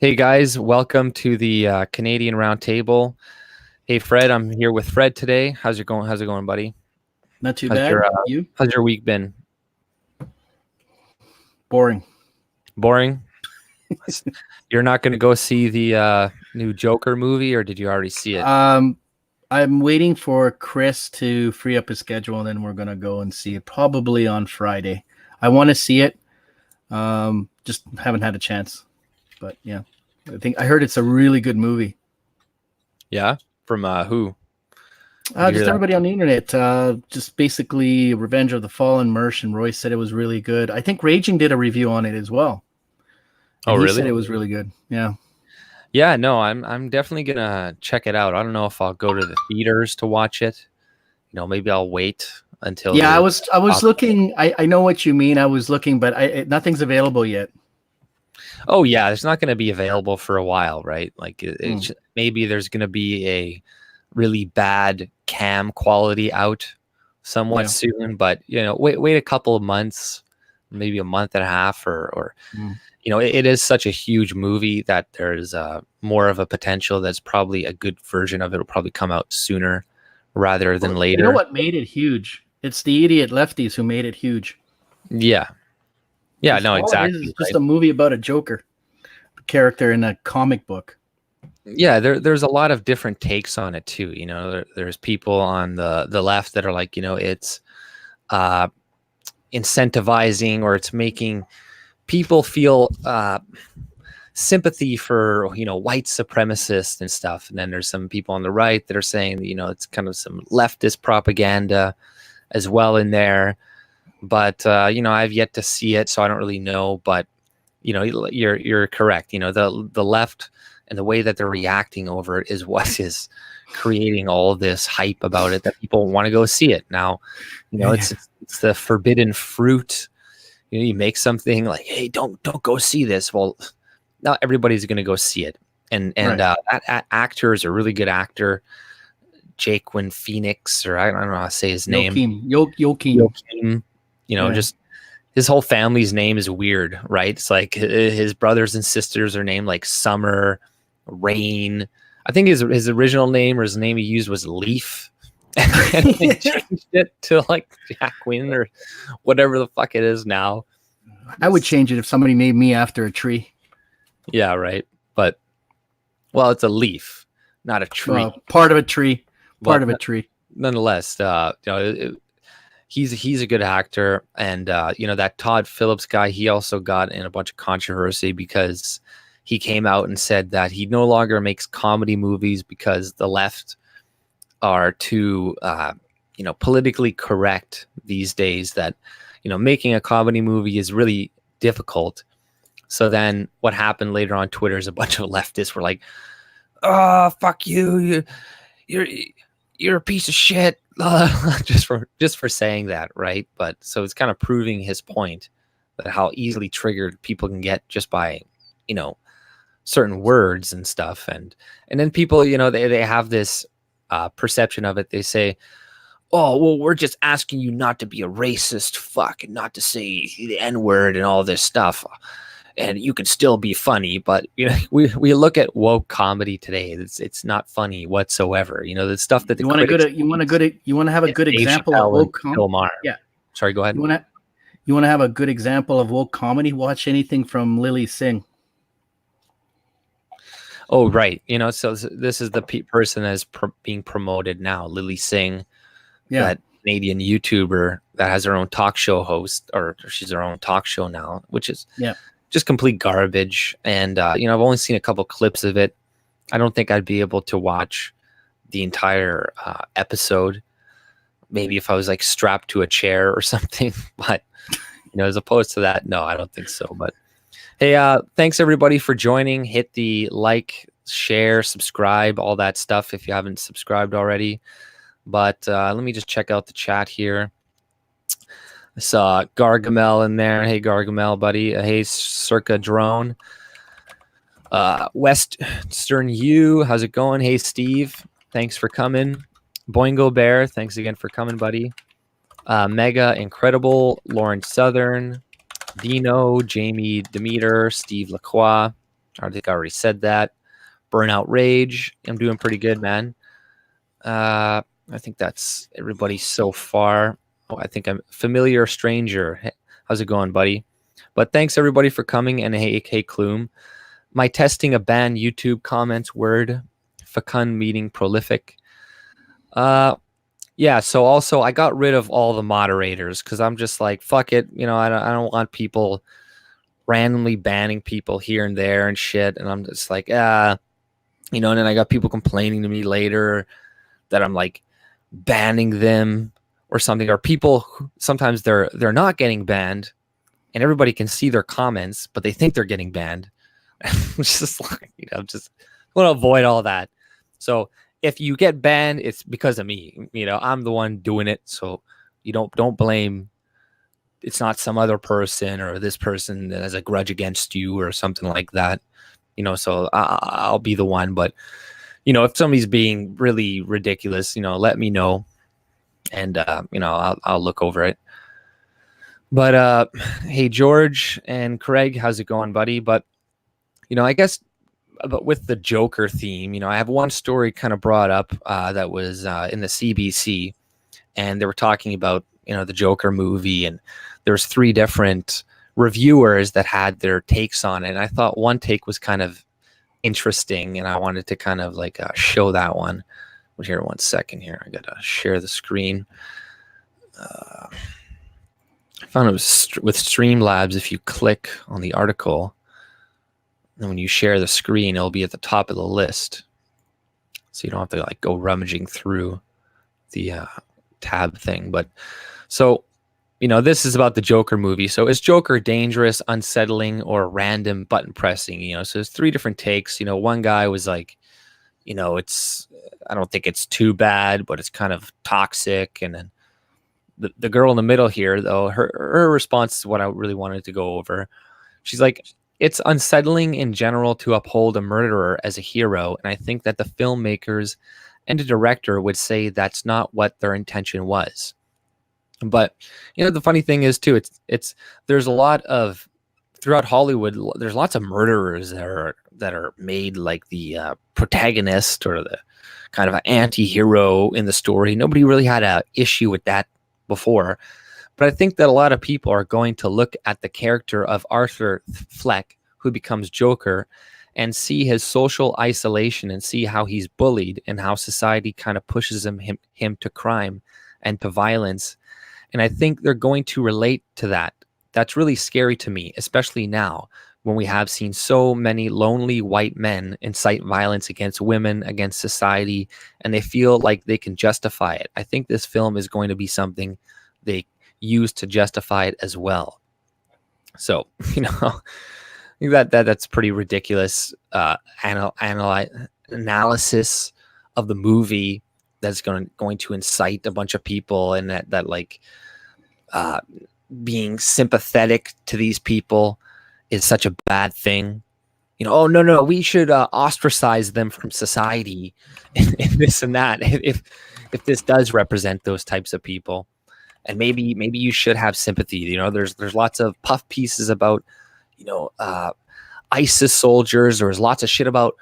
Hey guys, welcome to the Canadian Roundtable. Hey Fred, I'm here with Fred today. How's it going? How's it going, buddy? Not too How's bad. your You? How's your week been? Boring. Boring? You're not going to go see the new Joker movie, or did you already see it? I'm waiting for Chris to free up his schedule, and then we're gonna go and see it probably on Friday. I want to see it. Just haven't had a chance. But yeah, I heard it's a really good movie. Yeah, from who? Just everybody on the internet. Just basically Revenge of the Fallen. Mersh and Roy said it was really good. I think Raging did a review on it as well. Oh, He really? said it was really good. Yeah. Yeah, no, I'm definitely gonna check it out. I don't know if I'll go to the theaters to watch it. Maybe I'll wait until. Yeah, I was looking. I know what you mean. I was looking, but nothing's available yet. Oh yeah, it's not going to be available for a while, right? Like maybe there's going to be a really bad cam quality out somewhat soon, but wait a couple of months, maybe a month and a half, or it is such a huge movie that there's more of a potential that's probably a good version of it will probably come out sooner rather than later. You know what made it huge? It's the idiot lefties who made it huge. Yeah. Yeah, no, exactly. It's just a movie about a Joker character in a comic book. Yeah, there's a lot of different takes on it too. There's people on the left that are like, it's incentivizing, or it's making people feel sympathy for white supremacists and stuff. And then there's some people on the right that are saying it's kind of some leftist propaganda as well in there. But I've yet to see it, so I don't really know. But you're correct. The left and the way that they're reacting over it is what is creating all this hype about it, that people want to go see it. Now, it's the forbidden fruit. You make something like, hey, don't go see this. Well, not everybody's going to go see it. And right. That actor is a really good actor, Joaquin Phoenix, or I don't know how to say his name. Joaquin. Just his whole family's name is weird, right? It's like his brothers and sisters are named like Summer, Rain. I think his original name, or his name he used, was Leaf. And they changed it to like Jacqueline or whatever the fuck it is now. I would change it if somebody named me after a tree. Yeah, right. But it's a leaf, not a tree. Part of a tree. Nonetheless, he's a good actor, and that Todd Phillips guy, he also got in a bunch of controversy because he came out and said that he no longer makes comedy movies because the left are too politically correct these days, that making a comedy movie is really difficult. So then what happened later on Twitter is a bunch of leftists were like, oh, fuck you're a piece of shit. just for saying that, right? But so it's kind of proving his point, that how easily triggered people can get just by certain words and stuff. And then people, they have this perception of it. They say, oh, well, we're just asking you not to be a racist fuck and not to say the N-word and all this stuff, and you can still be funny. But we look at woke comedy today. It's not funny whatsoever. The stuff that you want to have a good example of woke comedy. Yeah. Sorry, go ahead. You want to have a good example of woke comedy? Watch anything from Lily Singh. Oh, right. So this is the person that is being promoted now, Lily Singh, that Canadian YouTuber that has her own talk show host, or she's her own talk show now, which is just complete garbage. And, I've only seen a couple clips of it. I don't think I'd be able to watch the entire episode. Maybe if I was like strapped to a chair or something, but as opposed to that, no, I don't think so. But hey, thanks everybody for joining. Hit the like, share, subscribe, all that stuff if you haven't subscribed already. But let me just check out the chat here. I saw Gargamel in there. Hey, Gargamel, buddy. Hey, Circa Drone. Western U, how's it going? Hey, Steve, thanks for coming. Boingo Bear, thanks again for coming, buddy. Mega Incredible, Lauren Southern, Dino, Jamie Demeter, Steve Lacroix. I think I already said that. Burnout Rage. I'm doing pretty good, man. I think that's everybody so far. Oh, I think I'm Familiar Stranger. Hey, how's it going, buddy? But thanks everybody for coming. And hey, Klume. My testing a ban YouTube comments word. Fecund meeting prolific. Yeah, so also I got rid of all the moderators because I'm just like, fuck it. I don't want people randomly banning people here and there and shit. And I'm just like, and then I got people complaining to me later that I'm like banning them or something, or people sometimes they're not getting banned and everybody can see their comments, but they think they're getting banned. It's just like, just want to avoid all that. So if you get banned, it's because of me. I'm the one doing it. So you don't blame. It's not some other person or this person that has a grudge against you or something like that. So I'll be the one. But if somebody's being really ridiculous, let me know, and I'll look over it. But hey, George and Craig, how's it going, buddy? But I guess. But with the Joker theme, I have one story kind of brought up that was in the CBC, and they were talking about the Joker movie, and there's 3 different reviewers that had their takes on it. And I thought one take was kind of interesting, and I wanted to kind of like show that one. Well, here, 1 second here. I gotta share the screen. I found it was with Streamlabs. If you click on the article, and when you share the screen, it'll be at the top of the list. So you don't have to like go rummaging through the tab thing. But so, this is about the Joker movie. So is Joker dangerous, unsettling, or random button pressing? So there's 3 different takes. One guy was like, I don't think it's too bad, but it's kind of toxic. And then the girl in the middle here, though, her response is what I really wanted to go over. She's like, it's unsettling in general to uphold a murderer as a hero, and I think that the filmmakers and the director would say that's not what their intention was. But the funny thing is too, it's there's a lot of throughout Hollywood. There's lots of murderers that are made like the protagonist or the kind of an anti-hero in the story. Nobody really had an issue with that before. But I think that a lot of people are going to look at the character of Arthur Fleck, who becomes Joker, and see his social isolation and see how he's bullied and how society kind of pushes him to crime and to violence. And I think they're going to relate to that. That's really scary to me, especially now when we have seen so many lonely white men incite violence against women, against society, and they feel like they can justify it. I think this film is going to be something they used to justify it as well. So, I think that's pretty ridiculous analysis of the movie that's going to incite a bunch of people, and that like being sympathetic to these people is such a bad thing. Oh no, we should ostracize them from society and this and that if this does represent those types of people. And maybe you should have sympathy. There's lots of puff pieces about, ISIS soldiers. There was lots of shit about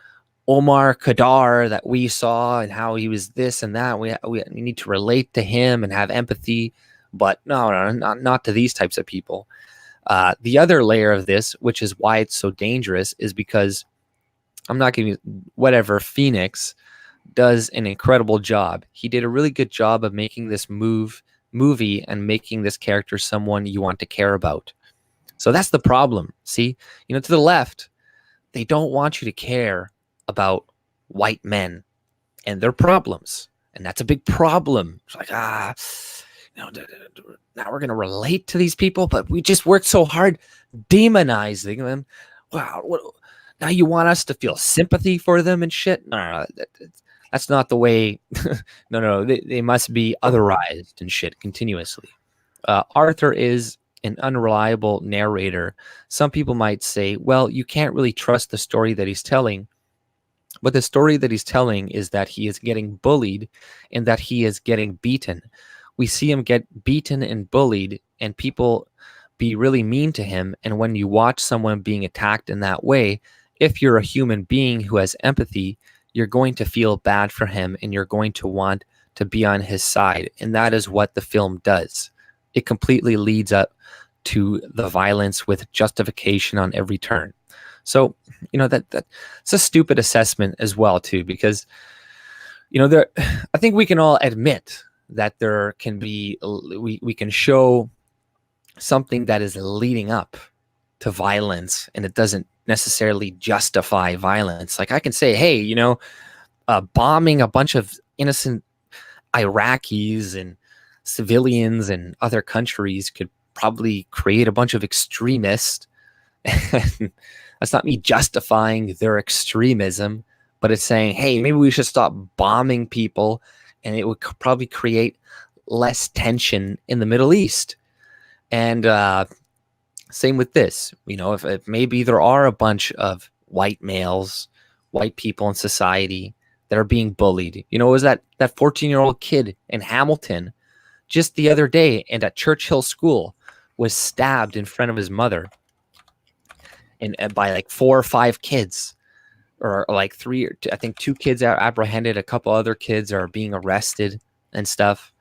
Omar Kadar that we saw and how he was this and that. We need to relate to him and have empathy. But no, not to these types of people. The other layer of this, which is why it's so dangerous, is because I'm not going to whatever Phoenix does an incredible job. He did a really good job of making this movie and making this character someone you want to care about. So that's the problem. See, to the left, they don't want you to care about white men and their problems. And that's a big problem. It's like, now we're going to relate to these people, but we just worked so hard demonizing them. Wow. Now you want us to feel sympathy for them and shit? No, that's not the way. No, they must be otherized and shit continuously. Arthur is an unreliable narrator. Some people might say, well, you can't really trust the story that he's telling. But the story that he's telling is that he is getting bullied and that he is getting beaten. We see him get beaten and bullied and people be really mean to him. And when you watch someone being attacked in that way, if you're a human being who has empathy, you're going to feel bad for him and you're going to want to be on his side. And that is what the film does. It completely leads up to the violence with justification on every turn. So, that's a stupid assessment as well, too, because, I think we can all admit that there can be, we can show something that is leading up to violence and it doesn't necessarily justify violence. Like I can say, hey, bombing a bunch of innocent Iraqis and civilians in other countries could probably create a bunch of extremists. And that's not me justifying their extremism, but it's saying, hey, maybe we should stop bombing people and it would probably create less tension in the Middle East. And same with this, if maybe there are a bunch of white males, white people in society that are being bullied. It was that 14-year-old kid in Hamilton just the other day and at Churchill School was stabbed in front of his mother and by like 4 or 5 kids, or like 3, I think 2 kids are apprehended. A couple other kids are being arrested and stuff.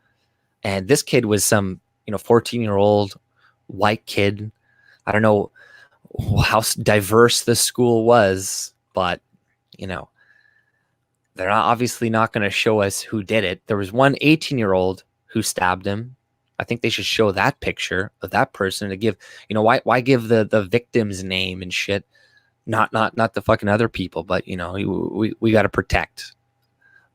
And this kid was some, 14-year-old white kid. I don't know how diverse the school was, but, they're obviously not going to show us who did it. There was one 18-year-old who stabbed him. I think they should show that picture of that person to give, why give the victim's name and shit, not the fucking other people, but we got to protect,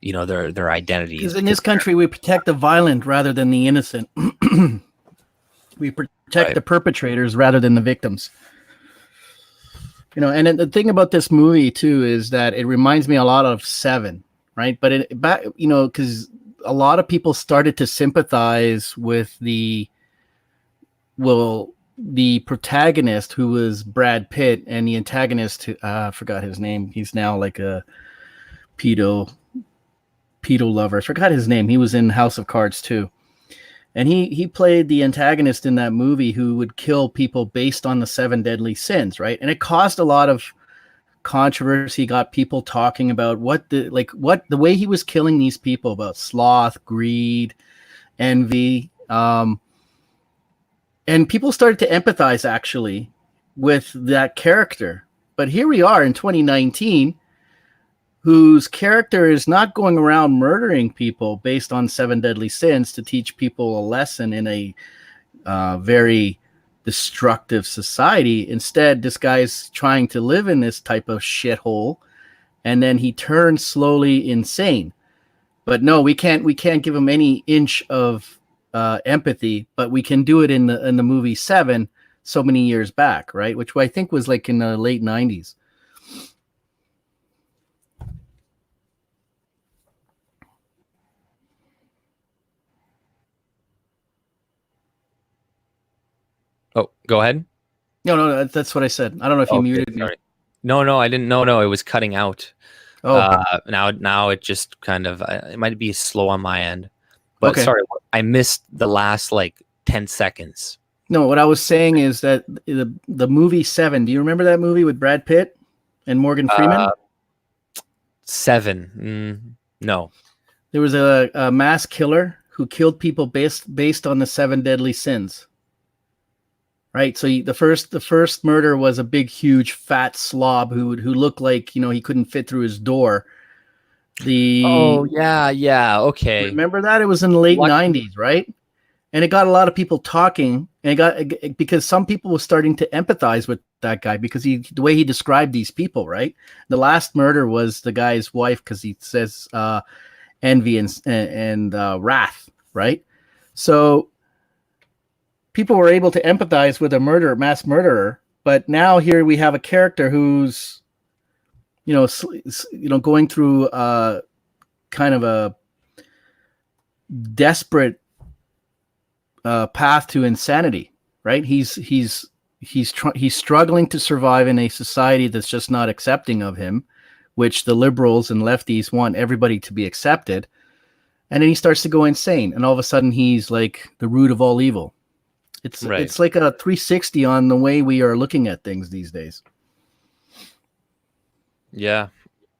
their identities. Because in this country, we protect the violent rather than the innocent. We protect the perpetrators rather than the victims. And the thing about this movie too is that it reminds me a lot of Seven, right? But because a lot of people started to sympathize with the protagonist, who was Brad Pitt, and the antagonist, I forgot his name. He's now like a pedo lover. I forgot his name. He was in House of Cards too. And he played the antagonist in that movie who would kill people based on the 7 deadly sins, right? And it caused a lot of controversy. Got people talking about the way he was killing these people, about sloth, greed, envy. And people started to empathize actually with that character. But here we are in 2019, whose character is not going around murdering people based on 7 deadly sins to teach people a lesson in a very destructive society. Instead, this guy's trying to live in this type of shithole, and then he turns slowly insane. But no, we can't give him any inch of empathy, but we can do it in the movie Seven so many years back, right? Which I think was like in the late 90s. Oh, go ahead. No, that's what I said. I don't know if you muted me. Sorry. No, I didn't. No, it was cutting out. Oh, now it just kind of, it might be slow on my end. But okay. Sorry, I missed the last 10 seconds. No, what I was saying is that the movie Seven. Do you remember that movie with Brad Pitt and Morgan Freeman? Seven. No. There was a mass killer who killed people based on the 7 deadly sins. Right, so the first murder was a big, huge, fat slob who looked like he couldn't fit through his door. Oh yeah, okay. Remember that? It was in the late 90s, right? And it got a lot of people talking, and because some people were starting to empathize with that guy because the way he described these people, right? The last murder was the guy's wife because he says envy and wrath, right? So people were able to empathize with a mass murderer, but now here we have a character who's, going through kind of a desperate path to insanity, right? He's struggling to survive in a society that's just not accepting of him, which the liberals and lefties want everybody to be accepted. And then he starts to go insane, and all of a sudden he's like the root of all evil. It's like a 360 on the way we are looking at things these days. Yeah,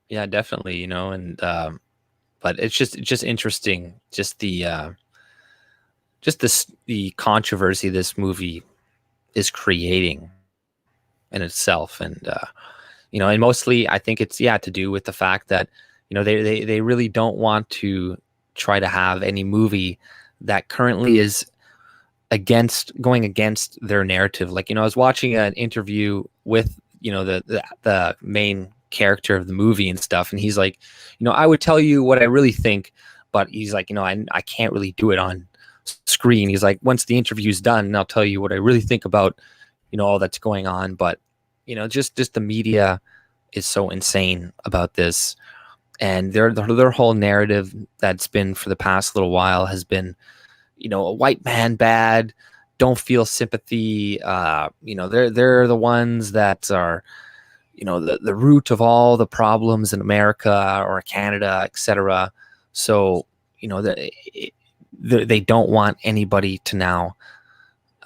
yeah, definitely. You know, and but it's just interesting, just the controversy this movie is creating in itself, and you know, and mostly I think it's to do with the fact that you know they really don't want to try to have any movie that currently is going against their narrative. Like, you know, I was watching an interview with, you know, the main character of the movie and stuff, and he's like, you know, I would tell you what I really think, but he's like, you know, I can't really do it on screen. He's like, once the interview's done, I'll tell you what I really think about, you know, all that's going on. But you know, just the media is so insane about this, and their whole narrative that's been for the past little while has been, you know, a white man bad, don't feel sympathy. You know, they're the ones that are, you know, the root of all the problems in America or Canada, etc. So, you know, they don't want anybody to now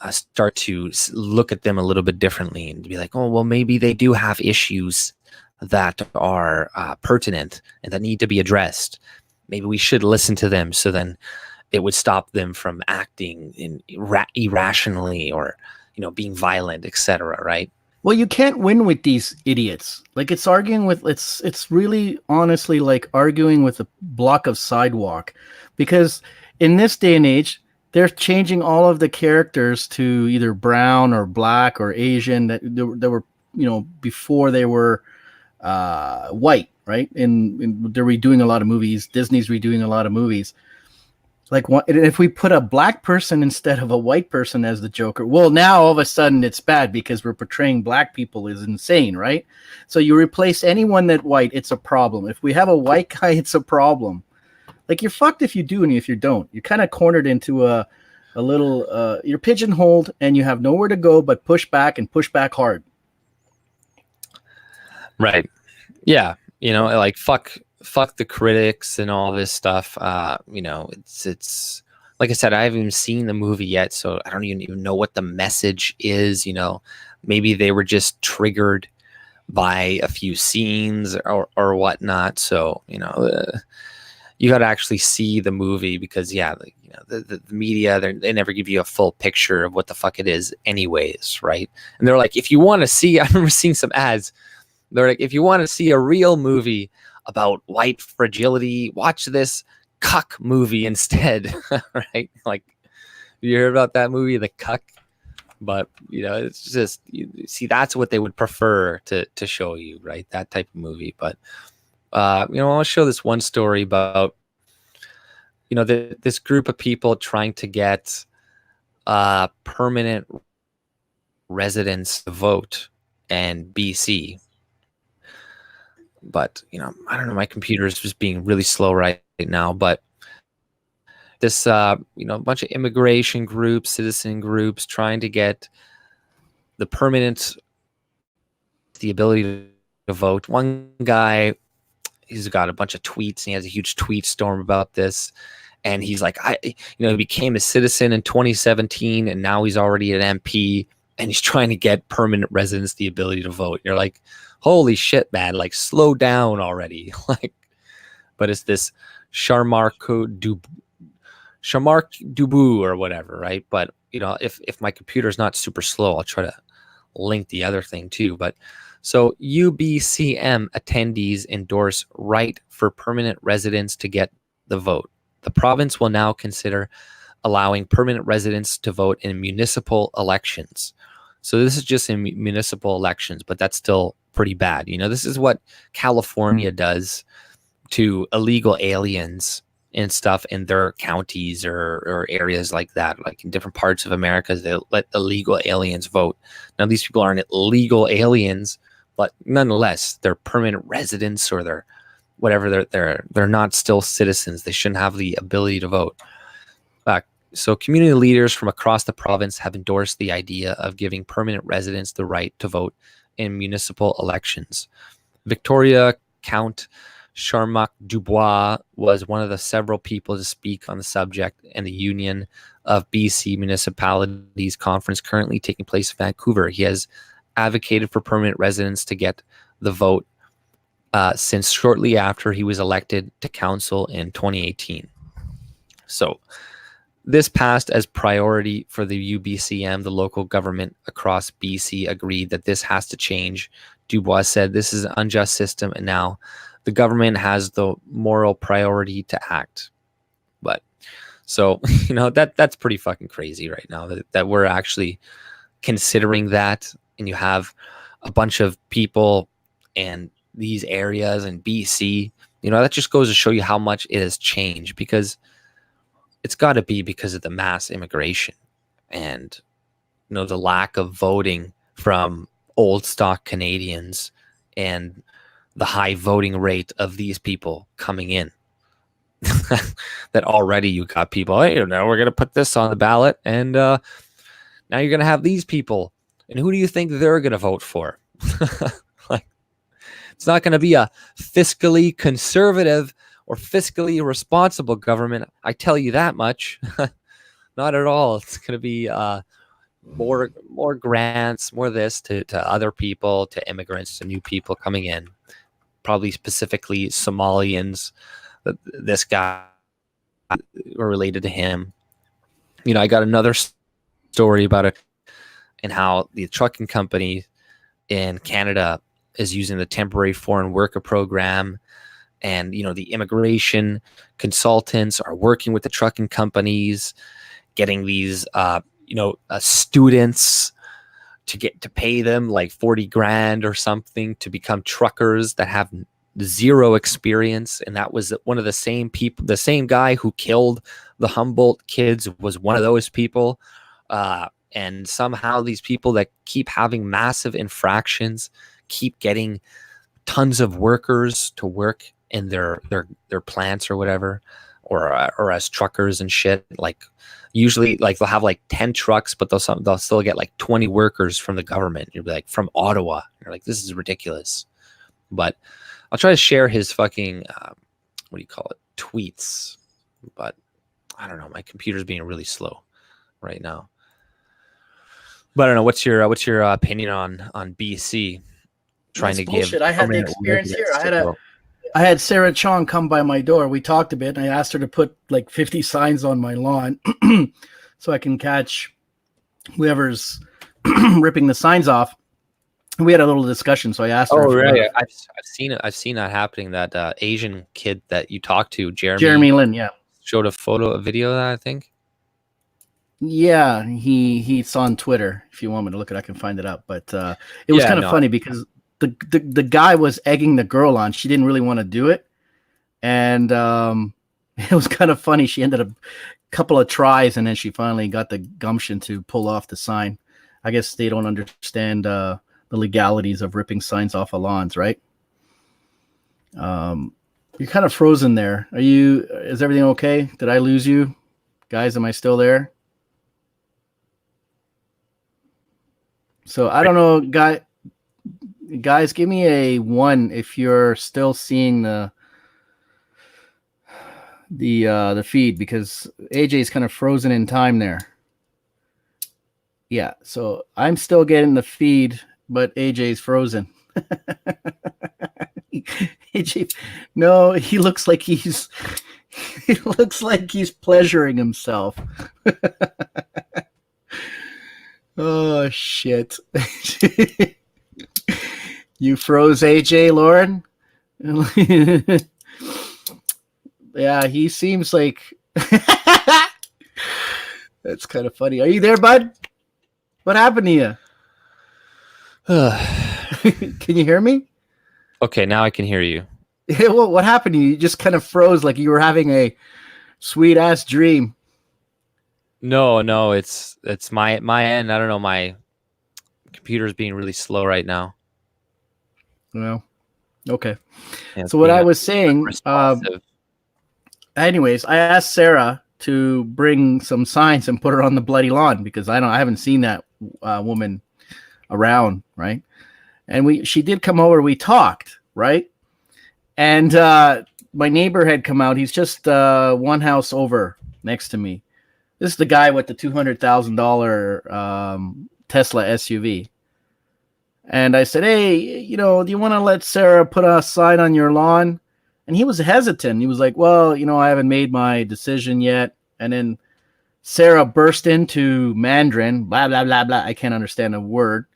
start to look at them a little bit differently and be like, oh, well, maybe they do have issues that are pertinent and that need to be addressed. Maybe we should listen to them. So then it would stop them from acting irrationally or, you know, being violent, etc. Right? Well, you can't win with these idiots. Like it's really honestly like arguing with a block of sidewalk, because in this day and age, they're changing all of the characters to either brown or black or Asian that they were, you know, before they were white, right? And they're redoing a lot of movies. Disney's redoing a lot of movies. Like, if we put a black person instead of a white person as the Joker, well, now all of a sudden it's bad because we're portraying black people is insane, right? So you replace anyone that white, it's a problem. If we have a white guy, it's a problem. Like, you're fucked if you do and if you don't. You're kind of cornered into a little, you're pigeonholed and you have nowhere to go but push back and push back hard. Right. Yeah. You know, like fuck the critics and all this stuff. You know, it's like I said, I haven't even seen the movie yet, so I don't even know what the message is. You know, maybe they were just triggered by a few scenes or whatnot. So, you know, you got to actually see the movie because, yeah, like, you know, the media, they never give you a full picture of what the fuck it is anyways, right? And they're like, if you want to see, I remember seeing some ads. They're like, if you want to see a real movie about white fragility, watch this cuck movie instead, right? Like, you heard about that movie, The Cuck? But, you know, it's just, see, that's what they would prefer to show you, right? That type of movie. But, you know, I'll show this one story about, you know, this group of people trying to get permanent residents to vote in BC. But, you know, I don't know, my computer is just being really slow right now. But this, you know, a bunch of immigration groups, citizen groups trying to get the ability to vote. One guy, he's got a bunch of tweets and he has a huge tweet storm about this. And he's like, you know, he became a citizen in 2017 and now he's already an MP and he's trying to get permanent residents the ability to vote. You're like, holy shit, man, like slow down already. Like, but it's this Sharmark Dubu or whatever, right? But, you know, if my computer's not super slow, I'll try to link the other thing too. But so UBCM attendees endorse right for permanent residents to get the vote. The province will now consider allowing permanent residents to vote in municipal elections. So this is just in municipal elections, but that's still pretty bad. You know, this is what California does to illegal aliens and stuff in their counties or areas like that. Like in different parts of America, they let illegal aliens vote. Now, these people aren't illegal aliens, but nonetheless, they're permanent residents or they're whatever. They're not still citizens. They shouldn't have the ability to vote. So community leaders from across the province have endorsed the idea of giving permanent residents the right to vote in municipal elections. Victoria Count Sharmak Dubois was one of the several people to speak on the subject in the Union of BC Municipalities conference currently taking place in Vancouver. He has advocated for permanent residents to get the vote since shortly after he was elected to council in 2018. So this passed as priority for the UBCM. The local government across BC agreed that this has to change. Dubois said, "This is an unjust system, and now the government has the moral priority to act." But so, that's pretty fucking crazy right now that we're actually considering that. And you have a bunch of people in these areas in BC, that just goes to show you how much it has changed, because it's got to be because of the mass immigration and the lack of voting from old stock Canadians and the high voting rate of these people coming in. That already you got people, hey, we're going to put this on the ballot, and now you're going to have these people, and who do you think they're going to vote for? Like, it's not going to be a fiscally conservative or fiscally responsible government, I tell you that much. Not at all. It's going to be more grants, more this to other people, to immigrants, to new people coming in, probably specifically Somalians. This guy or related to him. I got another story about it and how the trucking company in Canada is using the temporary foreign worker program. And, the immigration consultants are working with the trucking companies, getting these, students to pay them like 40 grand or something to become truckers that have zero experience. And that was one of the same people, the same guy who killed the Humboldt kids was one of those people. And somehow these people that keep having massive infractions keep getting tons of workers to work in their plants or whatever, or as truckers and shit. Like usually, like they'll have like 10 trucks, but they'll still get like 20 workers from the government. You'll be like, from Ottawa. You're like, this is ridiculous. But I'll try to share his fucking what do you call it, tweets. But I don't know, my computer's being really slow right now. But I don't know, what's your opinion on BC trying That's to bullshit. give? I had the experience here. I had Sarah Chong come by my door. We talked a bit, and I asked her to put like 50 signs on my lawn so I can catch whoever's ripping the signs off. We had a little discussion, so I asked her. Oh, right. I've seen it. I've seen that happening. That Asian kid that you talked to, Jeremy Lin, yeah, showed a video of that, I think. Yeah, he's on Twitter. If you want me to look it, I can find it up. But it was kind of funny because the guy was egging the girl on. She didn't really want to do it, and it was kind of funny. She ended up a couple of tries, and then she finally got the gumption to pull off the sign. I guess they don't understand the legalities of ripping signs off of lawns, right? You're kind of frozen there. Is everything okay? Did I lose you? Guys, am I still there? So I don't know, guys, give me a 1 if you're still seeing the feed, because AJ's kind of frozen in time there. Yeah, so I'm still getting the feed, but AJ's frozen. AJ, no, he looks like he's pleasuring himself. Oh shit. You froze AJ, Lauren? Yeah, he seems like that's kind of funny. Are you there, bud? What happened to you? Can you hear me? Okay, now I can hear you. Well, what happened to you? You just kind of froze like you were having a sweet ass dream. No, it's my end. I don't know, my computer's being really slow right now. Well, okay. Yeah, so what I was saying, anyways, I asked Sarah to bring some signs and put her on the bloody lawn because I haven't seen that woman around, right? And she did come over. We talked, right? And my neighbor had come out. He's just one house over next to me. This is the guy with the $200,000 Tesla SUV. And I said, hey, do you want to let Sarah put a sign on your lawn? And he was hesitant. He was like, well, I haven't made my decision yet. And then Sarah burst into Mandarin, blah, blah, blah, blah. I can't understand a word.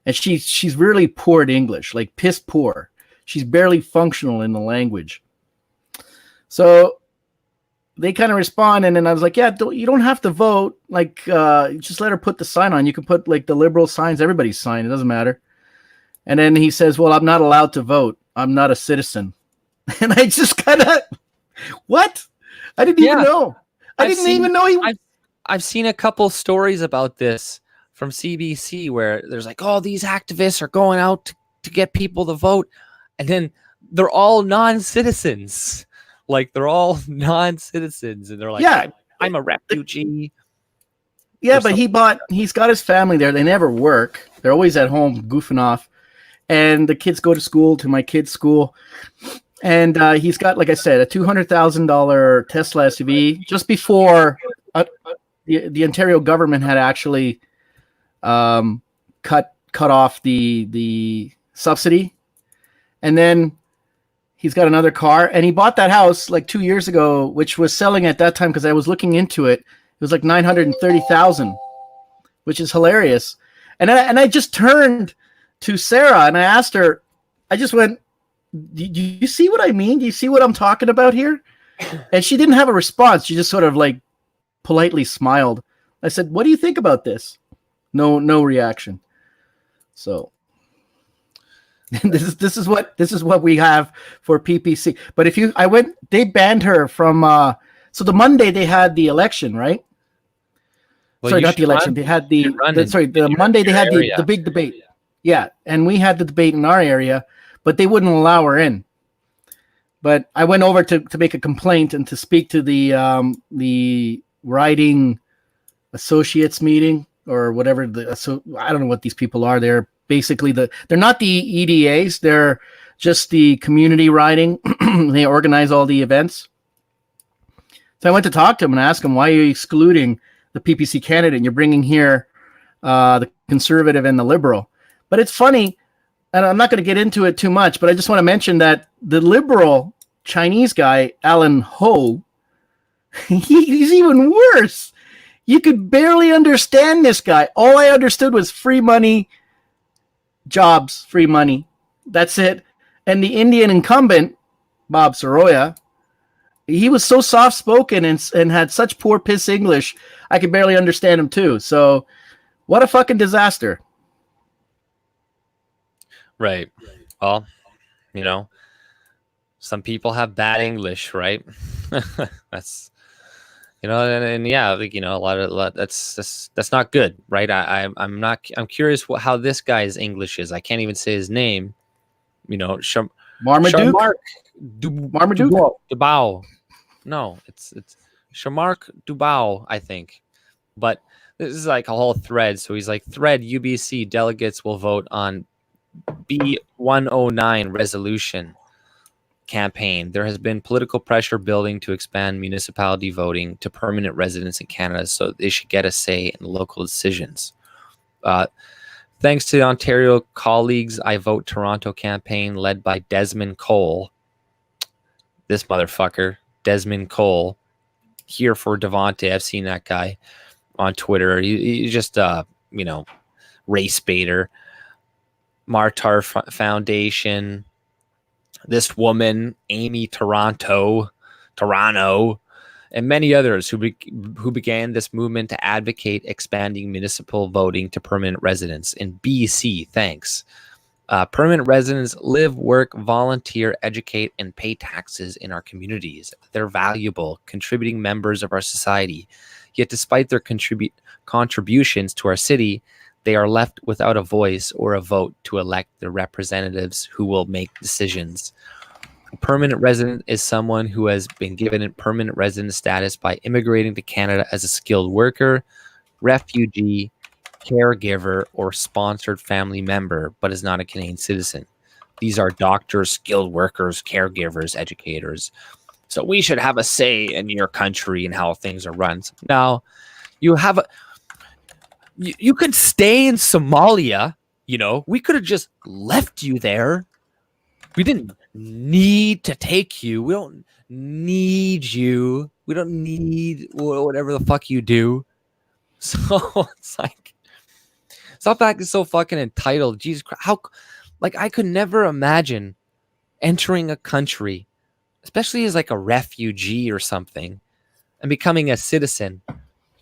And she's really poor at English, like piss poor. She's barely functional in the language. So they kind of respond, and then I was like, yeah, you don't have to vote. Like, just let her put the sign on. You can put like the liberal signs, everybody's sign. It doesn't matter. And then he says, well, I'm not allowed to vote. I'm not a citizen. And I just kind of, what? I didn't even know. I didn't even know he. I've seen a couple stories about this from CBC where there's like, oh, these activists are going out to get people to vote, and then they're all non-citizens. Like, they're all non-citizens, and they're like, yeah, I'm a refugee. Yeah, but he's got his family there. They never work. They're always at home goofing off. And the kids go to my kid's school. And he's got, like I said, a $200,000 Tesla SUV just before the Ontario government had actually cut off the subsidy. And then he's got another car, and he bought that house like 2 years ago, which was selling at that time because I was looking into it. It was like $930,000, which is hilarious. And I just turned to Sarah and I asked her, I just went, do you see what I mean? Do you see what I'm talking about here? And she didn't have a response. She just sort of like politely smiled. I said, what do you think about this? No reaction. So this is what we have for PPC. But they banned her from so the Monday they had the election, right? Well, sorry, not the election. They had the Monday they had the big debate. Yeah, and we had the debate in our area, but they wouldn't allow her in. But I went over to make a complaint and to speak to the riding associates meeting or whatever. I don't know what these people are. They're basically they're not the EDAs. They're just the community riding. They organize all the events. So I went to talk to him and ask him, why are you excluding the PPC candidate? And you're bringing here the conservative and the liberal. But it's funny, and I'm not going to get into it too much, but I just want to mention that the liberal Chinese guy, Alan Ho, he's even worse. You could barely understand this guy. All I understood was free money, jobs, free money. That's it. And the Indian incumbent, Bob Soroya, he was so soft-spoken and had such poor piss English, I could barely understand him too. So what a fucking disaster. Right. Well, some people have bad English, right? That's, and yeah, like, a lot that's not good, right? I'm curious how this guy's English is. I can't even say his name. Marmaduke. Marmaduke. Dubau. No, it's Shamark Dubau, I think. But this is like a whole thread. So he's like, thread UBC delegates will vote on B109 resolution campaign. There has been political pressure building to expand municipality voting to permanent residents in Canada, so they should get a say in local decisions. Thanks to the Ontario Colleagues I Vote Toronto campaign led by Desmond Cole. This motherfucker, Desmond Cole, here for Devontae. I've seen that guy on Twitter. He's just race baiter. Martar Foundation, this woman, Amy Toronto, and many others who began this movement to advocate expanding municipal voting to permanent residents in BC. Thanks. Permanent residents live, work, volunteer, educate, and pay taxes in our communities. They're valuable, contributing members of our society. Yet despite their contributions to our city, they are left without a voice or a vote to elect their representatives who will make decisions. A permanent resident is someone who has been given a permanent resident status by immigrating to Canada as a skilled worker, refugee, caregiver, or sponsored family member, but is not a Canadian citizen. These are doctors, skilled workers, caregivers, educators. So we should have a say in your country and how things are run. Now, you could stay in Somalia You know, we could have just left you there. We didn't need to take you. We don't need you. We don't need whatever the fuck you do. So it's like, stop acting so fucking entitled. Jesus Christ. How, like, I could never imagine entering a country, especially as like a refugee or something, and becoming a citizen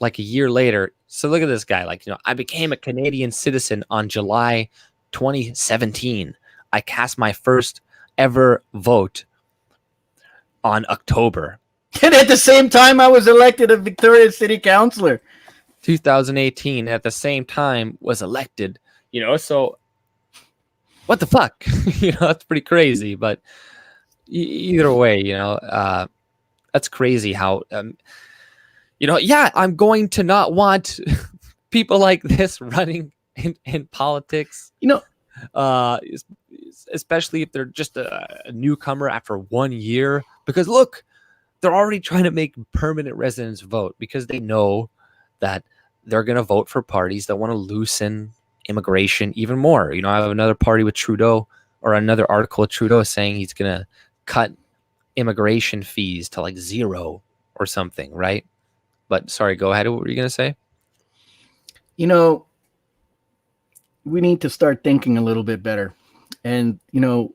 like a year later. So look at this guy. Like, you know, I became a Canadian citizen on July 2017. I cast my first ever vote on October. And at the same time, I was elected a Victoria City Councillor. 2018 at the same time was elected, you know, so what the fuck? You know, that's pretty crazy. But either way, you know, that's crazy how, you know, yeah, I'm going to not want people like this running in politics, you know, especially if they're just a newcomer after 1 year, because look, they're already trying to make permanent residents vote because they know that they're going to vote for parties that want to loosen immigration even more. You know, I have another party with Trudeau, or another article with Trudeau saying he's going to cut immigration fees to like 0 or something, right? But sorry, go ahead. What were you going to say? You know, we need to start thinking a little bit better. And, you know,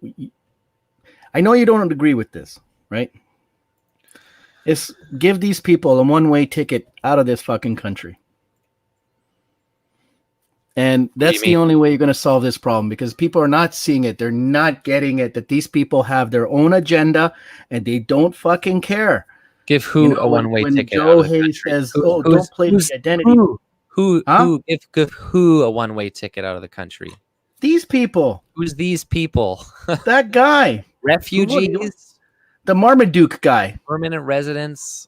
I know you don't agree with this, right? It's give these people a one-way ticket out of this fucking country. And that's the only way you're going to solve this problem, because people are not seeing it. They're not getting it, that these people have their own agenda and they don't fucking care. Give who, you know, a one-way ticket? Joe Hayes says, "Oh, don't play the identity." Give who a one-way ticket out of the country? These people. Who's these people? That guy. Refugees. The Marmaduke guy. Permanent residents.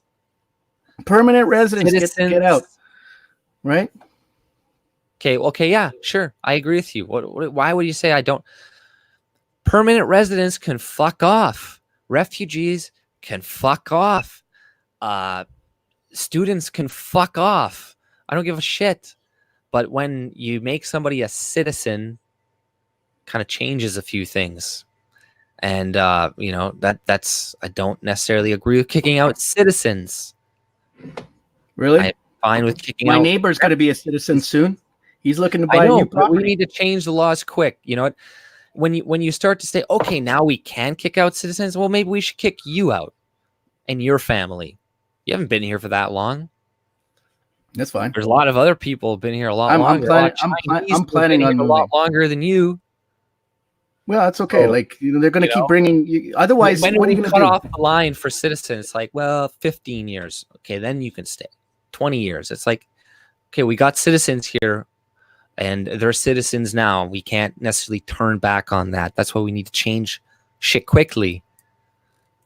Permanent residents get out. Right? Okay, yeah, sure. I agree with you. Why would you say I don't? Permanent residents can fuck off. Refugees can fuck off. Students can fuck off. I don't give a shit. But when you make somebody a citizen, kind of changes a few things. And you know, that's I don't necessarily agree with kicking out citizens. Really? I'm fine with kicking out. My neighbor's going to be a citizen soon. He's looking to buy a new property. We need to change the laws quick. You know what? When you start to say, okay, now we can kick out citizens, well, maybe we should kick you out and your family. You haven't been here for that long. That's fine. There's a lot of other people who've been here a lot longer. I'm planning on a lot longer than you. Well, that's okay. So, like, you know, they're going to keep bringing you. Otherwise, when what are you we going to cut do? off the line for citizens? It's like, well, 15 years. Okay, then you can stay. 20 years. It's like, okay, we got citizens here, and they're citizens now. We can't necessarily turn back on that. That's why we need to change shit quickly.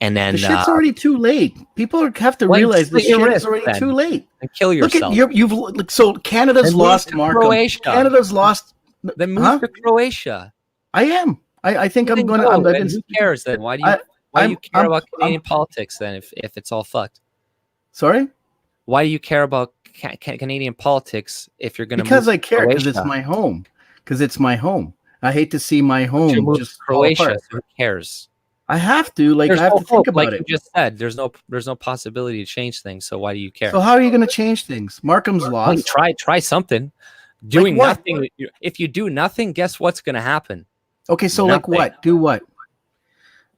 And then the shit's already too late. People have to realize the shit is already too late. And kill yourself. Look at so Canada's lost Markham. Croatia. Canada's lost. Then move to Croatia. I am. I think I'm going to. Who cares then? Why do you care about Canadian politics then? If it's all fucked. Sorry. Why do you care about Canadian politics if you're going to? Because I care, because it's my home. Because it's my home. I hate to see my home just Croatia. So who cares? I have to. Like, I have to think about it. Like you just said, there's no possibility to change things. So why do you care? So how are you going to change things? Markham's lost. Try something. Doing nothing. If you do nothing, guess what's going to happen? Okay, so nothing. Like what? Do what?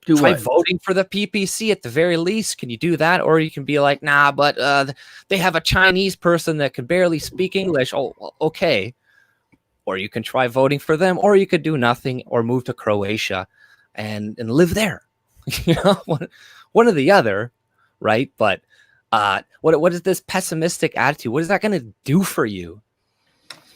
Try voting for the PPC at the very least. Can you do that? Or you can be like, nah, but they have a Chinese person that can barely speak English. Oh, okay. Or you can try voting for them, or you could do nothing, or move to Croatia and live there. You know, one or the other, right? But what is this pessimistic attitude? What is that going to do for you?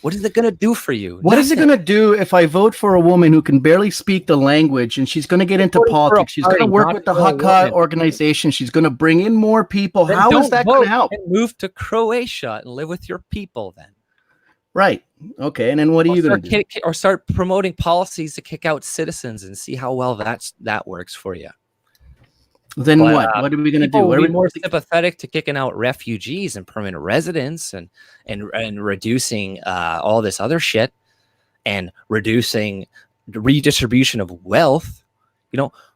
What is it going to do for you? What is it going to do if I vote for a woman who can barely speak the language and she's going to get into politics? She's going to work with the Hakka organization. She's going to bring in more people. Then how is that going to help? And move to Croatia and live with your people then. Right. Okay. And then what are you going to do? Or start promoting policies to kick out citizens and see how well that works for you. Then what? What are we going to do? What are we more sympathetic to kicking out refugees and permanent residents and reducing all this other shit? and reducing the redistribution of wealth,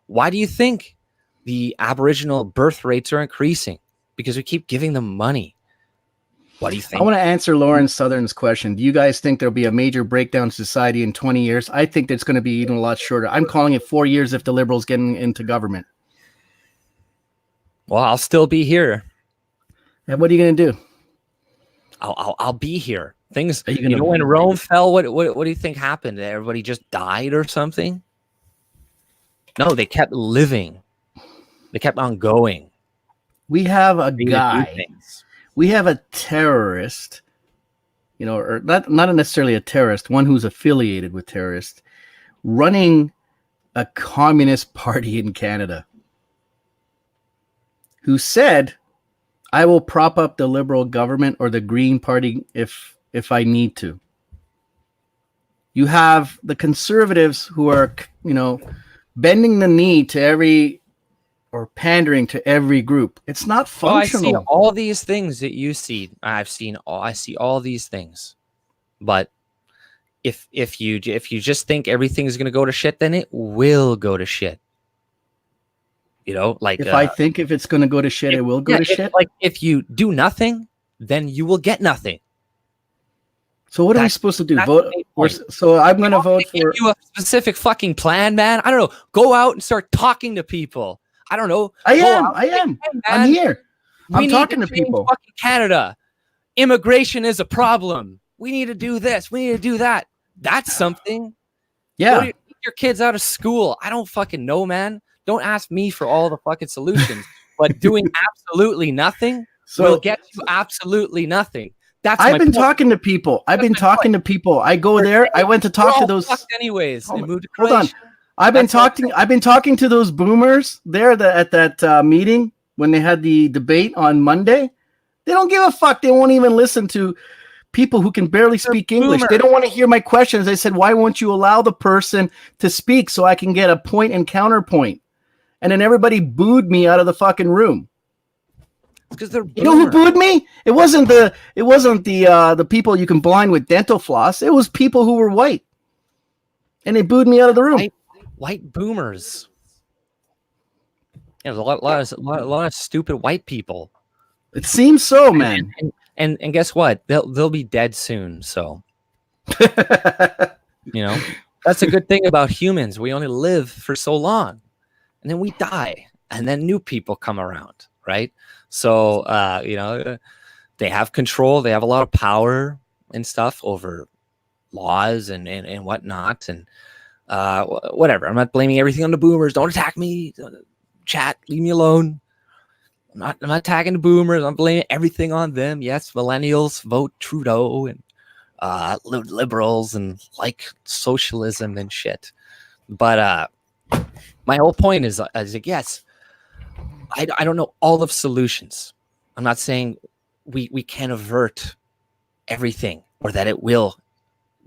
why do you think the Aboriginal birth rates are increasing? Because we keep giving them money. What do you think? I want to answer Lauren Southern's question. Do you guys think there'll be a major breakdown in society in 20 years? I think that's going to be even a lot shorter. I'm calling it 4 years if the Liberals get into government. Well, I'll still be here. And what are you going to do? I'll be here. Things, when Rome fell, what do you think happened? Everybody just died or something? No, they kept living. They kept on going. We have a guy. We have a terrorist, or not necessarily a terrorist, one who's affiliated with terrorists, running a communist party in Canada, who said, I will prop up the Liberal government or the Green Party if I need to. You have the Conservatives who are, bending the knee to or pandering to every group. It's not functional. I see all these things that you see. I see all these things. But if you just think everything is going to go to shit, then it will go to shit. I think if it's going to go to shit, it will go to shit. Like if you do nothing, then you will get nothing. So what are we supposed to do? Vote? So I'm going to vote for you a specific fucking plan, man. I don't know. Go out and start talking to people. I don't know. I am. I'm here. I'm talking to people. Fucking Canada. Immigration is a problem. We need to do this. We need to do that. That's something. Yeah. Get your kids out of school. I don't fucking know, man. Don't ask me for all the fucking solutions. But doing absolutely nothing will get you absolutely nothing. I've been talking to people. I go there. I went to talk to those. Anyways, hold on. I've been talking to those boomers there at that meeting when they had the debate on Monday. They don't give a fuck. They won't even listen to people who can barely speak English. They don't want to hear my questions. I said, why won't you allow the person to speak so I can get a point and counterpoint? And then everybody booed me out of the fucking room. Because they're you know who booed me? It wasn't the people you can blind with dental floss. It was people who were white, and they booed me out of the room. White boomers. There's a lot of stupid white people. It seems so, man. And guess what? They'll be dead soon. So that's a good thing about humans. We only live for so long, and then we die, and then new people come around, right? So, they have control. They have a lot of power and stuff over laws and whatnot. And whatever. I'm not blaming everything on the boomers. Don't attack me. Chat, leave me alone. I'm not attacking the boomers. I'm blaming everything on them. Yes, millennials vote Trudeau and liberals and like socialism and shit. But my whole point is like, yes, I don't know all of solutions. I'm not saying we can avert everything or that it will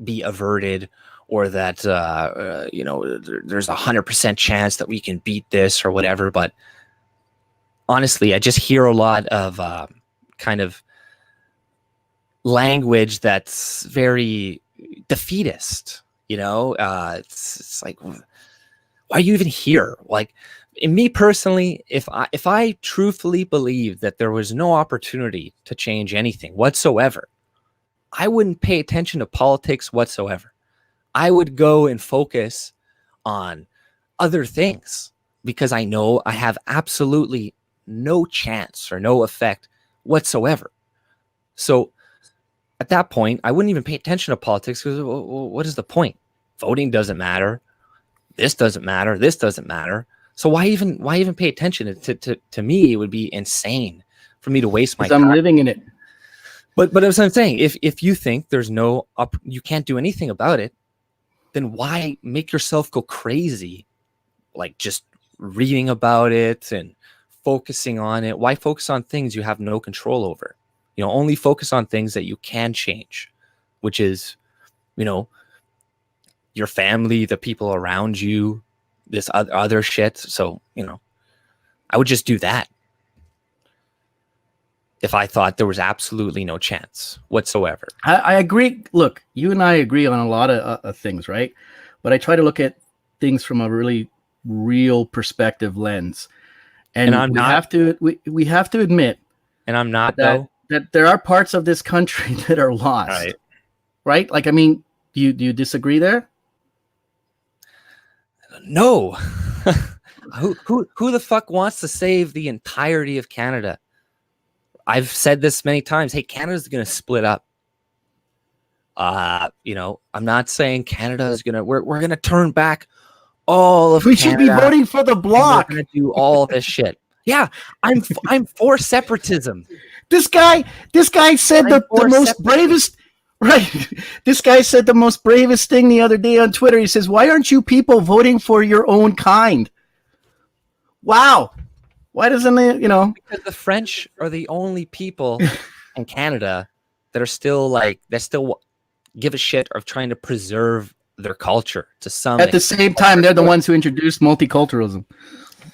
be averted or that, there's 100% chance that we can beat this or whatever. But honestly, I just hear a lot of kind of language that's very defeatist, it's like, why are you even here? Like, in me personally, if I truthfully believed that there was no opportunity to change anything whatsoever, I wouldn't pay attention to politics whatsoever. I would go and focus on other things because I know I have absolutely no chance or no effect whatsoever. So at that point, I wouldn't even pay attention to politics because what is the point? Voting doesn't matter. This doesn't matter. This doesn't matter. So why even pay attention? To me, it would be insane for me to waste my time. I'm living in it. But as I'm saying, if you think there's you can't do anything about it, then why make yourself go crazy? Like just reading about it and focusing on it. Why focus on things you have no control over? Only focus on things that you can change, which is, your family, the people around you, this other shit. So, I would just do that. if I thought there was absolutely no chance whatsoever. I agree. Look, you and I agree on a lot of things, right? But I try to look at things from a really real perspective lens, And and I'm we not, have to we have to admit and I'm not that though. that there are parts of this country that are lost, right? Like, I mean, do you disagree there? No. Who the fuck wants to save the entirety of Canada? I've said this many times. Hey, Canada's going to split up. You know, I'm not saying Canada is we're going to turn back all of We Canada. should be voting for the bloc. We're going to do all this shit. Yeah, I'm for separatism. This guy said the most bravest. Right. This guy said the most bravest thing the other day on Twitter. He says, "Why aren't you people voting for your own kind?" Wow. Why doesn't it, you know? Because the French are the only people in Canada that are still give a shit of trying to preserve their culture to some At the same time, they're the ones who introduced multiculturalism.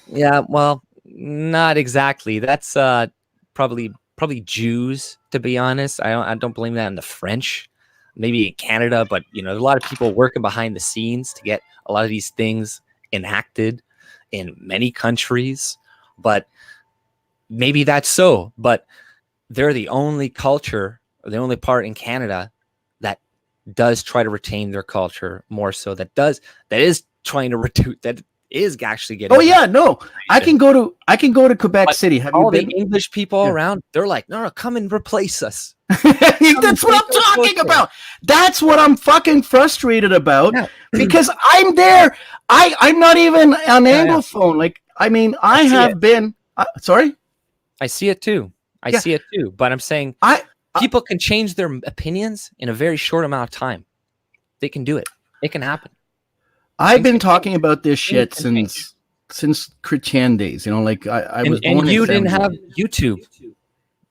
Yeah, well, not exactly. That's probably Jews, to be honest. I don't blame that on the French. Maybe in Canada, but you know, there's a lot of people working behind the scenes to get a lot of these things enacted in many countries. But maybe that's so. But they're the only culture, or the only part in Canada that does try to retain their culture more so. That is trying to reduce that. Is actually getting. Oh yeah, no. I can go to Quebec City. Have all you been? The English people around, they're like, no, come and replace us. That's what I'm talking about. That's what I'm fucking frustrated about, because I'm there. I'm not even on Anglophone. Like, I mean, I have been. Sorry, I see it too. I see it too. But I'm saying, people can change their opinions in a very short amount of time. They can do it. It can happen. I've been talking about this shit since Chrétien days, you know, like I was born. And you didn't have YouTube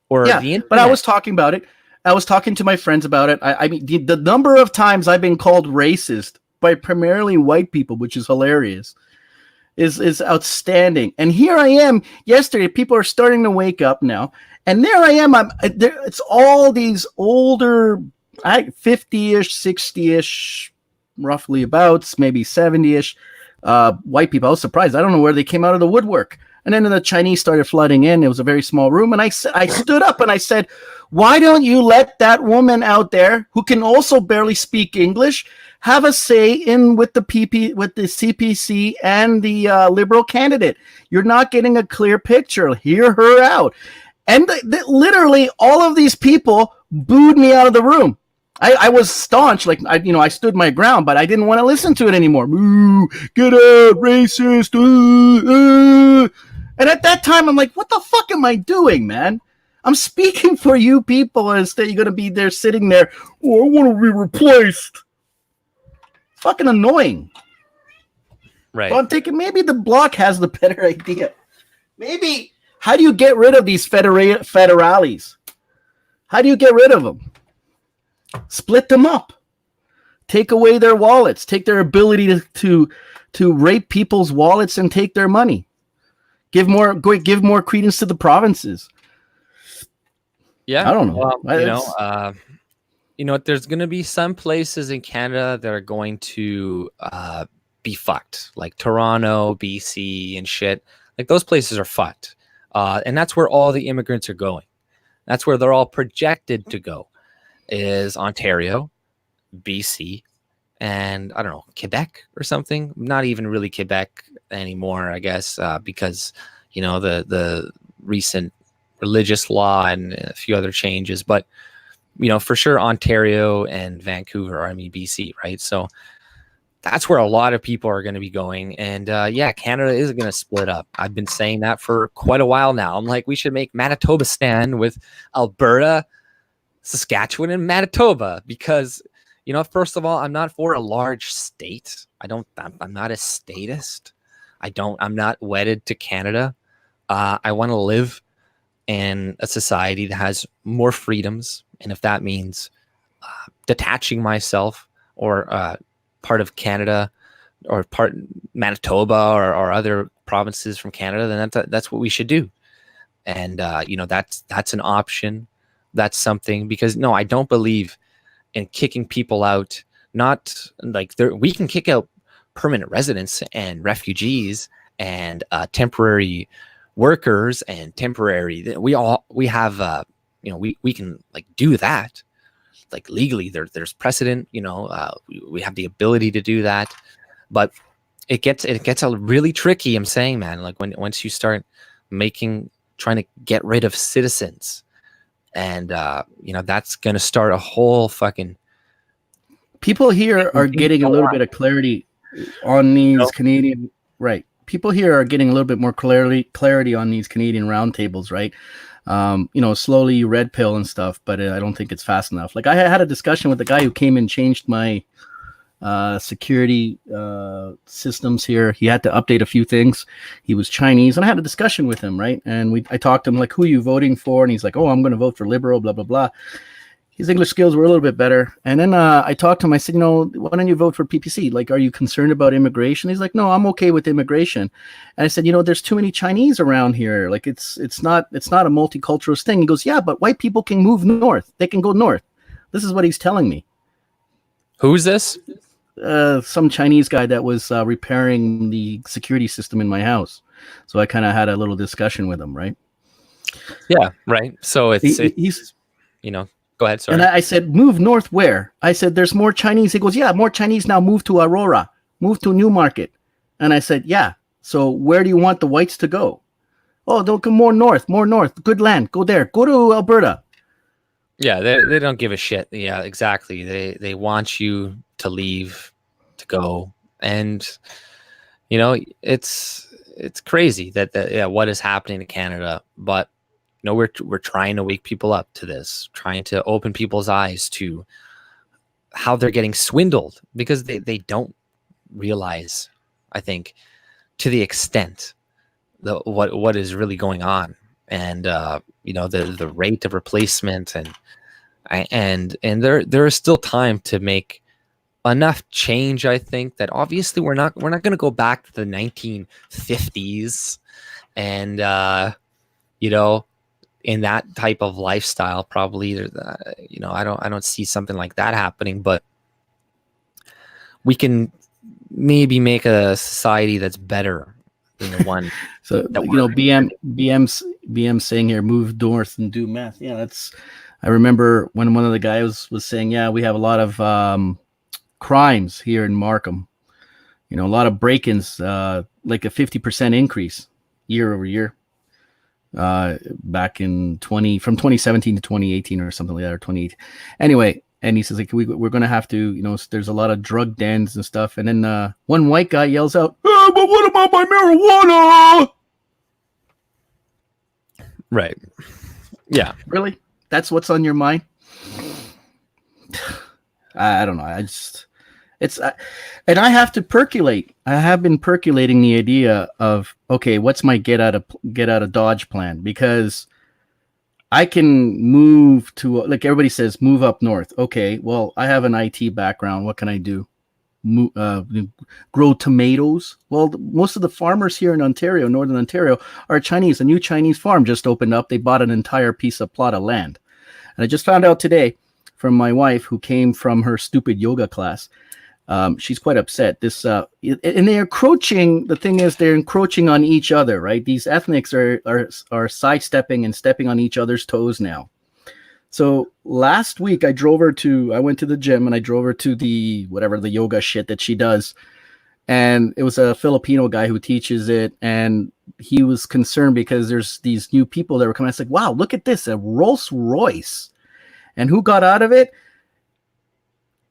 or the internet. But I was talking about it. I was talking to my friends about it. I mean, the number of times I've been called racist by primarily white people, which is hilarious, is outstanding. And here I am. Yesterday, people are starting to wake up now, and there I am. It's all these older, 50-ish, 60-ish. Roughly abouts, maybe 70-ish white people. I was surprised. I don't know where they came out of the woodwork. And then the Chinese started flooding in. It was a very small room. And I stood up and I said, why don't you let that woman out there who can also barely speak English have a say in with the CPC and the Liberal candidate? You're not getting a clear picture. Hear her out. And literally all of these people booed me out of the room. I was staunch, like I stood my ground, but I didn't want to listen to it anymore. Ooh, get out, racist! And at that time, I'm like, what the fuck am I doing, man? I'm speaking for you people, and instead you're gonna be there sitting there. Oh, I want to be replaced. Fucking annoying. Right. So I'm thinking maybe the bloc has the better idea. Maybe how do you get rid of these federales? How do you get rid of them? Split them up. Take away their wallets. Take their ability to rape people's wallets and take their money. Give more credence to the provinces. Yeah, I don't know. Well, there's going to be some places in Canada that are going to be fucked, like Toronto, BC, and shit. Like those places are fucked, and that's where all the immigrants are going. That's where they're all projected to go. Is Ontario, BC, and I don't know, Quebec or something. Not even really Quebec anymore, I guess, because the recent religious law and a few other changes. But for sure, Ontario and Vancouver, BC, right? So that's where a lot of people are going to be going. And Canada is going to split up. I've been saying that for quite a while now. I'm like, we should make Manitoba stand with Alberta, Saskatchewan, and Manitoba, because first of all, I'm not for a large state. I'm not a statist. I'm not wedded to Canada. I want to live in a society that has more freedoms, and if that means detaching myself or part of Canada or part Manitoba or other provinces from Canada, then that's what we should do. And that's an option. That's something, because no, I don't believe in kicking people out. Not like we can kick out permanent residents and refugees and temporary workers and temporary. We have we can like do that, like legally. There's precedent. We have the ability to do that, but it gets really tricky. I'm saying, man, like once you start trying to get rid of citizens, and that's gonna start a whole fucking. People here are getting a little bit of clarity on these Canadian, right? People here are getting a little bit more clarity on these Canadian roundtables, right? Slowly red pill and stuff, but I don't think it's fast enough. Like I had a discussion with the guy who came and changed my security systems here. He had to update a few things. He was Chinese, and I had a discussion with him, right? And I talked to him like, "Who are you voting for?" And he's like, "Oh, I'm going to vote for Liberal." Blah blah blah. His English skills were a little bit better. And then I talked to him. I said, why don't you vote for PPC? Like, are you concerned about immigration? He's like, no, I'm okay with immigration. And I said, there's too many Chinese around here. Like, it's not a multicultural thing. He goes, yeah, but white people can move north. They can go north. This is what he's telling me. Who's this? Some Chinese guy that was repairing the security system in my house. So I kind of had a little discussion with him, right? Yeah, right. So he's Go ahead, sorry. And I said, move north where? I said, there's more Chinese. He goes, yeah, more Chinese now. Move to Aurora. Move to Newmarket. And I said, yeah. So where do you want the whites to go? Oh, they'll go more north. Good land. Go there. Go to Alberta. Yeah, they don't give a shit. Yeah, exactly. They want you to leave, to go. And, it's crazy that what is happening to Canada. But we're trying to wake people up to this, trying to open people's eyes to how they're getting swindled, because they don't realize, I think, to the extent what is really going on, and the rate of replacement, and there is still time to make enough change. I think that obviously we're not going to go back to the 1950s, and in that type of lifestyle, probably, I don't see something like that happening, but we can maybe make a society that's better than the one. So BM's saying here, move north and do meth. Yeah, I remember when one of the guys was saying, yeah, we have a lot of crimes here in Markham. A lot of break-ins, like a 50% increase year over year. Back in from 2017 to 2018 or something like that, or 2018. Anyway, and he says like we're gonna have to, there's a lot of drug dens and stuff. And then one white guy yells out, "Hey, but what about my marijuana?" Right. Yeah. Really? That's what's on your mind? I don't know. And I have to percolate. I have been percolating the idea of, okay, what's my get out of Dodge plan? Because I can move to, like everybody says, move up north. Okay, well, I have an IT background. What can I do? Grow tomatoes. Well, most of the farmers here in Ontario, Northern Ontario, are Chinese. A new Chinese farm just opened up. They bought an entire plot of land. And I just found out today from my wife, who came from her stupid yoga class. She's quite upset. And they're encroaching. The thing is, they're encroaching on each other, right? These ethnics are sidestepping and stepping on each other's toes now. So last week, I went to the gym and I drove her to the yoga shit that she does. And it was a Filipino guy who teaches it. And he was concerned because there's these new people that were coming. I said, wow, look at this, a Rolls Royce. And who got out of it?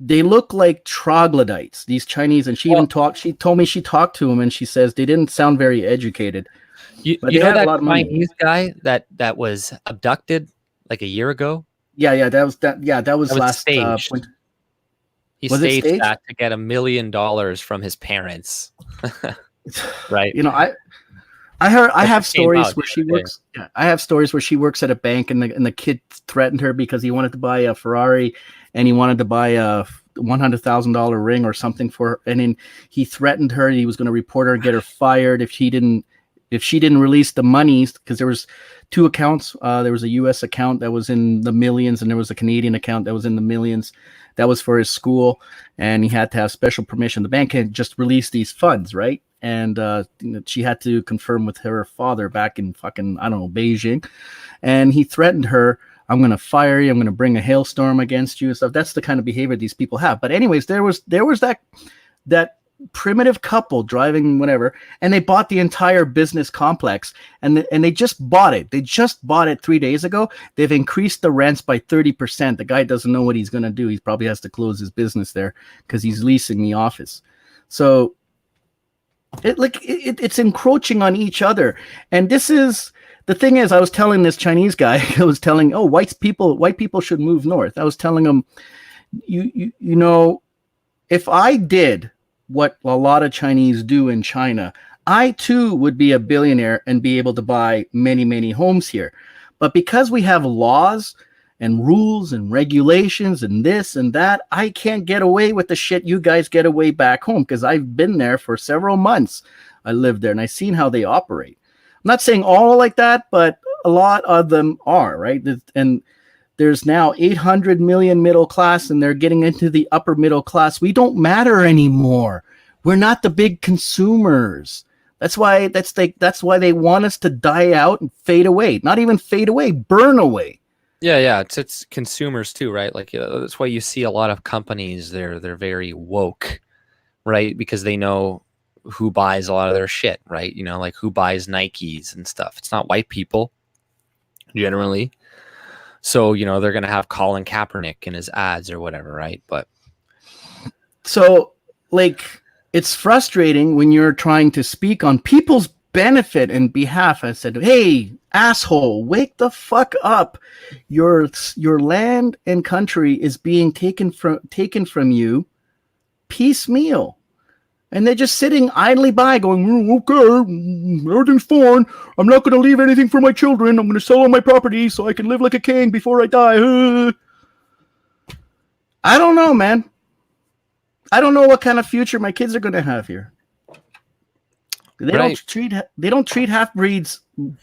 They look like troglodytes, these Chinese. And she told me she talked to them, and she says they didn't sound very educated. You know that Chinese guy that was abducted like a year ago? Yeah, that was last staged. He staged that to get $1 million from his parents. Right. I have stories where she works. Yeah, I have stories where she works at a bank, and the kid threatened her because he wanted to buy a Ferrari, and he wanted to buy a $100,000 ring or something for her. And then he threatened her. He was going to report her and get her fired if if she didn't release the monies, because there was two accounts. There was a U.S. account that was in the millions, and there was a Canadian account that was in the millions. That was for his school, and he had to have special permission. The bank had just released these funds, right? And she had to confirm with her father back in fucking, I don't know, Beijing. And he threatened her, I'm going to fire you. I'm going to bring a hailstorm against you and stuff. That's the kind of behavior these people have. But anyways, there was that primitive couple driving whatever, and they bought the entire business complex, and they just bought it. They just bought it 3 days ago. They've increased the rents by 30%. The guy doesn't know what he's going to do. He probably has to close his business there because he's leasing the office. So it's encroaching on each other. And this is the thing is, I was telling this Chinese guy, I was telling, white people should move north. I was telling him, you know, if I did what a lot of Chinese do in China, I too would be a billionaire and be able to buy many, many homes here. But because we have laws and rules and regulations and this and that, I can't get away with the shit you guys get away back home, because I've been there for several months. I lived there and I've seen how they operate. I'm not saying all like that, but a lot of them are, right? And there's now 800 million middle class, and they're getting into the upper middle class. We don't matter anymore. We're not the big consumers. That's why they want us to die out and fade away. Not even fade away, burn away. Yeah. It's consumers too, right? Like that's why you see a lot of companies. They're very woke, right? Because they know who buys a lot of their shit, right? You know, like who buys Nikes and stuff. It's not white people, generally. So, you know, they're going to have Colin Kaepernick in his ads or whatever, right? But so, like, it's frustrating when you're trying to speak on people's benefit and behalf. I said, hey, asshole, wake the fuck up. Your land and country is being taken from you piecemeal. And they're just sitting idly by going, okay, everything's fine. I'm not going to leave anything for my children. I'm going to sell all my property so I can live like a king before I die. I don't know, man. I don't know what kind of future my kids are going to have here. They don't treat half breeds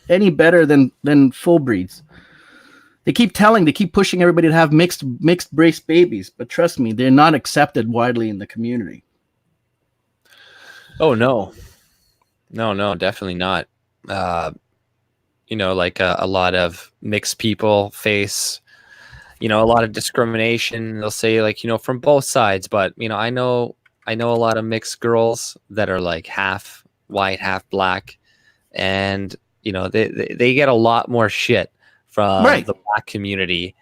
any better than full breeds. They keep pushing everybody to have mixed race babies, but trust me, they're not accepted widely in the community. Oh, no, definitely not. You know, like a lot of mixed people face, you know, a lot of discrimination. They'll say, like, you know, from both sides. But, you know, I know a lot of mixed girls that are like half white, half black. And, you know, they get a lot more shit from the black community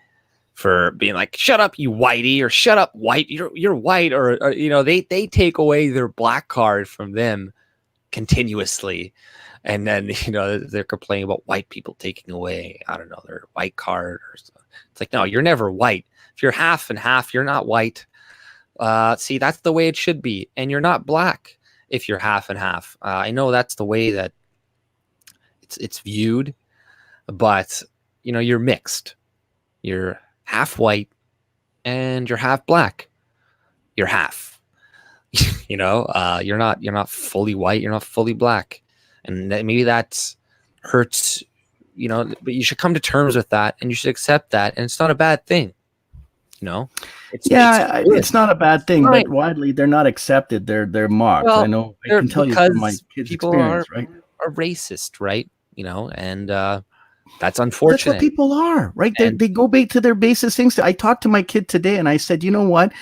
for being like, shut up, you whitey, or shut up, white, you're white, or you know, they take away their black card from them continuously, and then, you know, they're complaining about white people taking away, I don't know, their white card or something. It's like, no, you're never white. If you're half and half, you're not white. See, that's the way it should be, and you're not black if you're half and half. I know that's the way that it's viewed, but you know, you're mixed. You're half white and you're half black. You're half. You know, you're not fully white, you're not fully black. And maybe that hurts, you know, but you should come to terms with that, and you should accept that, and it's not a bad thing. You know? It's not a bad thing, right. But widely they're not accepted. They're mocked. Well, I know, I can tell you from my kids' experience, right? Are racist, right? You know, and that's unfortunate. That's what people are, right? They go back to their basic things. I talked to my kid today, and I said, you know what?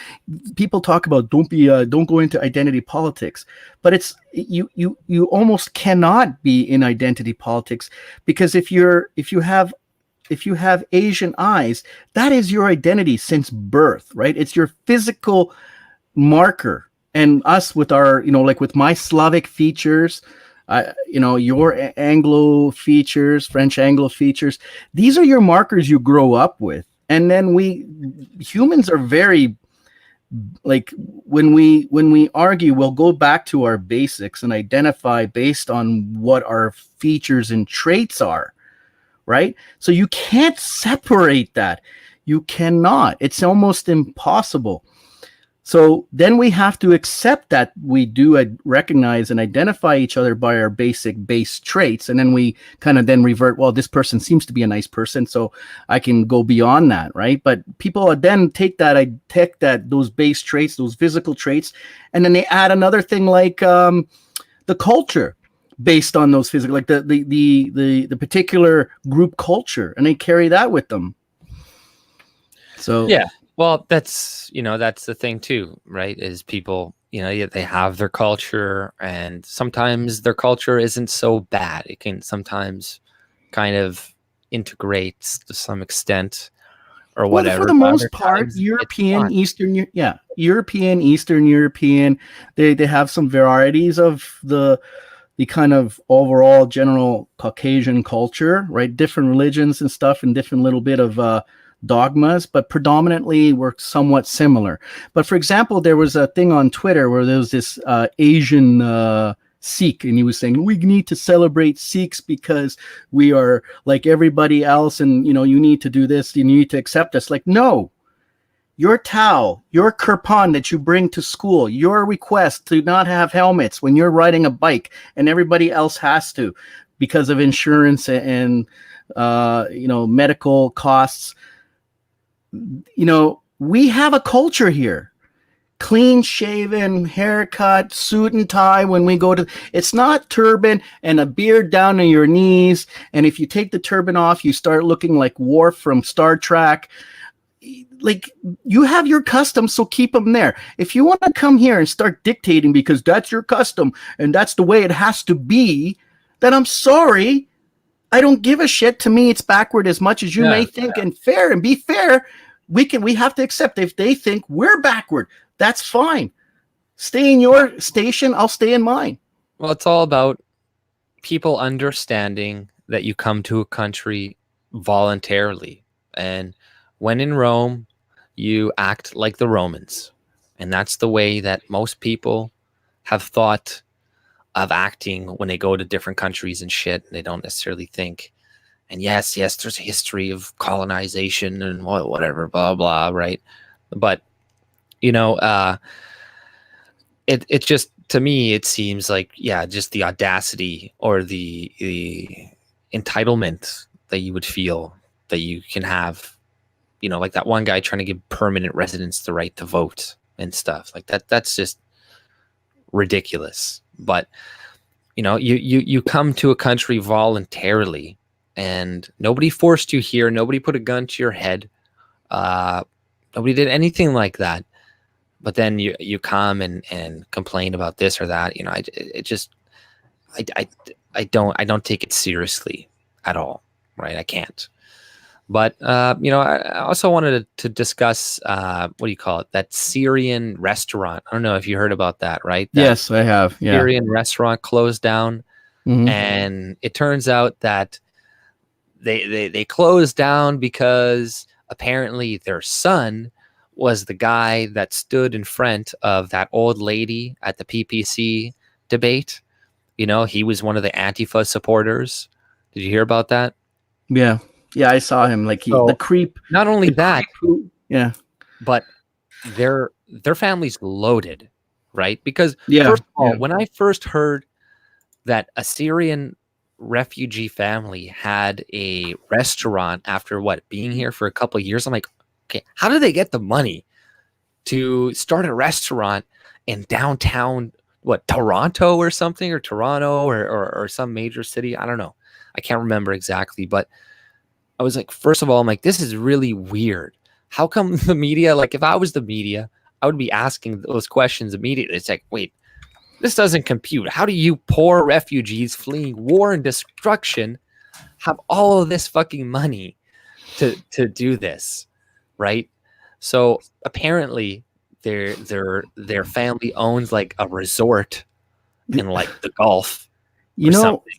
People talk about don't go into identity politics, but it's you almost cannot be in identity politics, because if you have Asian eyes, that is your identity since birth, right? It's your physical marker. And us with our, you know, like with my Slavic features, you know, your Anglo features, French Anglo features, these are your markers you grow up with. And then humans are very, like, when we argue, we'll go back to our basics and identify based on what our features and traits are, right? So you can't separate that. You cannot. It's almost impossible. So then we have to accept that we do recognize and identify each other by our basic base traits. And then we kind of then revert, well, this person seems to be a nice person, so I can go beyond that, right? But people then take those base traits, those physical traits, and then they add another thing like the culture based on those physical, like the particular group culture, and they carry that with them. So yeah. Well, that's the thing too, right? Is people, they have their culture, and sometimes their culture isn't so bad. It can sometimes kind of integrate to some extent or whatever. Well, for the most part, European, Eastern European, they have some varieties of the kind of overall general Caucasian culture, right? Different religions and stuff, and different little bit of dogmas, but predominantly we're somewhat similar. But for example, there was a thing on Twitter where there was this Asian Sikh, and he was saying, we need to celebrate Sikhs because we are like everybody else, and you need to do this, you need to accept us. Like, no, your towel, your kirpan that you bring to school, your request to not have helmets when you're riding a bike and everybody else has to because of insurance and medical costs. We have a culture here. Clean shaven, haircut, suit and tie when we go to, it's not turban and a beard down to your knees. And if you take the turban off, you start looking like Worf from Star Trek. Like, you have your customs, so keep them there. If you want to come here and start dictating because that's your custom and that's the way it has to be, then I'm sorry. I don't give a shit. To me, it's backward as much as you may think, and fair, and be fair. We have to accept if they think we're backward, that's fine. Stay in your station, I'll stay in mine. Well, it's all about people understanding that you come to a country voluntarily, and when in Rome, you act like the Romans. And that's the way that most people have thought of acting when they go to different countries and shit. They don't necessarily think, and yes, there's a history of colonization and whatever, blah, blah, right? But, it just, to me, it seems like, just the audacity or the entitlement that you would feel that you can have, like that one guy trying to give permanent residents the right to vote and stuff like that. That's just ridiculous. But, you come to a country voluntarily, and nobody forced you here. Nobody put a gun to your head. Nobody did anything like that. But then you come and complain about this or that. I don't take it seriously at all. Right? I can't. But I also wanted to discuss what do you call it? That Syrian restaurant. I don't know if you heard about that, right? Yes, I have. Yeah. Syrian restaurant closed down, and it turns out that they closed down because apparently their son was the guy that stood in front of that old lady at the PPC debate. He was one of the Antifa supporters. Did you hear about that? Yeah. Yeah, I saw him. Like the creep. Not only that, but their family's loaded, right? Because first of all, when I first heard that a Syrian refugee family had a restaurant after being here for a couple of years, I'm like, okay, how do they get the money to start a restaurant in downtown, Toronto or something, or Toronto or some major city? I don't know. I can't remember exactly, but I was like, first of all, I'm like, this is really weird. How come the media, like if I was the media, I would be asking those questions immediately. It's like, wait, this doesn't compute. How do you poor refugees fleeing war and destruction have all of this fucking money to do this, right? So apparently their family owns like a resort in like the Gulf or something.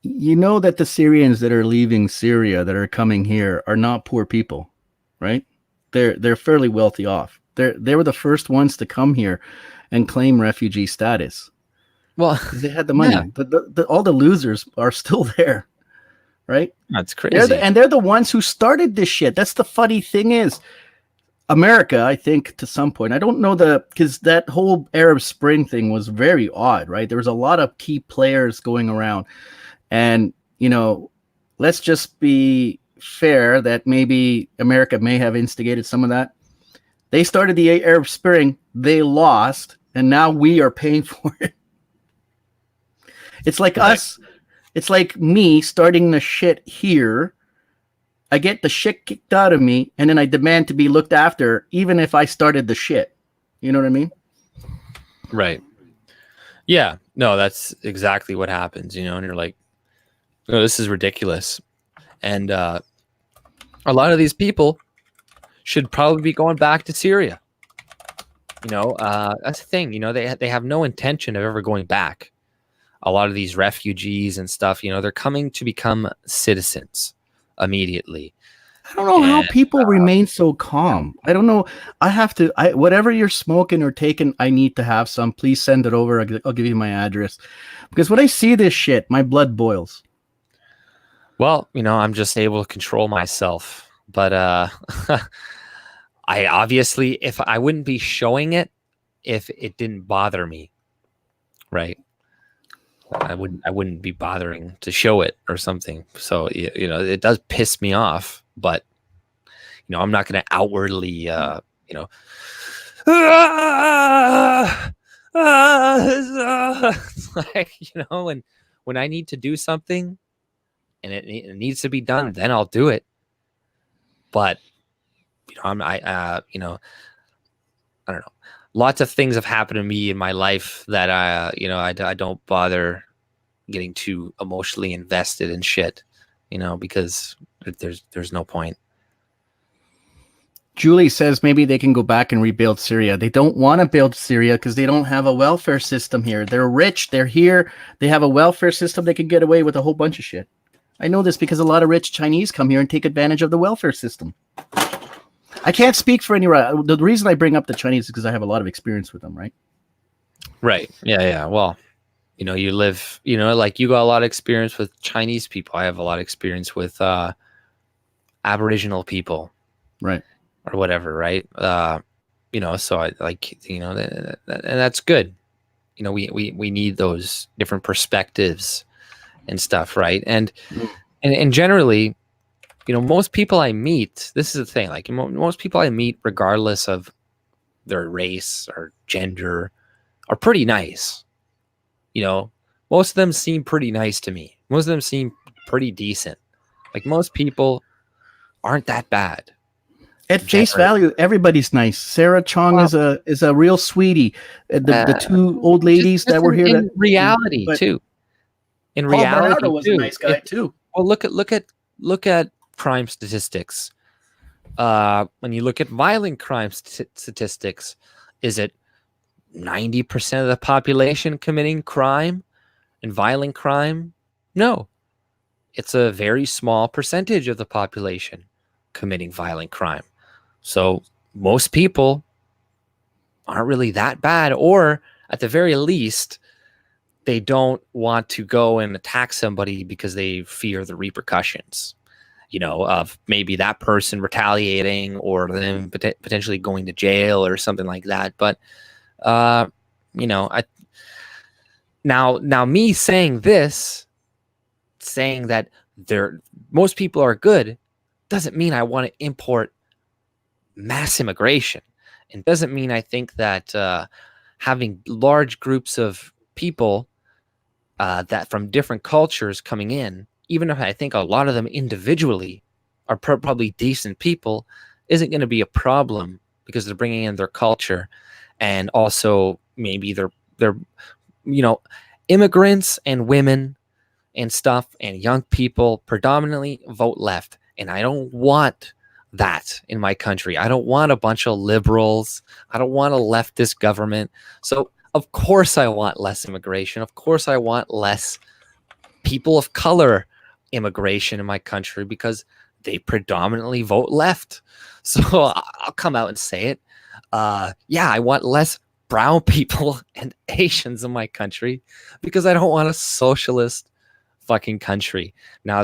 You know that the Syrians that are leaving Syria that are coming here are not poor people, right? They're fairly wealthy off. They were the first ones to come here and claim refugee status. Well, they had the money. Yeah. All the losers are still there, right? That's crazy. They're the ones who started this shit. That's the funny thing is, America, I think to some point, I don't know because that whole Arab Spring thing was very odd, right? There was a lot of key players going around, and let's just be fair that maybe America may have instigated some of that. They started the Arab Spring, they lost, and now we are paying for it. It's like us. It's like me starting the shit here. I get the shit kicked out of me, and then I demand to be looked after, even if I started the shit. You know what I mean? Right. Yeah. No, that's exactly what happens, and you're like, oh, this is ridiculous. And a lot of these people should probably be going back to Syria. That's the thing. They have no intention of ever going back. A lot of these refugees and stuff, they're coming to become citizens immediately. I don't know how people remain so calm. I don't know. Whatever you're smoking or taking, I need to have some. Please send it over. I'll give you my address. Because when I see this shit, my blood boils. Well, I'm just able to control myself. But I obviously, if I wouldn't be showing it, if it didn't bother me, right? I wouldn't be bothering to show it or something. So, it does piss me off, but, I'm not going to outwardly, like, when I need to do something and it needs to be done, then I'll do it. But, I don't know. Lots of things have happened to me in my life that I don't bother getting too emotionally invested in shit, because there's no point. Julie says maybe they can go back and rebuild Syria. They don't want to build Syria because they don't have a welfare system here. They're rich. They're here. They have a welfare system. They can get away with a whole bunch of shit. I know this because a lot of rich Chinese come here and take advantage of the welfare system. I can't speak for any. The reason I bring up the Chinese is because I have a lot of experience with them, right? Right. Yeah. Well, you live, like you got a lot of experience with Chinese people. I have a lot of experience with Aboriginal people. Right. Or whatever, right? So I like, and that's good. We need those different perspectives and stuff, right? And generally, most people I meet, this is the thing, like most people I meet, regardless of their race or gender, are pretty nice. Most of them seem pretty nice to me. Most of them seem pretty decent. Like most people aren't that bad. At face value, everybody's nice. Sarah Chong is a real sweetie. The two old ladies that were here. In reality, too. In Paul reality, Bernardo was a nice guy too. Well, look at crime statistics. When you look at violent crime statistics, is it 90% of the population committing crime and violent crime? No, it's a very small percentage of the population committing violent crime. So most people aren't really that bad, or at the very least, they don't want to go and attack somebody because they fear the repercussions, of maybe that person retaliating or them potentially going to jail or something like that. But, now me saying this, saying that most people are good, doesn't mean I want to import mass immigration, and doesn't mean I think that having large groups of people that from different cultures coming in, even if I think a lot of them individually are probably decent people, isn't going to be a problem because they're bringing in their culture, and also maybe they're immigrants and women and stuff and young people predominantly vote left, and I don't want that in my country. I don't want a bunch of liberals. I don't want a leftist government. So of course I want less immigration. Of course I want less people of color immigration in my country because they predominantly vote left. So I'll come out and say it. I want less brown people and Asians in my country because I don't want a socialist fucking country. Now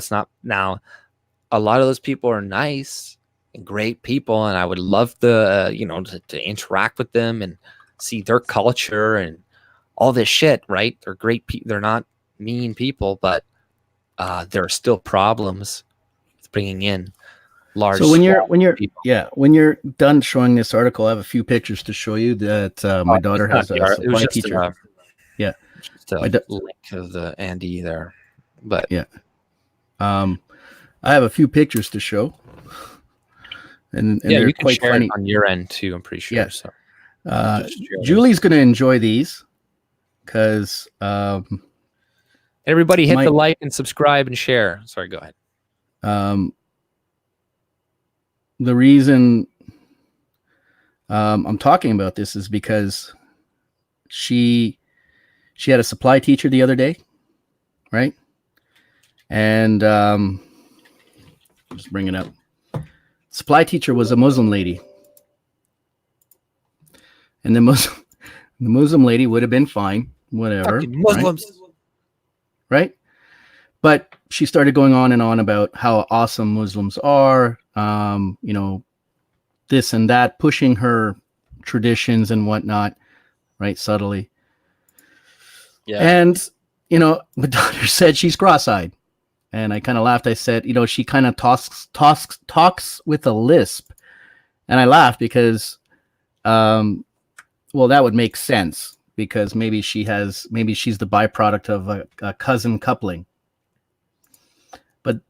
a lot of those people are nice. and great people, and I would love to, to interact with them and see their culture and all this shit, right? They're great people. They're not mean people, but there are still problems with bringing in large. So when you're people. when you're done showing this article, I have a few pictures to show you that my daughter has a supply teacher. Yeah, just a link of the Andy there, but yeah, I have a few pictures to show, and they're you can quite share funny it on your end too. I'm pretty sure. Yeah. So Julie's going to enjoy these because everybody hit the like and subscribe and share. Sorry, go ahead. The reason I'm talking about this is because she had a supply teacher the other day, right? And just bring it up. Supply teacher was a Muslim lady, and the Muslim lady would have been fine, whatever. Fucking Muslims, right? But she started going on and on about how awesome Muslims are, this and that, pushing her traditions and whatnot, right? Subtly. Yeah. And, my daughter said she's cross-eyed. And I kind of laughed. I said, she kind of talks with a lisp. And I laughed because, that would make sense because maybe she's the byproduct of a cousin coupling. But,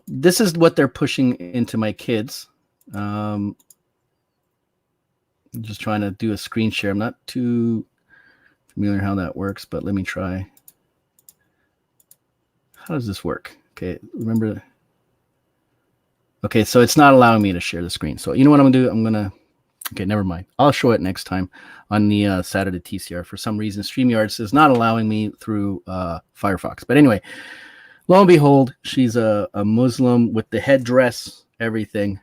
this is what they're pushing into my kids. I'm just trying to do a screen share. I'm not too familiar how that works, but let me try. How does this work? Okay, remember. Okay, so it's not allowing me to share the screen. So you know what I'm going to do? Okay, never mind. I'll show it next time on the Saturday TCR. For some reason, StreamYard is not allowing me through Firefox. But anyway, lo and behold, she's a Muslim with the headdress, everything,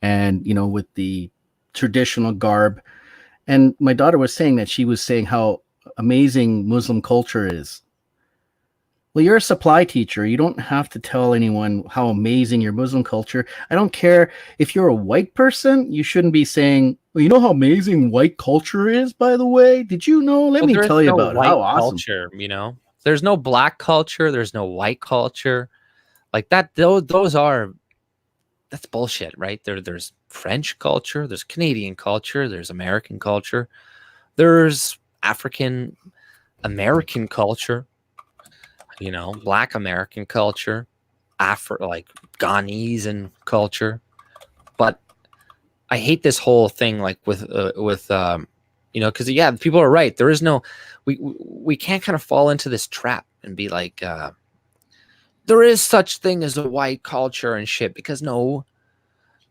and, with the traditional garb. And my daughter was saying that she was saying how amazing Muslim culture is. Well, you're a supply teacher. You don't have to tell anyone how amazing your Muslim culture. I don't care if you're a white person. You shouldn't be saying, well, you know how amazing white culture is, by the way? Did you know? Let me tell you about how awesome. Culture, there's no black culture. There's no white culture. Like that, that's bullshit, right? There's French culture. There's Canadian culture. There's American culture. There's African American culture. Black American culture, like Ghanese and culture. But I hate this whole thing, like with because people are right. There is no, we can't kind of fall into this trap and be like, there is such thing as a white culture and shit, because no,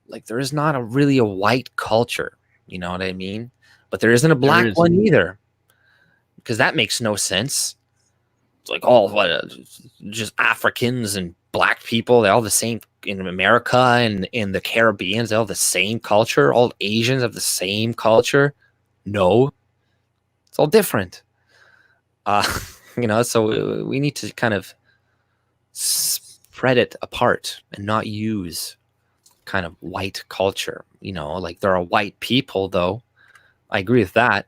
like there is not really a white culture. You know what I mean? But there isn't a black one either, because that makes no sense. It's like, just Africans and black people, they're all the same in America and in the Caribbean. They all have the same culture. All Asians have the same culture. No, it's all different. So we need to kind of spread it apart and not use kind of white culture. Like there are white people, though. I agree with that.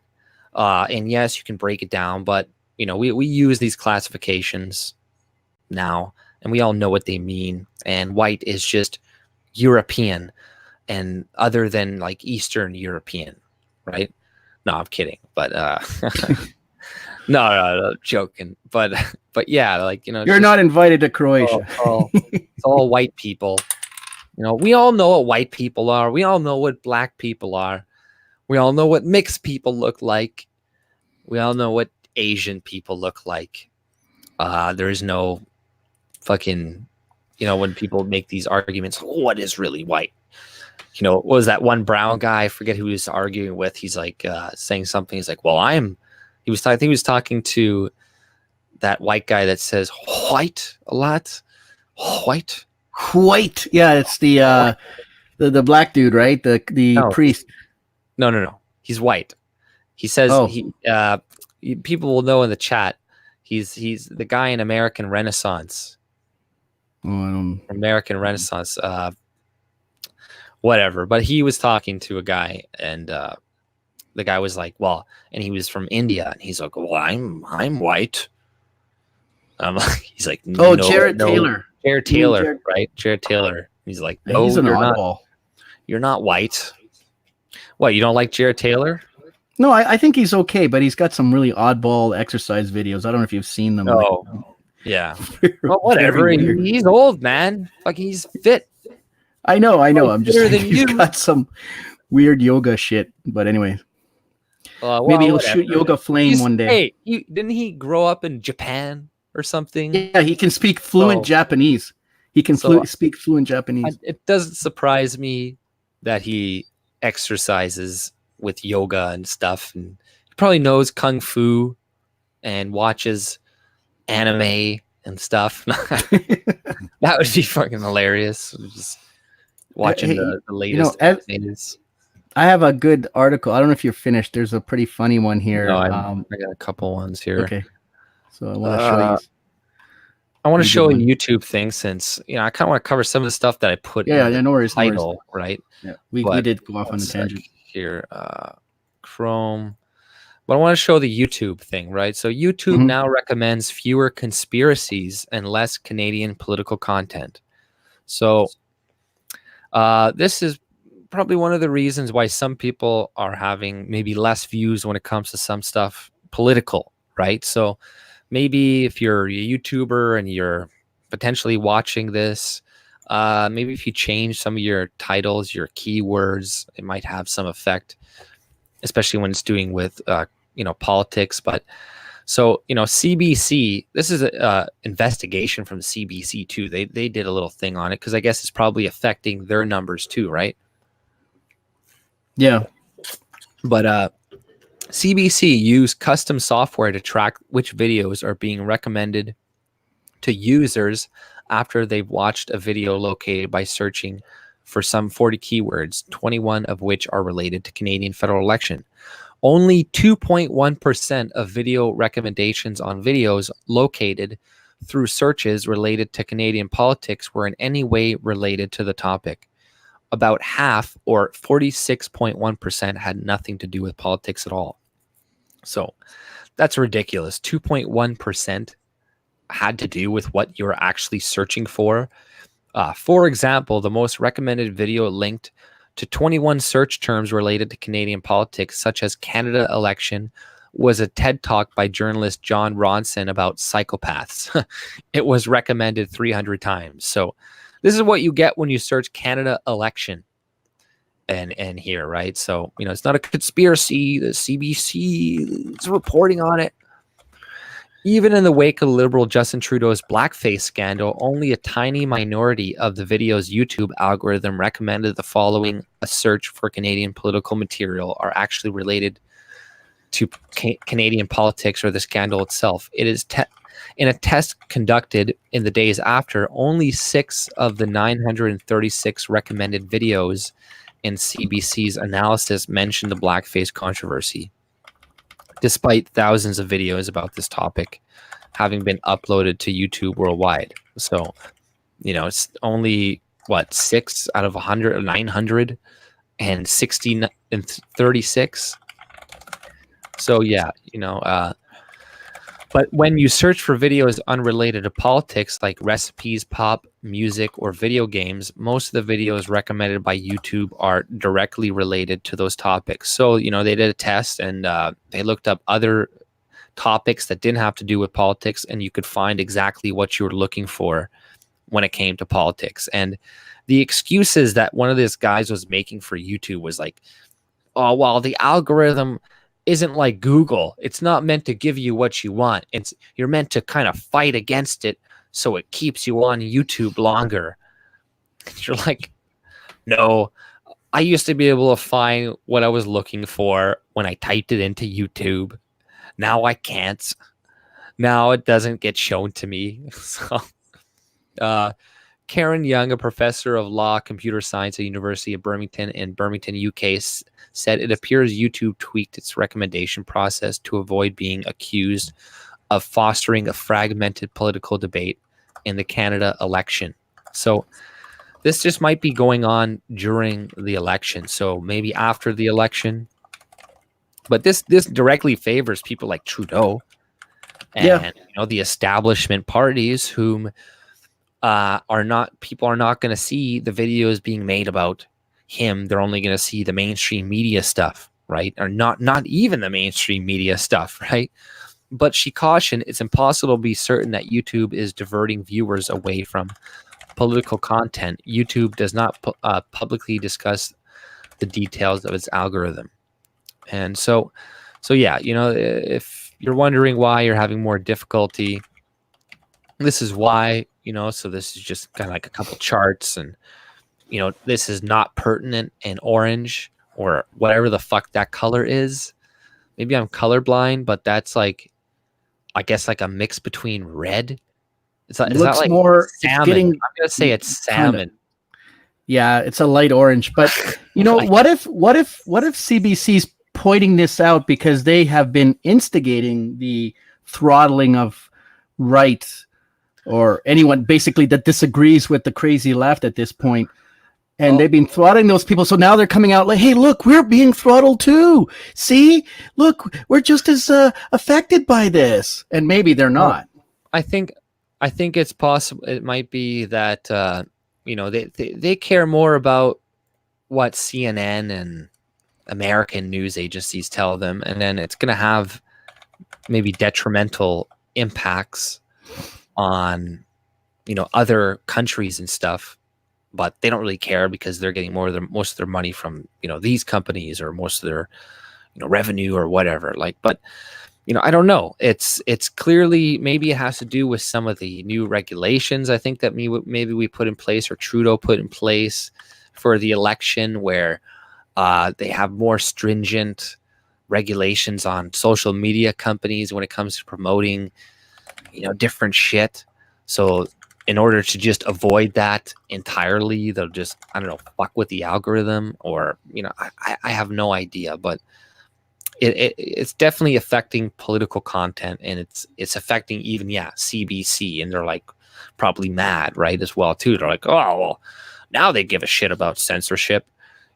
And yes, you can break it down, but we use these classifications now, and we all know what they mean. And white is just European, and other than like Eastern European, right? No, I'm kidding, but no, joking. But yeah, like you're not invited to Croatia. It's all white people. We all know what white people are. We all know what black people are. We all know what mixed people look like. We all know what Asian people look like. There is no fucking, when people make these arguments, what is really white? What was that one brown guy? I forget who he was arguing with. He's like saying something. He's like, well, I think he was talking to that white guy that says white a lot. White. Yeah, it's the black dude, right? The priest. No. He's white. He says people will know in the chat. He's the guy in American Renaissance. American Renaissance. whatever. But he was talking to a guy, and the guy was like, well, and he was from India, and he's like, well, I'm white. He's like, oh, Jared Taylor. Jared Taylor, right? Jared Taylor. He's like, no, he's an you're oddball. not. You're not white. What, you don't like Jared Taylor? No, I think he's okay, but he's got some really oddball exercise videos. I don't know if you've seen them. Oh, yeah. Well, whatever. He's old, man. Like, he's fit. I know. I'm just saying he's you. got some weird yoga shit. But anyway, maybe he'll shoot yoga flame one day. Hey, didn't he grow up in Japan or something? Yeah, he can speak fluent Japanese. He can speak fluent Japanese. It doesn't surprise me that he exercises with yoga and stuff, and he probably knows kung fu and watches anime and stuff. That would be fucking hilarious. Just watching the latest animes. I have a good article. I don't know if you're finished. There's a pretty funny one here. No, I got a couple ones here. Okay, so I want to show you. I want to show a YouTube thing, since I kind of want to cover some of the stuff that I put in the no worries, title, right? Yeah, we did go off on a tangent here. Chrome, but I want to show the YouTube thing, right? So YouTube now recommends fewer conspiracies and less Canadian political content. So this is probably one of the reasons why some people are having maybe less views when it comes to some stuff political, right? So maybe if you're a YouTuber and you're potentially watching this, maybe if you change some of your titles, your keywords, it might have some effect, especially when it's doing with politics. But so CBC, this is a investigation from CBC too. They did a little thing on it because I guess it's probably affecting their numbers too, right? Yeah. But CBC used custom software to track which videos are being recommended to users after they've watched a video located by searching for some 40 keywords, 21 of which are related to Canadian federal election. Only 2.1% of video recommendations on videos located through searches related to Canadian politics were in any way related to the topic. About half, or 46.1%, had nothing to do with politics at all. So that's ridiculous. 2.1% had to do with what you're actually searching for. For example, the most recommended video linked to 21 search terms related to Canadian politics, such as Canada election, was a TED Talk by journalist John Ronson about psychopaths. It was recommended 300 times. So this is what you get when you search Canada election and here, right? So, it's not a conspiracy. The CBC is reporting on it. Even in the wake of Liberal Justin Trudeau's blackface scandal, only a tiny minority of the video's YouTube algorithm recommended the following: a search for Canadian political material are actually related to Canadian politics or the scandal itself. It is in a test conducted in the days after, only 6 of the 936 recommended videos in CBC's analysis mentioned the blackface controversy, despite thousands of videos about this topic having been uploaded to YouTube worldwide. So, it's only 6 out of 100 or 960 and 36. So yeah, but when you search for videos unrelated to politics, like recipes, pop, music, or video games, most of the videos recommended by YouTube are directly related to those topics. So, they did a test and they looked up other topics that didn't have to do with politics, and you could find exactly what you were looking for when it came to politics. And the excuses that one of these guys was making for YouTube was like, oh, well, the algorithm isn't like Google. It's not meant to give you what you want. You're meant to kind of fight against it so it keeps you on YouTube longer. You're like, no, I used to be able to find what I was looking for when I typed it into YouTube. Now I can't. Now it doesn't get shown to me. So, Karen Young, a professor of law, computer science at University of Birmingham in Birmingham, UK, said it appears YouTube tweaked its recommendation process to avoid being accused of fostering a fragmented political debate in the Canada election. So this just might be going on during the election. So maybe after the election. But this directly favors people like Trudeau and the establishment parties whom are not going to see the videos being made about him. They're only going to see the mainstream media stuff, right? Or not even the mainstream media stuff, right? But she cautioned it's impossible to be certain that YouTube is diverting viewers away from political content. YouTube does not publicly discuss the details of its algorithm. And so yeah, if you're wondering why you're having more difficulty, this is why, so this is just kind of like a couple charts, and this is not pertinent in orange or whatever the fuck that color is. Maybe I'm colorblind, but that's like, I guess, like a mix between red. Is that like more salmon? I'm gonna say it's salmon. Yeah, it's a light orange. But what if CBC's pointing this out because they have been instigating the throttling of right or anyone basically that disagrees with the crazy left at this point. And they've been throttling those people. So now they're coming out like, hey, look, we're being throttled too. See, look, we're just as affected by this. And maybe they're not. I think it's possible. It might be that, they care more about what CNN and American news agencies tell them. And then it's going to have maybe detrimental impacts on, other countries and stuff. But they don't really care because they're getting most of their money from, these companies, or most of their, revenue or whatever. But I don't know. It's clearly, maybe it has to do with some of the new regulations, I think, that maybe we put in place, or Trudeau put in place for the election, where they have more stringent regulations on social media companies when it comes to promoting, different shit. So in order to just avoid that entirely, they'll just, I don't know, fuck with the algorithm, or, I have no idea, but it's definitely affecting political content, and it's affecting even, CBC, and they're like probably mad, right, as well too. They're like, oh, well, now they give a shit about censorship,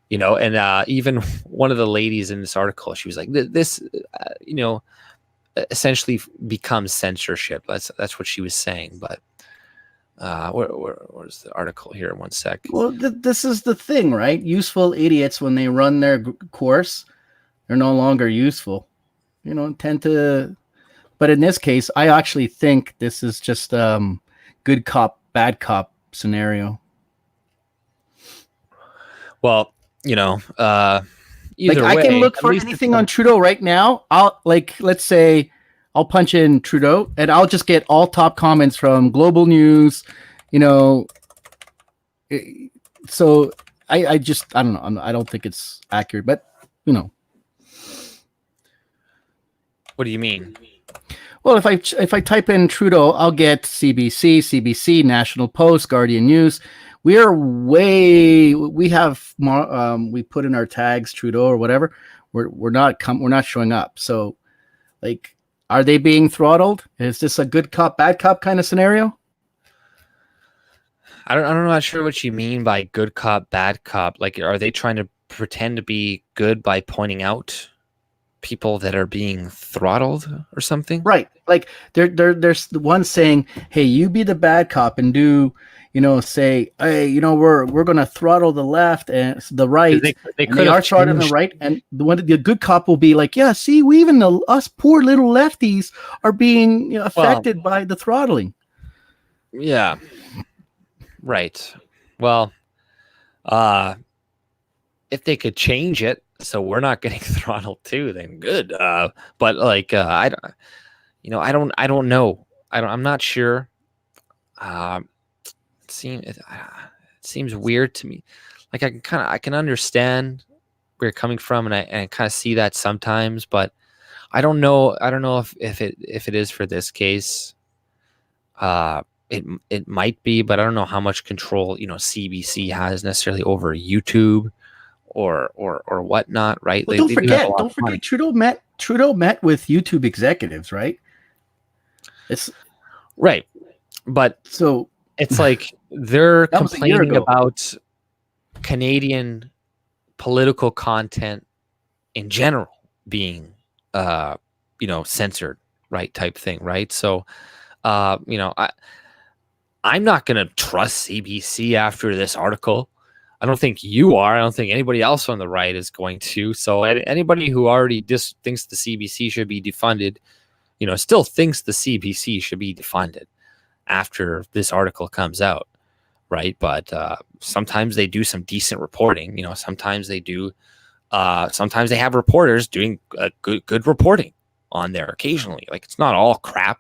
and even one of the ladies in this article, she was like, this, essentially becomes censorship. That's what she was saying, but where's the article here? One sec. Well, this is the thing, right? Useful idiots, when they run their course, they're no longer useful. Tend to. But in this case, I actually think this is just good cop, bad cop scenario. Well, either way, I can look for anything on Trudeau right now. Let's say I'll punch in Trudeau, and I'll just get all top comments from Global News, So I don't know. I don't think it's accurate, but What do you mean? Well, if I type in Trudeau, I'll get CBC, National Post, Guardian News. We have we put in our tags Trudeau or whatever. We're not showing up. So, are they being throttled? Is this a good cop, bad cop kind of scenario? I'm not sure what you mean by good cop, bad cop. Are they trying to pretend to be good by pointing out people that are being throttled or something? Right. There's the one saying, hey, you be the bad cop and do, say, hey, we're going to throttle the left and the right. They are throttling the right. And the good cop will be like, yeah, see, us poor little lefties are being affected by the throttling. Yeah. Right. Well, if they could change it so we're not getting throttled too, then good. But I don't know. I'm not sure. It seems weird to me. I can understand where you're coming from, and I kind of see that sometimes, but I don't know if it is for this case. It might be, but I don't know how much control CBC has necessarily over YouTube or whatnot, right? Well, don't forget, Trudeau met with YouTube executives, right? It's right, but so it's like they're That was a year complaining ago. about Canadian political content in general being, censored, right? Type thing, right? So, I'm not going to trust CBC after this article. I don't think you are. I don't think anybody else on the right is going to. So anybody who already thinks the CBC should be defunded, still thinks the CBC should be defunded after this article comes out, right? But sometimes they do some decent reporting. Sometimes they do. Sometimes they have reporters doing good reporting on there occasionally. Like, it's not all crap.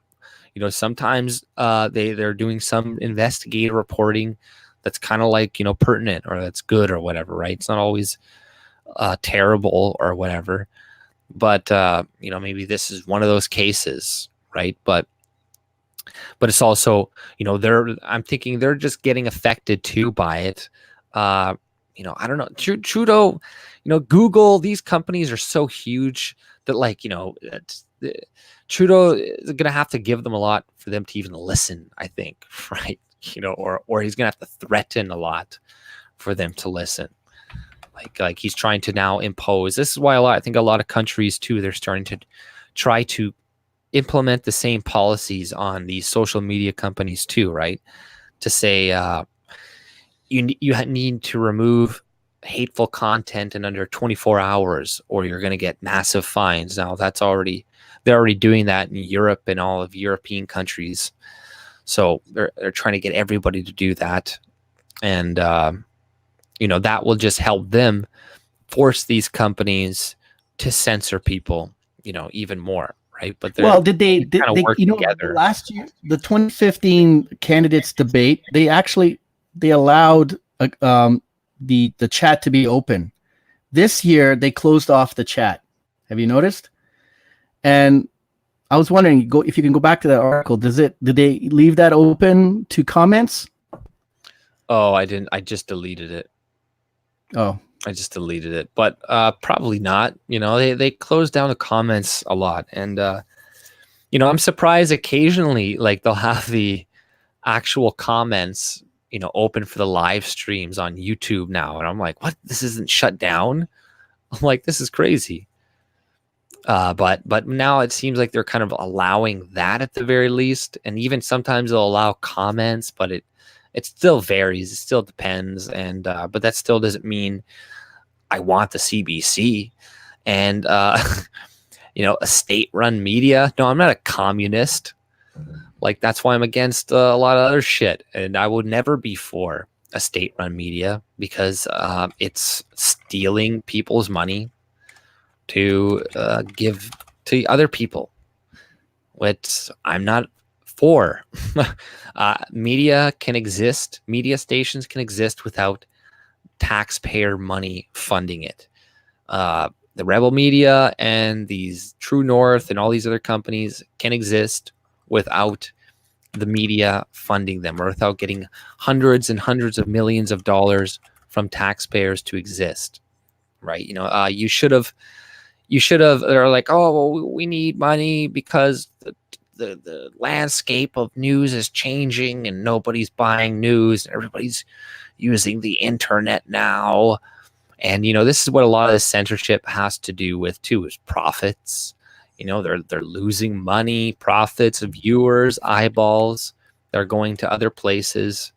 Sometimes they're doing some investigative reporting that's kind of like, pertinent, or that's good or whatever, right? It's not always terrible or whatever. But maybe this is one of those cases, right? But it's also, I'm thinking they're just getting affected too by it. I don't know. Trudeau, Google, these companies are so huge that, like, Trudeau is going to have to give them a lot for them to even listen, I think, right? Or he's going to have to threaten a lot for them to listen. Like he's trying to now impose. This is why I think a lot of countries too, they're starting to try to implement the same policies on these social media companies too, right? To say you need to remove hateful content in under 24 hours, or you're going to get massive fines. Now they're already doing that in Europe and all of European countries. So they're trying to get everybody to do that. And, that will just help them force these companies to censor people, even more. Right. But did they work together. Last year, the 2015 candidates debate, they allowed the chat to be open. This year they closed off the chat. Have you noticed? And I was wondering, if you can go back to that article, did they leave that open to comments? Oh, I didn't. I just deleted it. Oh, I just deleted it, but probably not. They close down the comments a lot, and I'm surprised occasionally, like, they'll have the actual comments, open for the live streams on YouTube now, and I'm like, what? This isn't shut down? I'm like, this is crazy. But now it seems like they're kind of allowing that at the very least, and even sometimes they'll allow comments, but it still varies. It still depends, and but that still doesn't mean I want the CBC and a state-run media. No, I'm not a communist. Like, that's why I'm against a lot of other shit, and I would never be for a state-run media, because it's stealing people's money to give to other people, which I'm not for. Media stations can exist without taxpayer money funding it. The Rebel Media and these True North and all these other companies can exist without the media funding them, or without getting hundreds and hundreds of millions of dollars from taxpayers to exist, right? You should have, they're like, oh, well, we need money because the landscape of news is changing and nobody's buying news and everybody's using the internet now. And, this is what a lot of the censorship has to do with too, is profits. They're losing money, profits, viewers, eyeballs. They're going to other places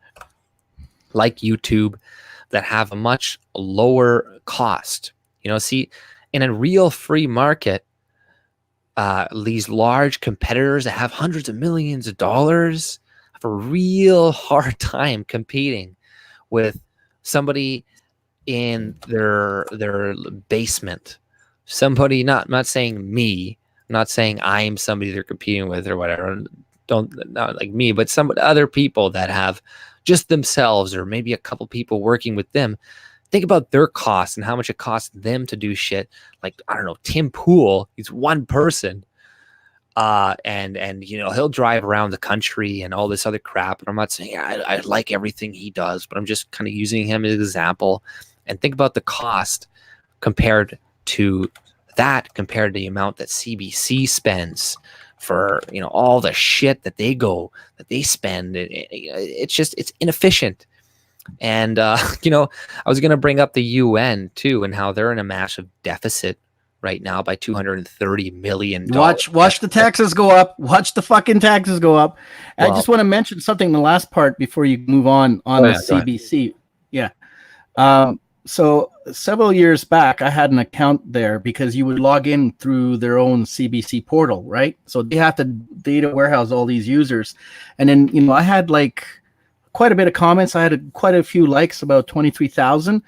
like YouTube that have a much lower cost. See, in a real free market, these large competitors that have hundreds of millions of dollars have a real hard time competing with somebody in their basement. Somebody, not saying me, not saying I'm somebody they're competing with or whatever. Not like me, but some other people that have just themselves, or maybe a couple people working with them. Think about their costs and how much it costs them to do shit. Like, I don't know, Tim Pool, he's one person. And he'll drive around the country and all this other crap. And I'm not saying I like everything he does, but I'm just kind of using him as an example. And think about the cost compared to the amount that CBC spends for, all the shit that they spend. It's inefficient. And, I was going to bring up the UN too, and how they're in a massive deficit right now by $230 million. Watch the taxes go up. Watch the fucking taxes go up. Well, I just want to mention something in the last part before you move on the CBC. Yeah. So several years back, I had an account there because you would log in through their own CBC portal, right? So they have to data warehouse all these users. And then, I had like quite a bit of comments. I had quite a few likes, about 23,000.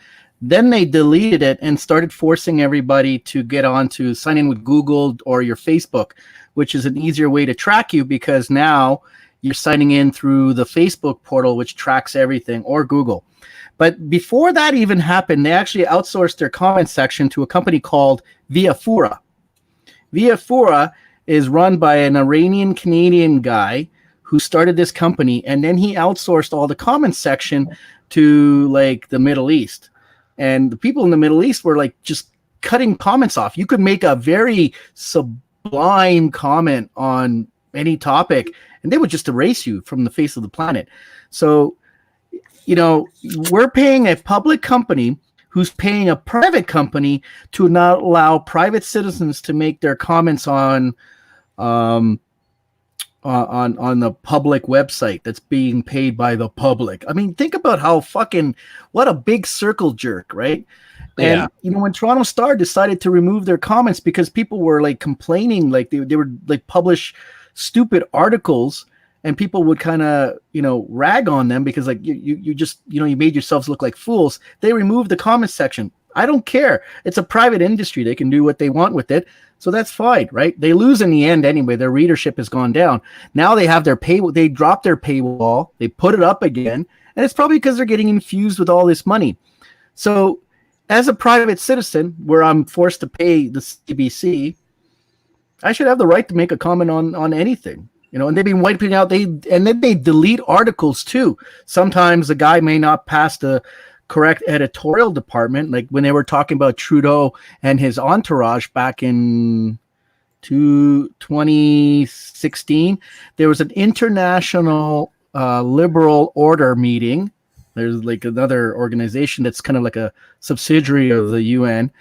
Then they deleted it and started forcing everybody to get on to sign in with Google or your Facebook, which is an easier way to track you because now you're signing in through the Facebook portal, which tracks everything, or Google. But before that even happened, they actually outsourced their comment section to a company called Viafura. Viafura is run by an Iranian-Canadian guy who started this company, and then he outsourced all the comment section to like the Middle East. And the people in the Middle East were like just cutting comments off. You could make a very sublime comment on any topic, and they would just erase you from the face of the planet. So, we're paying a public company who's paying a private company to not allow private citizens to make their comments on the public website that's being paid by the public. I mean, think about what a big circle jerk, right? And when Toronto Star decided to remove their comments because people were like complaining, like they would like publish stupid articles, and people would kind of rag on them because like you just you made yourselves look like fools. They removed the comment section. I don't care. It's a private industry. They can do what they want with it. So that's fine, right? They lose in the end anyway. Their readership has gone down. Now they have they dropped their paywall. They put it up again. And it's probably because they're getting infused with all this money. So as a private citizen, where I'm forced to pay the CBC, I should have the right to make a comment on anything. And they've been wiping out, and then they delete articles too. Sometimes the guy may not pass the correct editorial department, like when they were talking about Trudeau and his entourage back in 2016. There was an international liberal order meeting. There's like another organization that's kind of like a subsidiary of the UN,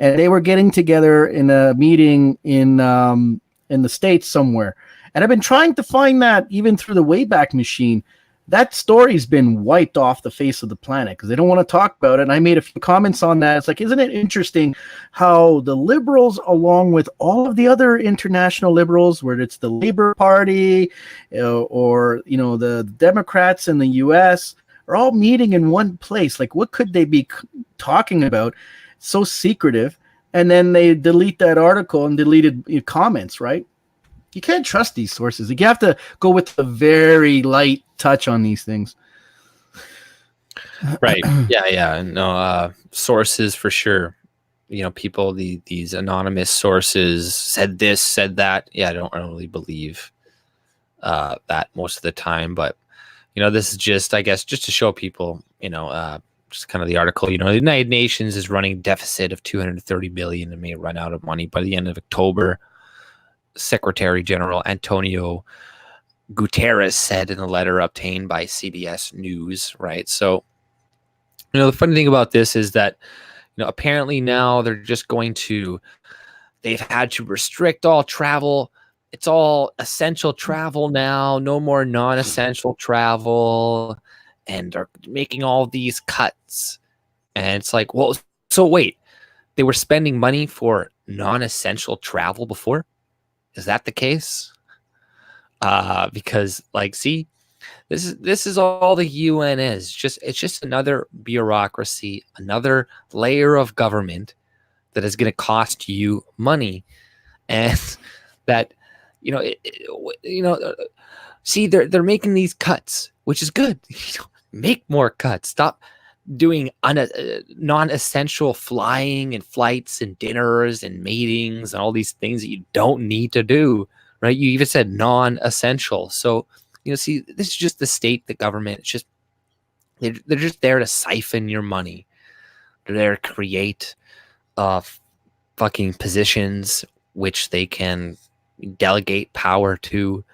and they were getting together in a meeting in the States somewhere. And I've been trying to find that even through the Wayback Machine. That story's been wiped off the face of the planet because they don't want to talk about it. And I made a few comments on that. It's like, isn't it interesting how the liberals, along with all of the other international liberals, whether it's the Labour Party or the Democrats in the U.S., are all meeting in one place? Like, what could they be talking about? It's so secretive. And then they delete that article and deleted comments, right? You can't trust these sources. You have to go with a very light touch on these things. Right. Yeah. No, sources for sure. People, these anonymous sources said this, said that. Yeah, I don't really believe that most of the time. But, this is just, I guess, just to show people, just kind of the article, the United Nations is running a deficit of $230 billion and may run out of money by the end of October. Secretary General Antonio Guterres said in a letter obtained by CBS News, right? So, the funny thing about this is that, apparently now they've had to restrict all travel. It's all essential travel now, no more non-essential travel, and are making all these cuts. And it's like, well, so wait, they were spending money for non-essential travel before? Is that the case? Because see, this is all the UN is. It's just another bureaucracy, another layer of government that is going to cost you money, and that see, they're making these cuts, which is good. Make more cuts. Stop doing non-essential flying and flights and dinners and meetings and all these things that you don't need to do, right? You even said non-essential. So, see, this is just the state, the government. It's just, they're just there to siphon your money. They're there to create fucking positions which they can, delegate power to,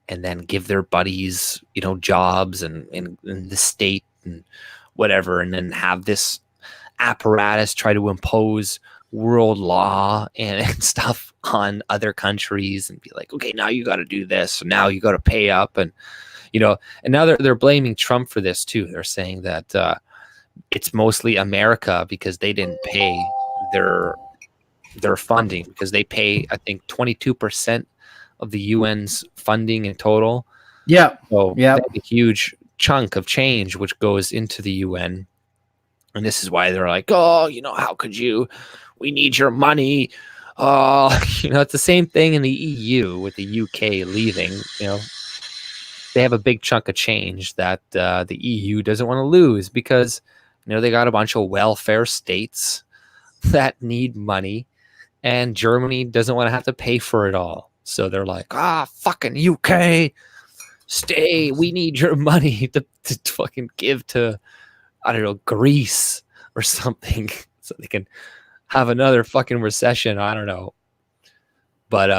and then give their buddies, jobs and in the state and whatever, and then have this apparatus try to impose world law and stuff on other countries and be like, okay, now you got to do this, so now you got to pay up, and and now they're blaming Trump for this too. They're saying that it's mostly America because they didn't pay their funding, because they pay, I think, 22% of the UN's funding in total. Yeah. So they have a huge chunk of change which goes into the UN. And this is why they're like, oh, how could you? We need your money. It's the same thing in the EU with the UK leaving. They have a big chunk of change that the EU doesn't want to lose, because they got a bunch of welfare states that need money, and Germany doesn't want to have to pay for it all. So they're like, fucking UK, stay. We need your money to fucking give to, I don't know, Greece or something, so they can have another fucking recession. I don't know. But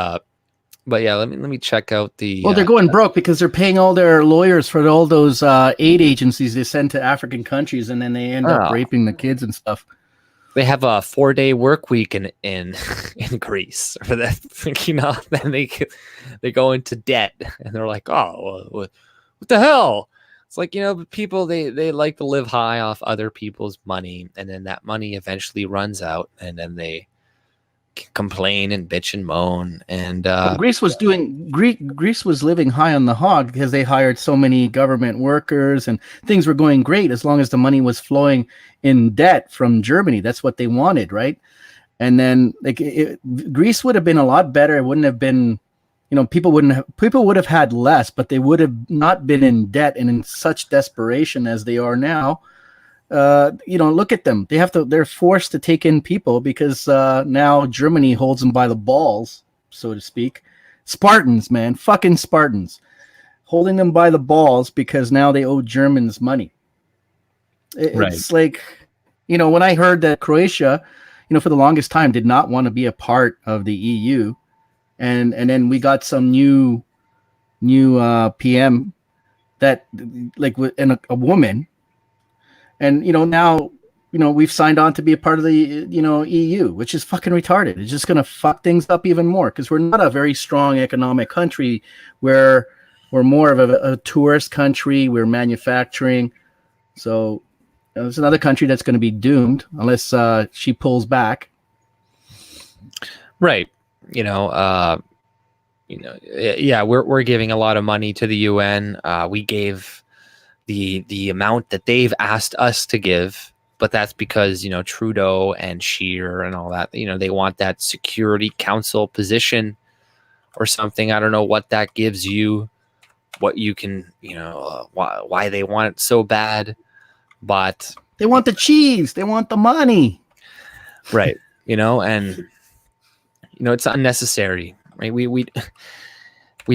yeah, let me check out the. Well, they're going broke because they're paying all their lawyers for all those aid agencies they send to African countries, and then they end up raping the kids and stuff. They have a 4-day work week in Greece for that. Then they go into debt, and they're like, oh, what the hell? It's like, people, they like to live high off other people's money, and then that money eventually runs out, and then they complain and bitch and moan. And Greece was living high on the hog because they hired so many government workers, and things were going great as long as the money was flowing in debt from Germany. That's what they wanted, right? And then Greece would have been a lot better. It wouldn't have been, people would have had less, but they would have not been in debt and in such desperation as they are now. Look at them. They're forced to take in people because now Germany holds them by the balls, so to speak. Spartans, man, fucking Spartans, holding them by the balls because now they owe Germans money. It's like, when I heard that Croatia, for the longest time did not want to be a part of the EU, and then we got some new PM that and a woman. And, now, we've signed on to be a part of the, EU, which is fucking retarded. It's just going to fuck things up even more because we're not a very strong economic country. We're more of a tourist country. We're manufacturing. So it's another country that's going to be doomed unless she pulls back. Right. Yeah, we're giving a lot of money to the UN. We gave the amount that they've asked us to give, but that's because Trudeau and Scheer and all that, they want that Security Council position or something. I don't know what that gives you, what you can, why they want it so bad, but they want the cheese, they want the money, right? And it's unnecessary, right? We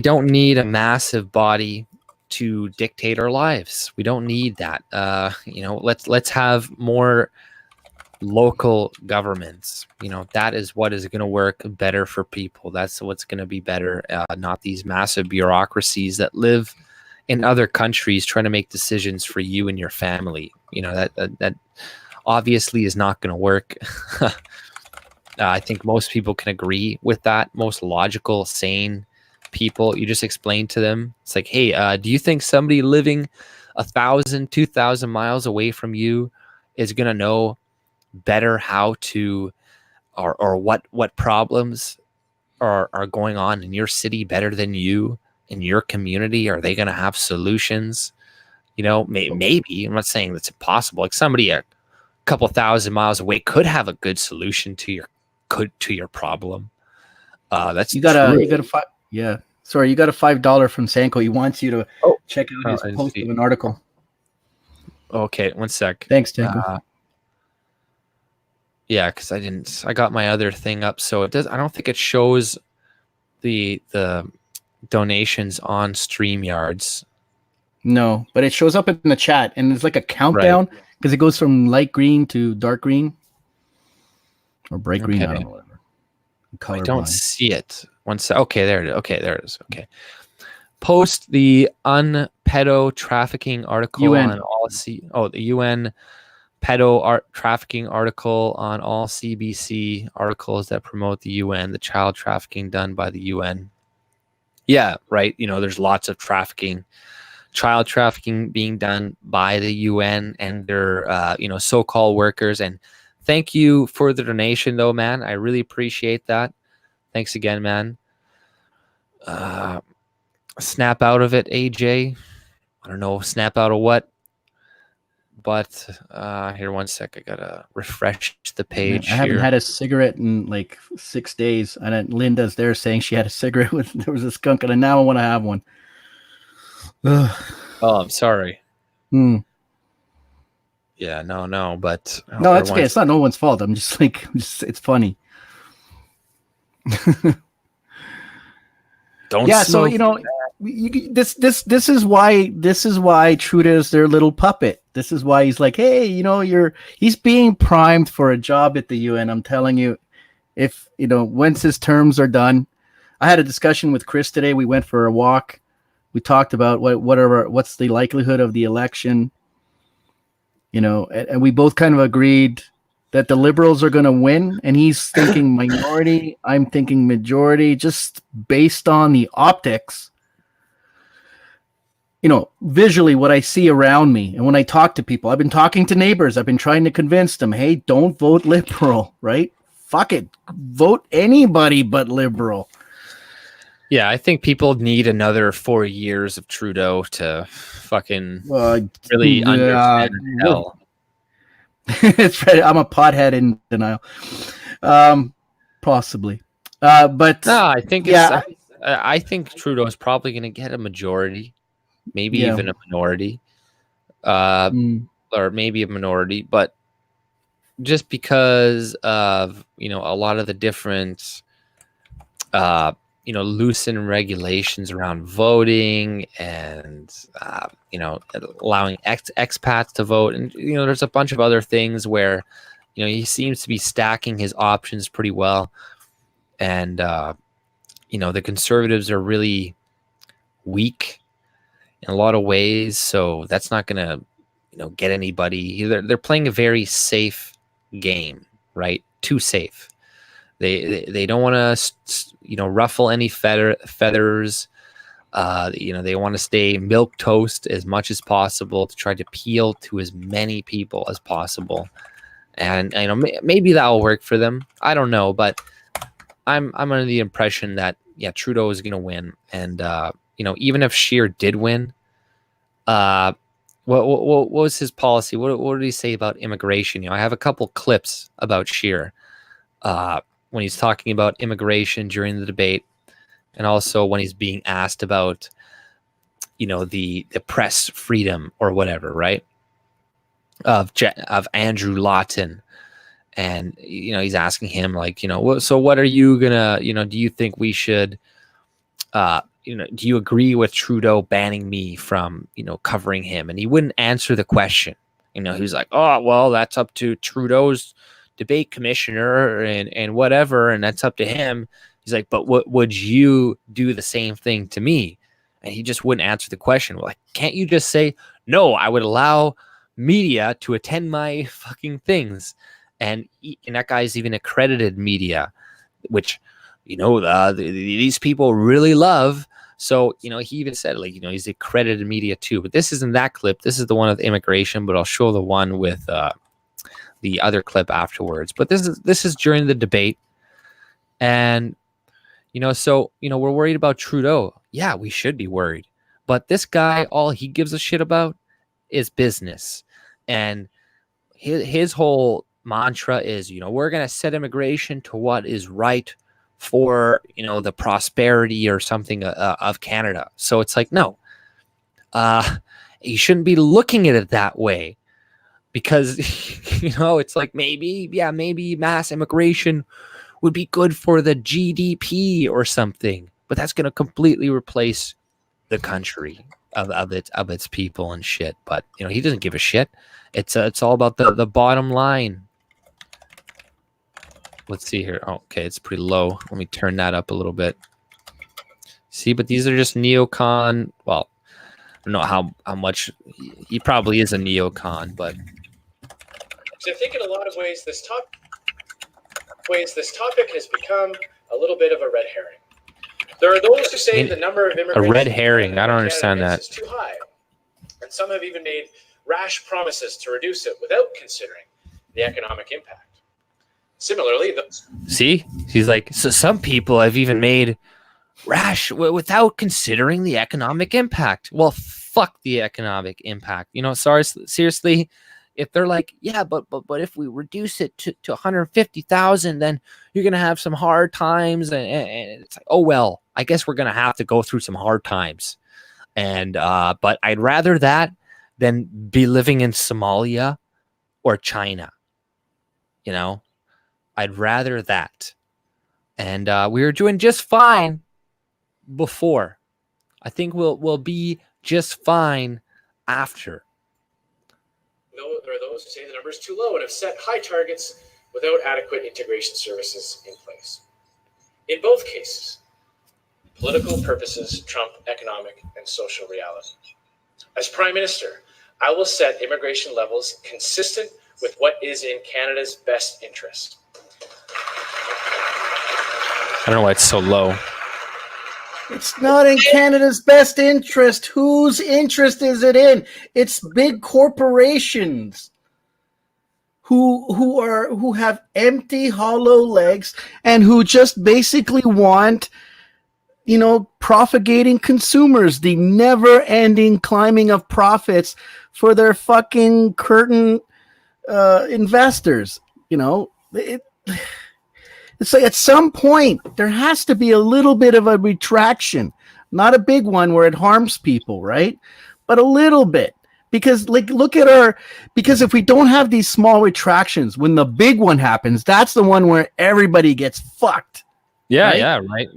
don't need a massive body to dictate our lives. We don't need that. Let's have more local governments. That is what is going to work better for people. That's what's going to be better. Not these massive bureaucracies that live in other countries trying to make decisions for you and your family. That obviously is not going to work. I think most people can agree with that. Most logical, sane people, you just explain to them, it's like, hey, do you think somebody living 1,000, 2,000 miles away from you is going to know better how to, or what problems are going on in your city better than you in your community? Are they going to have solutions? Maybe, I'm not saying that's impossible. Like somebody a couple thousand miles away could have a good solution to your problem. That's you gotta find. Yeah. Sorry, you got a $5 from Sanko. He wants you to check out his post of an article. Okay, one sec. Thanks, Sanko. Yeah, because I got my other thing up, so it does. I don't think it shows the donations on StreamYards. No, but it shows up in the chat, and it's like a countdown because it goes from light green to dark green or bright green. I don't know, whatever. I don't see it. Okay, there it is. Okay, there it is. Okay. Post the unpedo trafficking article UN. on all the UN trafficking article on all CBC articles that promote the UN, the child trafficking done by the UN. Yeah, right. There's lots of child trafficking being done by the UN and their, so-called workers. And thank you for the donation, though, man. I really appreciate that. Thanks again, man. Snap out of it, AJ. I don't know, snap out of what? But here, one sec. I gotta refresh the page. I haven't had a cigarette in like 6 days, and then Linda's there saying she had a cigarette with there was a skunk, and now I want to have one. Oh, I'm sorry. Hmm. Yeah, no, but no, that's okay. It's not no one's fault. I'm just like, it's funny. Don't. Yeah, so this is why Trudeau is their little puppet. This is why he's like, hey, he's being primed for a job at the UN. I'm telling you, if once his terms are done. I had a discussion with Chris today. We went for a walk. We talked about what's the likelihood of the election. And we both kind of agreed that the Liberals are going to win, and he's thinking minority. I'm thinking majority, just based on the optics. Visually what I see around me, and when I talk to people, I've been talking to neighbors. I've been trying to convince them, hey, don't vote Liberal, right? Fuck it. Vote anybody but Liberal. Yeah, I think people need another 4 years of Trudeau to fucking really understand hell. It's right. I'm a pothead in denial. Possibly. But no, I think I think Trudeau is probably going to get a majority, maybe even a minority, or maybe a minority, but just because of a lot of the different loosen regulations around voting and allowing expats to vote, and there's a bunch of other things where he seems to be stacking his options pretty well, and the Conservatives are really weak in a lot of ways, so that's not gonna get anybody. They're playing a very safe game, right? Too safe. They don't want to ruffle any feathers. They want to stay milk toast as much as possible to try to appeal to as many people as possible, and maybe that will work for them. I don't know, but I'm under the impression that Trudeau is going to win, and even if Scheer did win, what was his policy? What did he say about immigration? I have a couple clips about Scheer. When he's talking about immigration during the debate, and also when he's being asked about, the press freedom or whatever, right? Of Andrew Lawton, and he's asking him like, so what are you gonna, do you think we should, do you agree with Trudeau banning me from, covering him? And he wouldn't answer the question. He was like, oh well, that's up to Trudeau's debate commissioner and whatever, and that's up to him. He's like, but what would you do the same thing to me? And he just wouldn't answer the question. Well, like, can't you just say, no, I would allow media to attend my fucking things? And that guy's even accredited media, which these people really love. So he even said, like, he's accredited media too. But this isn't that clip. This is the one with immigration, but I'll show the one with the other clip afterwards. But this is during the debate, and so we're worried about Trudeau. Yeah, we should be worried, but this guy, all he gives a shit about is business, and his whole mantra is we're going to set immigration to what is right for the prosperity or something of Canada. So it's like, no, you shouldn't be looking at it that way. Because, it's like maybe mass immigration would be good for the GDP or something, but that's going to completely replace the country of its people and shit. But he doesn't give a shit. It's all about the bottom line. Let's see here. Oh, okay, it's pretty low. Let me turn that up a little bit. See, but these are just neocon. Well, I don't know how much he probably is a neocon, but So I think in a lot of ways this topic has become a little bit of a red herring. There are those who say the number of immigrants a red herring. I don't understand that. is too high, and some have even made rash promises to reduce it without considering the economic impact. Similarly, see, he's like, so some people have even made rash without considering the economic impact. Well, fuck the economic impact. You know, sorry, seriously, if they're like, yeah, but if we reduce it to 150,000, then you're gonna have some hard times, and it's like, oh well, I guess we're gonna have to go through some hard times, and but I'd rather that than be living in Somalia or China. You know, I'd rather that, and we were doing just fine before. I think we'll be just fine after. There are those who say the number is too low and have set high targets without adequate integration services in place. In both cases, political purposes trump economic and social reality. As Prime Minister, I will set immigration levels consistent with what is in Canada's best interest. I don't know why it's so low. It's not in Canada's best interest. Whose interest is it in? It's big corporations who have empty, hollow legs and who just basically want, propagating consumers, the never-ending climbing of profits for their fucking curtain investors. It's like at some point there has to be a little bit of a retraction, not a big one where it harms people, right? But a little bit, because because if we don't have these small retractions, when the big one happens, that's the one where everybody gets fucked. Yeah, right? yeah, right.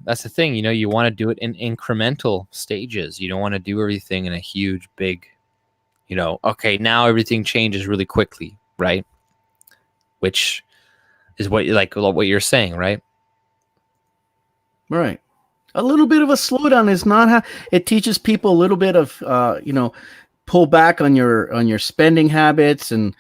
That's the thing. You want to do it in incremental stages. You don't want to do everything in a huge, big, okay, now everything changes really quickly, right? Which is what you're saying, right? Right. A little bit of a slowdown is not how it teaches people a little bit of, pull back on your spending habits and,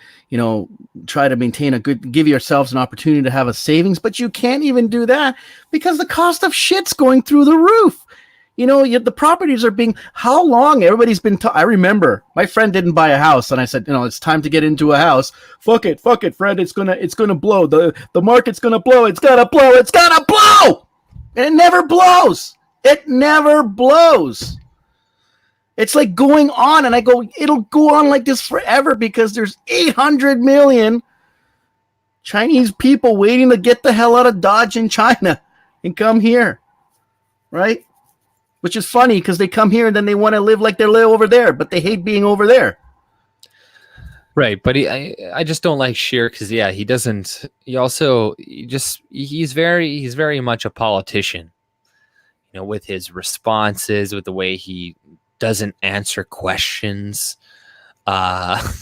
try to maintain give yourselves an opportunity to have a savings, but you can't even do that because the cost of shit's going through the roof. The properties are how long everybody's been, I remember my friend didn't buy a house and I said, it's time to get into a house. Fuck it, Fred. It's going to blow. The market's going to blow. It's got to blow. And it never blows. It's like going on. And I go, it'll go on like this forever because there's 800 million Chinese people waiting to get the hell out of Dodge in China and come here. Right? Which is funny because they come here and then they want to live like they live over there, but they hate being over there. Right, but I just don't like Scheer because he doesn't. He's very much a politician. With his responses, with the way he doesn't answer questions. Because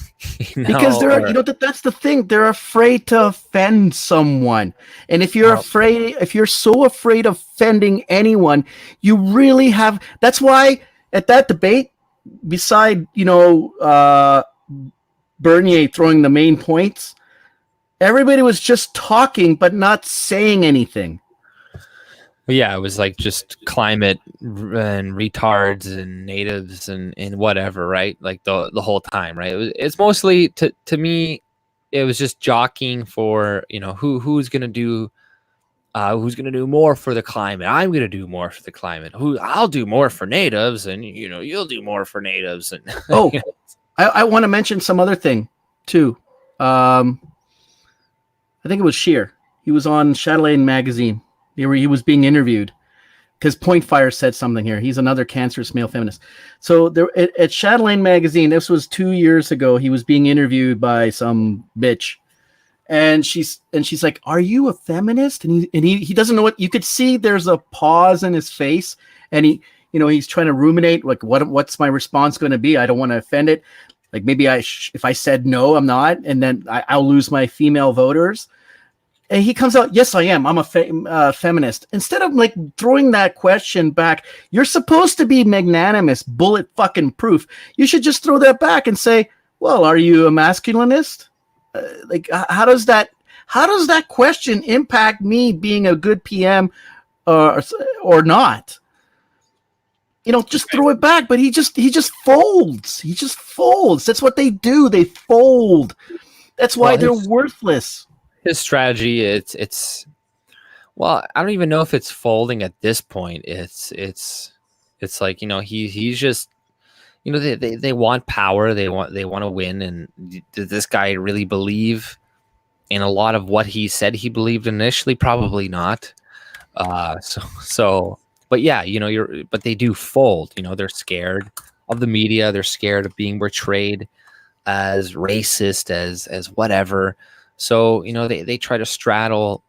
that's the thing. They're afraid to offend someone. And if you're so afraid of offending anyone, you really have. That's why at that debate, beside, Bernier throwing the main points, everybody was just talking, but not saying anything. Yeah, it was like just climate and retards and natives and whatever, right? Like the whole time, right? It's mostly to me, it was just jockeying for who's gonna do more for the climate. I'm gonna do more for the climate. I'll do more for natives, and you'll do more for natives. And I want to mention some other thing too. I think it was Scheer. He was on Chatelaine magazine. He was being interviewed because Point Fire said something here. He's another cancerous male feminist. So there at Chatelaine magazine, this was 2 years ago. He was being interviewed by some bitch, and she's like, "Are you a feminist?" And he doesn't know what. You could see there's a pause in his face, and he's trying to ruminate like what's my response going to be. I don't want to offend it. Like maybe if I said no, I'm not, and then I'll lose my female voters. And he comes out, yes, I am. I'm a feminist. Instead of like throwing that question back, you're supposed to be magnanimous, bullet fucking proof. You should just throw that back and say, well, are you a masculinist? Like, how does that question impact me being a good PM or not? You know, just throw it back. But he just folds. He just folds. That's what they do. They fold. That's why they're worthless. His strategy, it's well, I don't even know if it's folding at this point. It's like, you know, he's just, you know, they want power, they want to win, and did this guy really believe in a lot of what he said he believed initially? Probably not. So but yeah, you know, but they do fold. You know, they're scared of the media, they're scared of being portrayed as racist, as whatever. So, you know, they try to straddle,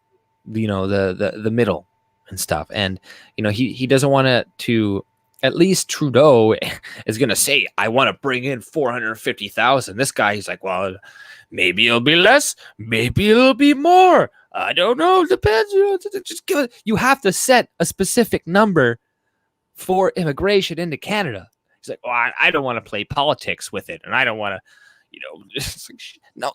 you know, the middle and stuff. And, you know, he doesn't want to, at least Trudeau is going to say, I want to bring in 450,000. This guy, he's like, well, maybe it'll be less, maybe it'll be more. I don't know. Depends. You know, just give it. You have to set a specific number for immigration into Canada. He's like, oh, I don't want to play politics with it. And I don't want to, you know, no,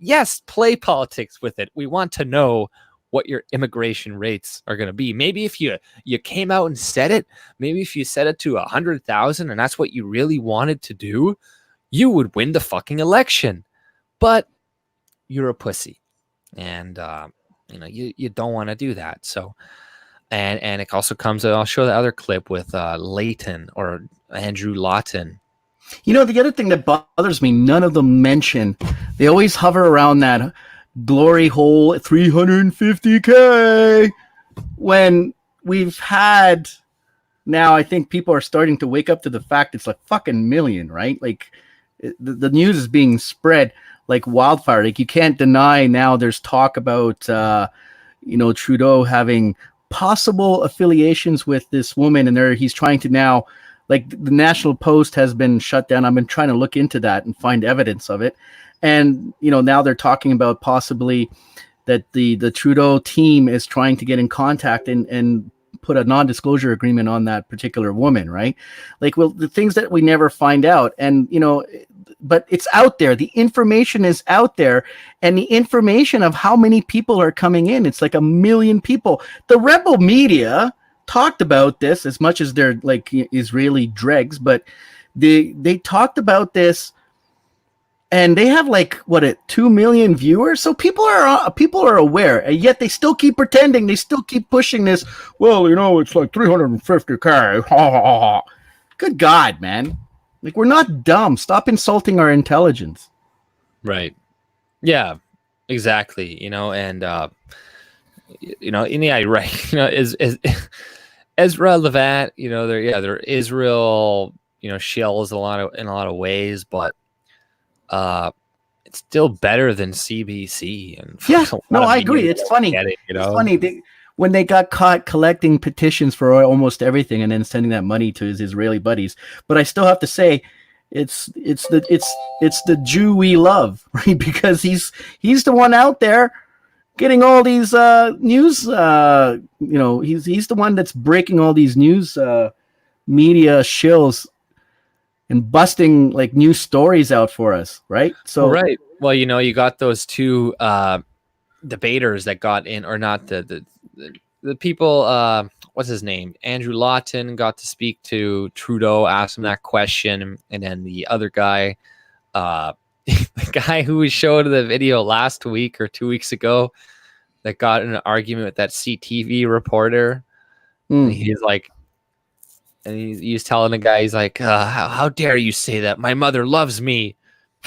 yes, play politics with it. We want to know what your immigration rates are going to be. Maybe if you came out and said it, maybe if you set it to 100,000 and that's what you really wanted to do, you would win the fucking election. But you're a pussy, and you know, you don't want to do that. So, and it also comes. I'll show the other clip with Layton or Andrew Lawton. You know, the other thing that bothers me, none of them mention, they always hover around that glory hole at 350K when we've had, now I think people are starting to wake up to the fact it's like fucking million, right? Like the news is being spread like wildfire. Like you can't deny now there's talk about, you know, Trudeau having possible affiliations with this woman, and he's trying to now, like the National Post has been shut down. I've been trying to look into that and find evidence of it. And, you know, now they're talking about possibly that the Trudeau team is trying to get in contact and put a non-disclosure agreement on that particular woman, right? Like, well, the things that we never find out. And, you know, but it's out there. The information is out there. And the information of how many people are coming in, it's like 1 million people. The rebel media talked about this as much as they're like Israeli dregs, but they talked about this, and they have like 2 million viewers. So people are aware, and yet they still keep pretending. They still keep pushing this. Well, you know, it's like 350K. Good God, man! Like, we're not dumb. Stop insulting our intelligence. Right. Yeah. Exactly. You know, and you know, right. You know, is Ezra Levant, you know, they're Israel, you know, shills in a lot of ways, but it's still better than CBC. And yeah, no, I agree. It's funny. It's funny when they got caught collecting petitions for almost everything and then sending that money to his Israeli buddies. But I still have to say, it's the Jew we love, right? Because he's the one out there getting all these news, you know, he's the one that's breaking all these news media shills and busting like new stories out for us, right? So right. Well, you know, you got those two debaters that got in, or not the people. What's his name? Andrew Lawton got to speak to Trudeau, asked him that question, and then the other guy, the guy who we showed the video last week or 2 weeks ago, that got in an argument with that CTV reporter. He's like, and he's telling the guy, he's like, how dare you say that? My mother loves me.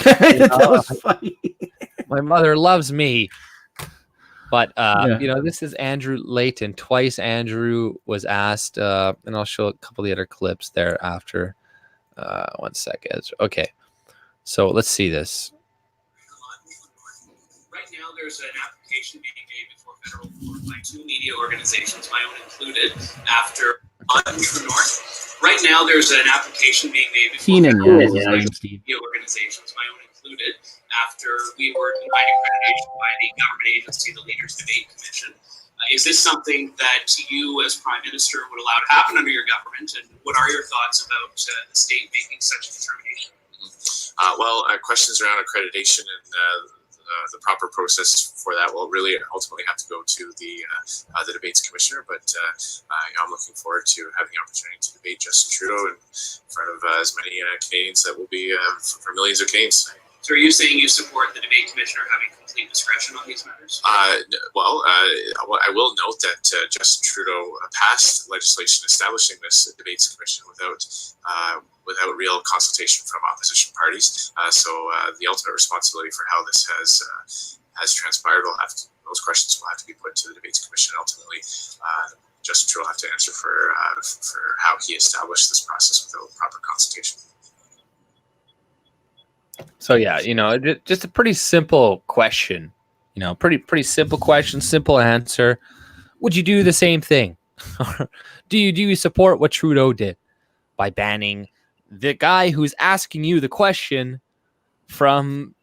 That was funny. My mother loves me. But, you know, this is Andrew Layton. Twice Andrew was asked, and I'll show a couple of the other clips there after. 1 second. Okay. So let's see this. Right now, there's an application being made before federal court by 2 media organizations, my own included, after True North. Right now, there's an application being made before federal court by 2 media organizations, my own included. included, after we were denied accreditation by the government agency, the Leaders Debate Commission. Is this something that you, as Prime Minister, would allow to happen under your government? And what are your thoughts about the state making such a determination? Questions around accreditation and the proper process for that will really ultimately have to go to the debates commissioner. But I'm looking forward to having the opportunity to debate Justin Trudeau in front of as many Canadians that will be for millions of Canadians. So are you saying you support the debate commissioner having complete discretion on these matters? I will note that Justin Trudeau passed legislation establishing this debates commission without real consultation from opposition parties. So the ultimate responsibility for how this has transpired those questions will have to be put to the debates commission. Ultimately, Justin Trudeau will have to answer for how he established this process without proper consultation. So yeah, just a pretty simple question. Pretty simple question, simple answer. Would you do the same thing? do you support what Trudeau did by banning the guy who's asking you the question from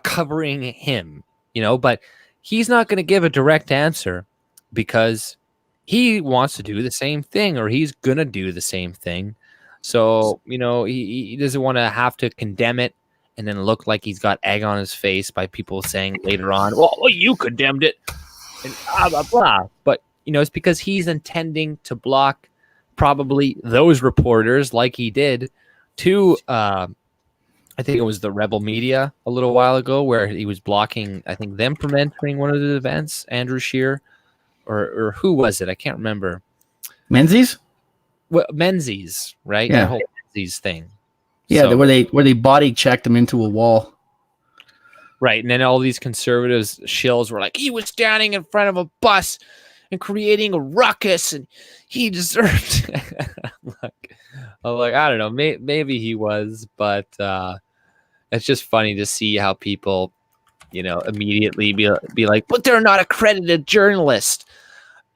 covering him? But he's not going to give a direct answer because he wants to do the same thing, or he's going to do the same thing. So, he doesn't want to have to condemn it and then look like he's got egg on his face by people saying later on, well, you condemned it, and blah, blah, blah. But, it's because he's intending to block probably those reporters like he did to, I think it was the Rebel Media a little while ago, where he was blocking, I think, them from entering one of the events, Andrew Scheer, or who was it? I can't remember. Menzies? Well, Menzies, right? Yeah. That whole Menzies thing. Yeah, So, where they body checked him into a wall. Right, and then all these conservatives shills were like, he was standing in front of a bus and creating a ruckus, and he deserved it. I'm like, I don't know, maybe he was, but it's just funny to see how people, immediately be like, but they're not accredited journalists,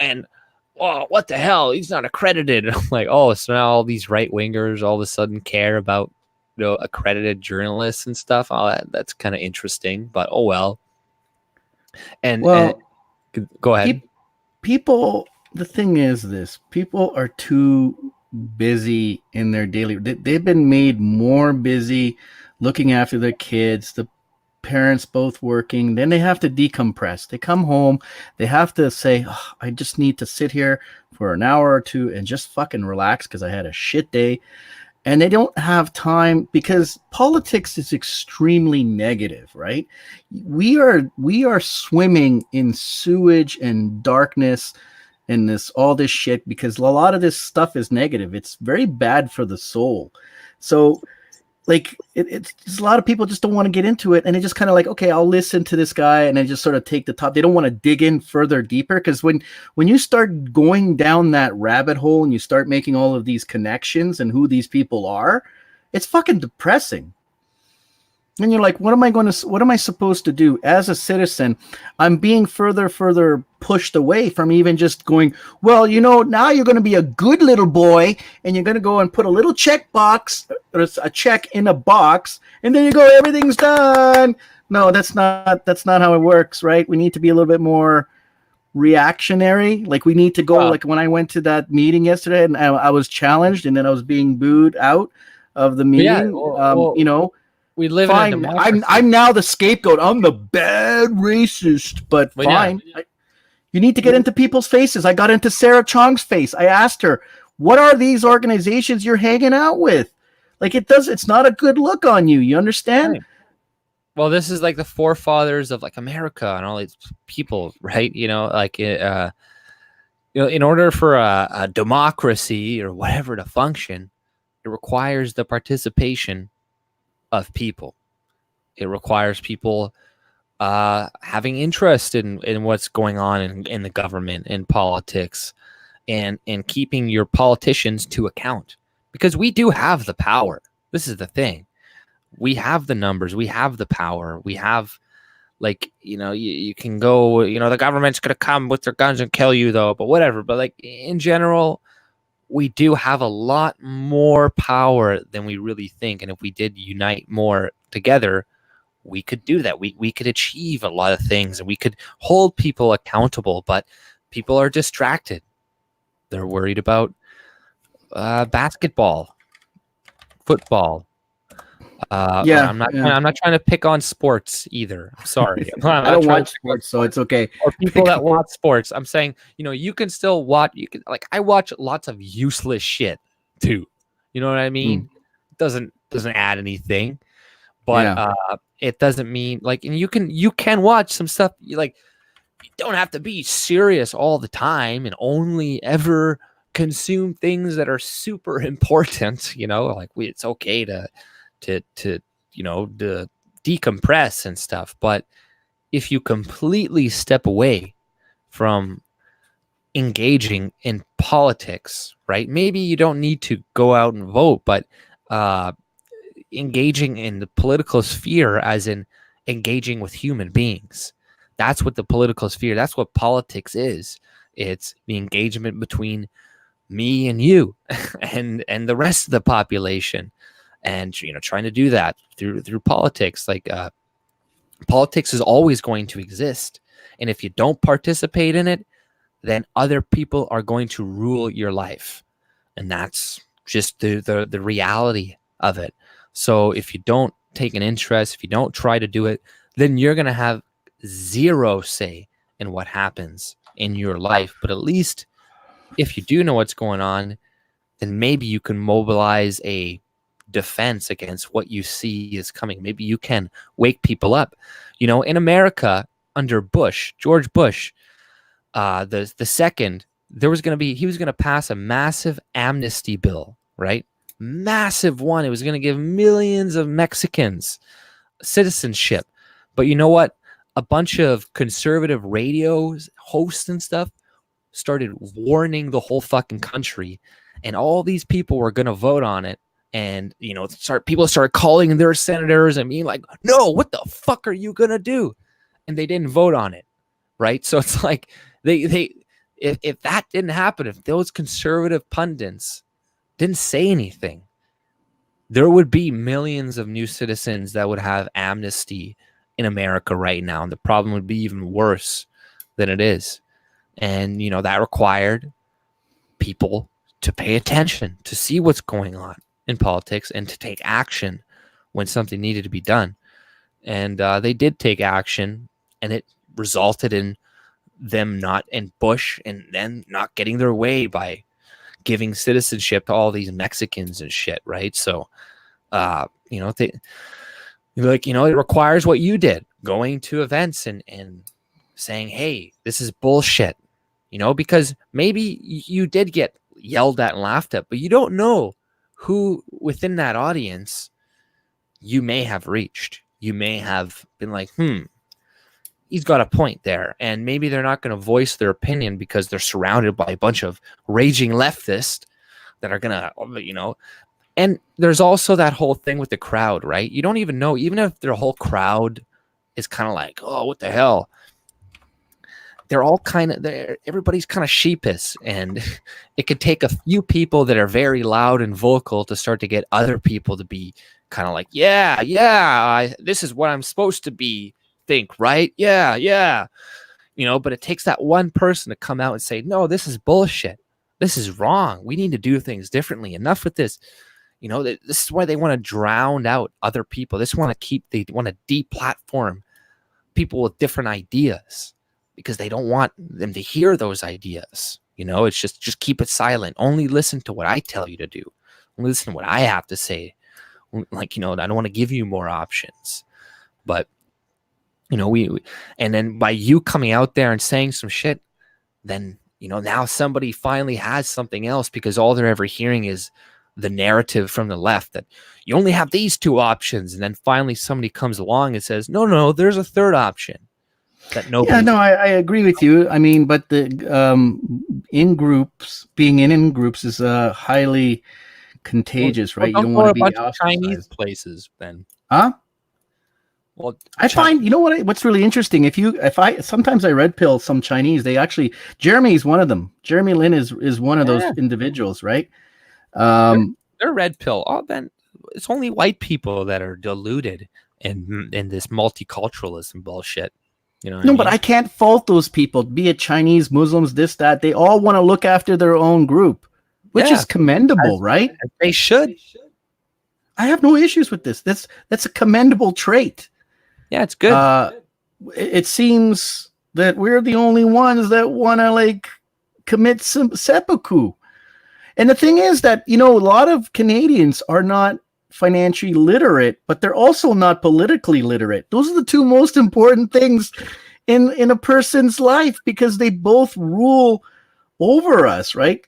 and what the hell? He's not accredited. And I'm like, oh, so now all these right wingers all of a sudden care about accredited journalists and stuff. Oh, that's kind of interesting, but oh well. And go ahead. People, the thing is this: people are too busy in their daily. They've been made more busy looking after their kids. The parents both working. Then they have to decompress. They come home. They have to say, oh, I just need to sit here for an hour or two and just fucking relax because I had a shit day. And they don't have time because politics is extremely negative, right? We are swimming in sewage and darkness and all this shit because a lot of this stuff is negative. It's very bad for the soul. So like it's a lot of people just don't want to get into it, and they just kind of like, okay, I'll listen to this guy, and then just sort of take the top. They don't want to dig in further deeper, because when you start going down that rabbit hole and you start making all of these connections and who these people are, it's fucking depressing. And you're like, what am I supposed to do as a citizen? I'm being further pushed away from even just going, well, now you're going to be a good little boy and you're going to go and put a little check box, or a check in a box, and then you go, everything's done. No, that's not how it works, right? We need to be a little bit more reactionary. Like we need to go, like when I went to that meeting yesterday and I was challenged and then I was being booed out of the meeting, we live in a democracy. I'm now the scapegoat. I'm the bad racist, but fine. Yeah. You need to get into people's faces. I got into Sarah Chong's face. I asked her, what are these organizations you're hanging out with? Like it's not a good look on you. You understand? Right. Well, this is like the forefathers of like America and all these people, right? In order for a democracy or whatever to function, it requires the participation of people. It requires people having interest in what's going on in the government, in politics, and keeping your politicians to account, because we do have the power. This is the thing. We have the numbers. We have the power. We have, you can go, the government's going to come with their guns and kill you though, but whatever. But like in general, we do have a lot more power than we really think. And if we did unite more together, we could do that. We could achieve a lot of things, and we could hold people accountable, but people are distracted. They're worried about basketball, football. I'm not trying to pick on sports either. I'm sorry. I don't watch sports, so it's okay. Or people that watch sports. I'm saying, you can still watch. You can, like, I watch lots of useless shit too. You know what I mean? Doesn't add anything, but it doesn't mean, like, and you can watch some stuff. You don't have to be serious all the time and only ever consume things that are super important. It's okay to decompress and stuff. But if you completely step away from engaging in politics, right? Maybe you don't need to go out and vote, but engaging in the political sphere, as in engaging with human beings. That's what the political sphere, that's what politics is. It's the engagement between me and you and the rest of the population. And trying to do that through politics. Politics is always going to exist, and if you don't participate in it, then other people are going to rule your life, and that's just the reality of it. So if you don't take an interest, if you don't try to do it, then you're going to have zero say in what happens in your life. But at least if you do know what's going on, then maybe you can mobilize a defense against what you see is coming. Maybe you can wake people up. In America under George Bush, the second, he was going to pass a massive amnesty bill, right? Massive one. It was going to give millions of Mexicans citizenship. But you know what? A bunch of conservative radio hosts and stuff started warning the whole fucking country, and all these people were going to vote on it. And, people started calling their senators and being like, no, what the fuck are you going to do? And they didn't vote on it. Right. So it's like if that didn't happen, if those conservative pundits didn't say anything, there would be millions of new citizens that would have amnesty in America right now. And the problem would be even worse than it is. And, that required people to pay attention, to see what's going on in politics, and to take action when something needed to be done. And they did take action, and it resulted in them Bush and then not getting their way by giving citizenship to all these Mexicans and shit, right? So, it requires what you did, going to events and saying, hey, this is bullshit, because maybe you did get yelled at and laughed at, but you don't know who within that audience you may have reached. You may have been like, he's got a point there. And maybe they're not going to voice their opinion because they're surrounded by a bunch of raging leftists that are going to, and there's also that whole thing with the crowd, right? You don't even know, even if their whole crowd is kind of like, oh, what the hell? They're all everybody's kind of sheepish, and it could take a few people that are very loud and vocal to start to get other people to be kind of like, this is what I'm supposed to think, right? Yeah. But it takes that one person to come out and say, no, this is bullshit. This is wrong. We need to do things differently. Enough with this. This is why they want to drown out other people. They want to deplatform people with different ideas, because they don't want them to hear those ideas. It's just keep it silent. Only listen to what I tell you to do. Only listen to what I have to say. I don't want to give you more options. But, and then by you coming out there and saying some shit, then, now somebody finally has something else, because all they're ever hearing is the narrative from the left that you only have these two options. And then finally somebody comes along and says, no, there's a third option. I agree with you. I mean, but the being in groups is highly contagious, right? You don't want to be ostracized. Chinese places, then. Huh? Well, I find, what's really interesting. Sometimes I red pill some Chinese. Jeremy is one of them. Jeremy Lin is one of those individuals, right? They're red pill. Oh, then it's only white people that are deluded and this multiculturalism bullshit. You know what No, I but mean? I can't fault those people, be it Chinese, Muslims, this, that. They all want to look after their own group, which Yeah. is commendable, right? They should. I have no issues with this. That's a commendable trait. Yeah, it's good. It seems that we're the only ones that want to like commit some seppuku. And the thing is that, a lot of Canadians are not financially literate, but they're also not politically literate. Those are the two most important things in a person's life, because they both rule over us, right?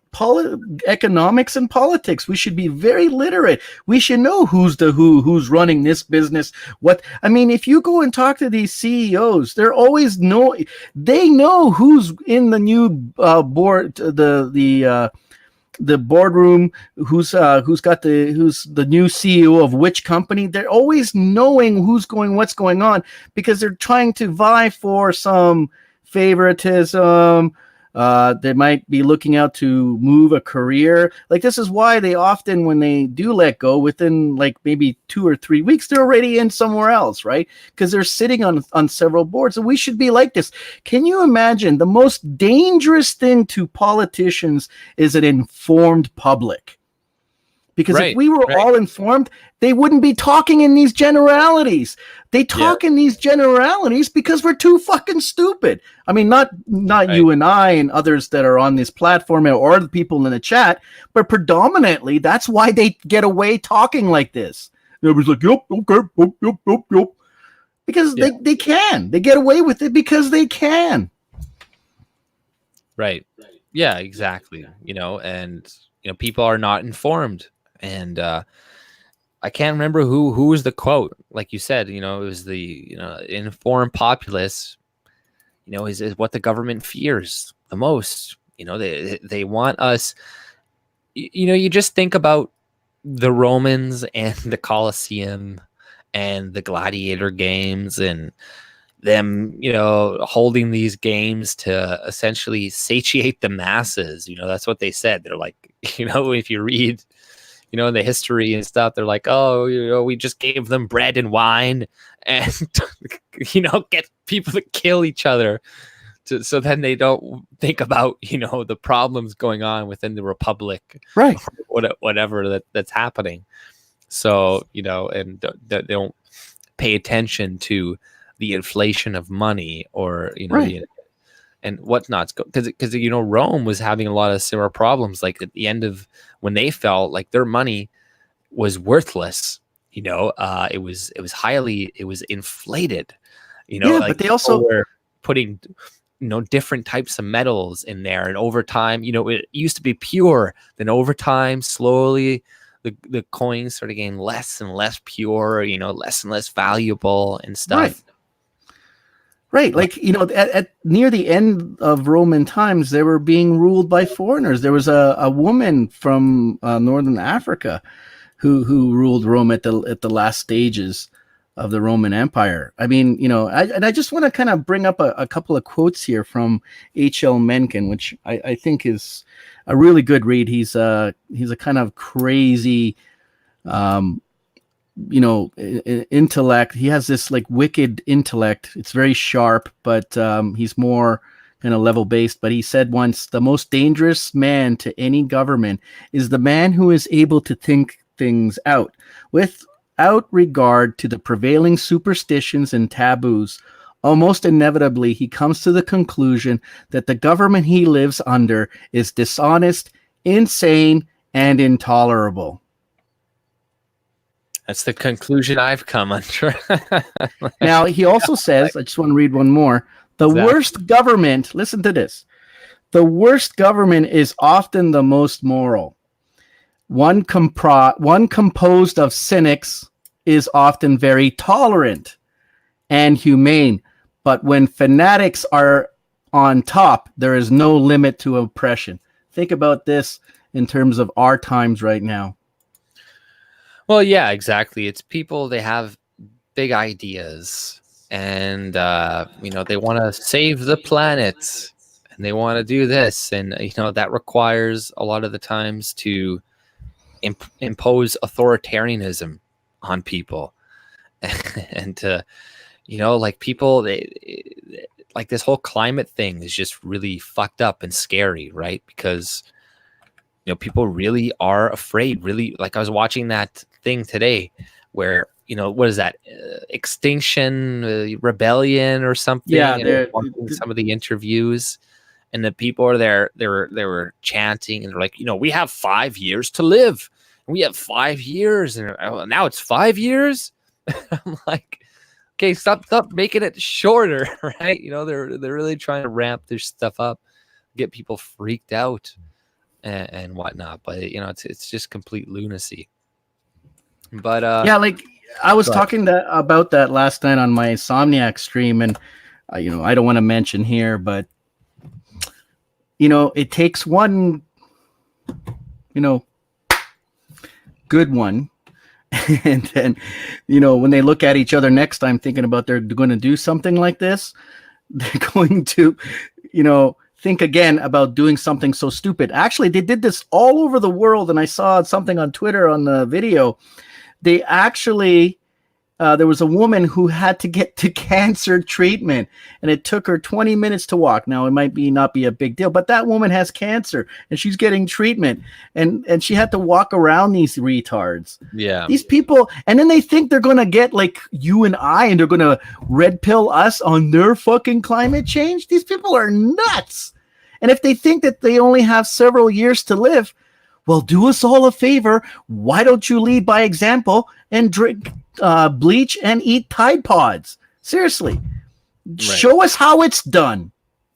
Economics and politics. We should be very literate. We should know who's the who's running this business. If you go and talk to these CEOs, they know who's in the new board, the boardroom, who's the new CEO of which company. They're always knowing what's going on, because they're trying to vie for some favoritism. They might be looking out to move a career. Like, this is why they often, when they do let go, within like maybe 2 or 3 weeks, they're already in somewhere else, right? Because they're sitting on several boards. And we should be like this. Can you imagine? The most dangerous thing to politicians is an informed public. Because if we were all informed, they wouldn't be talking in these generalities. They talk in these generalities because we're too fucking stupid. I mean, not you and I and others that are on this platform, or the people in the chat, but predominantly that's why they get away talking like this. Everybody's like, yep, okay, yep. Because they can. They get away with it because they can. Right. Yeah, exactly. People are not informed. And I can't remember who was the quote. Like you said, it was the informed populace, is what the government fears the most. They want us. You just think about the Romans and the Colosseum and the gladiator games and them, holding these games to essentially satiate the masses. That's what they said. They're like, if you read, the history and stuff, they're like, oh, we just gave them bread and wine and, get people to kill each other. So then they don't think about, the problems going on within the republic, right? Whatever that's happening. So, and they don't pay attention to the inflation of money or, and whatnot, because Rome was having a lot of similar problems. Like at the end of when they felt like their money was worthless, it was inflated. But they also were putting different types of metals in there, and over time, it used to be pure. Then over time, slowly, the coins started getting less and less pure. Less and less valuable and stuff. Right. Right, like at near the end of Roman times, they were being ruled by foreigners. There was a woman from northern Africa who ruled Rome at the last stages of the Roman Empire. I mean, I just want to kind of bring up a couple of quotes here from H.L. Mencken, which I think is a really good read. He's a kind of crazy. Intellect. He has this like wicked intellect. It's very sharp, but he's more kind of level based. But he said once, the most dangerous man to any government is the man who is able to think things out without regard to the prevailing superstitions and taboos. Almost inevitably, he comes to the conclusion that the government he lives under is dishonest, insane, and intolerable. That's the conclusion I've come under. Now, he also says, I just want to read one more. The worst government, listen to this. The worst government is often the most moral. One composed of cynics is often very tolerant and humane. But when fanatics are on top, there is no limit to oppression. Think about this in terms of our times right now. Well, yeah, exactly. It's people, they have big ideas and, they want to save the planet and they want to do this. And, that requires a lot of the times to impose authoritarianism on people. and to, like people, like this whole climate thing is just really fucked up and scary, right? Because people really are afraid. Really, like I was watching that thing today, where what is that, Extinction Rebellion or something? Yeah, and watching some of the interviews, and the people are there. They were chanting, and they're like, we have 5 years to live. We have 5 years, and now it's 5 years. I'm like, okay, stop making it shorter, right? They're really trying to ramp their stuff up, get people freaked out and whatnot. But it's just complete lunacy. But yeah, like I was talking about that last night on my Insomniac stream, and I don't want to mention here, but it takes one, good one. And then, when they look at each other next time thinking about they're going to do something like this, they're going to, think again about doing something so stupid. Actually, they did this all over the world. And I saw something on Twitter on the video. They actually, there was a woman who had to get to cancer treatment, and it took her 20 minutes to walk. Now, it might not be a big deal, but that woman has cancer and she's getting treatment, and she had to walk around these retards. Yeah. These people, and then they think they're going to get like you and I, and they're going to red pill us on their fucking climate change. These people are nuts. And if they think that they only have several years to live, well, do us all a favor. Why don't you lead by example and drink bleach and eat Tide Pods? Seriously. Right. Show us how it's done.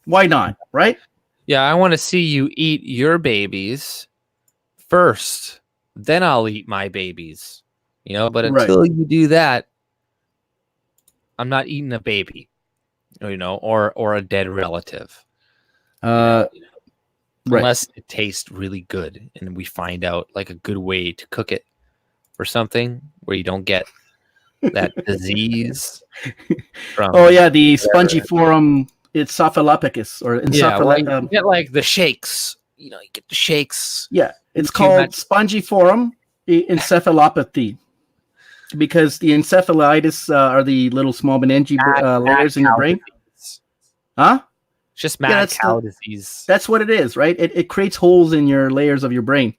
Why not? Right? Yeah, I want to see you eat your babies first. Then I'll eat my babies. But until you do that, I'm not eating a baby. Or a dead relative. Unless it tastes really good and we find out like a good way to cook it or something where you don't get that disease from the Spongiform encephalopithecus or encephalopithecus. You get like the shakes. You get the shakes. Yeah, it's called Spongiform encephalopathy because the encephalitis are the little small meninge layers in your brain. Disease. Huh? Just mad cow disease. That's what it is, right? It creates holes in your layers of your brain.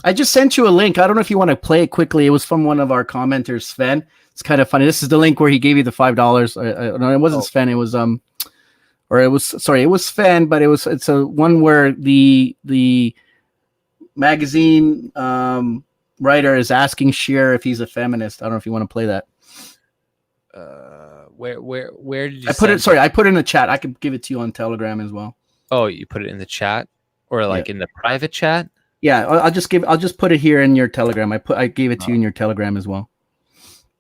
I just sent you a link. I don't know if you want to play it quickly. It was from one of our commenters, Sven. It's kind of funny. This is the link where he gave you the $5. No, it wasn't Sven. It was it was Sven, but it's a one where the magazine writer is asking Cher if he's a feminist. I don't know if you want to play that. Where did you I put it? Sorry, I put it in the chat. I could give it to you on Telegram as well. Oh, you put it in the chat, or like in the private chat? Yeah, I'll just put it here in your Telegram. I gave it to you in your Telegram as well.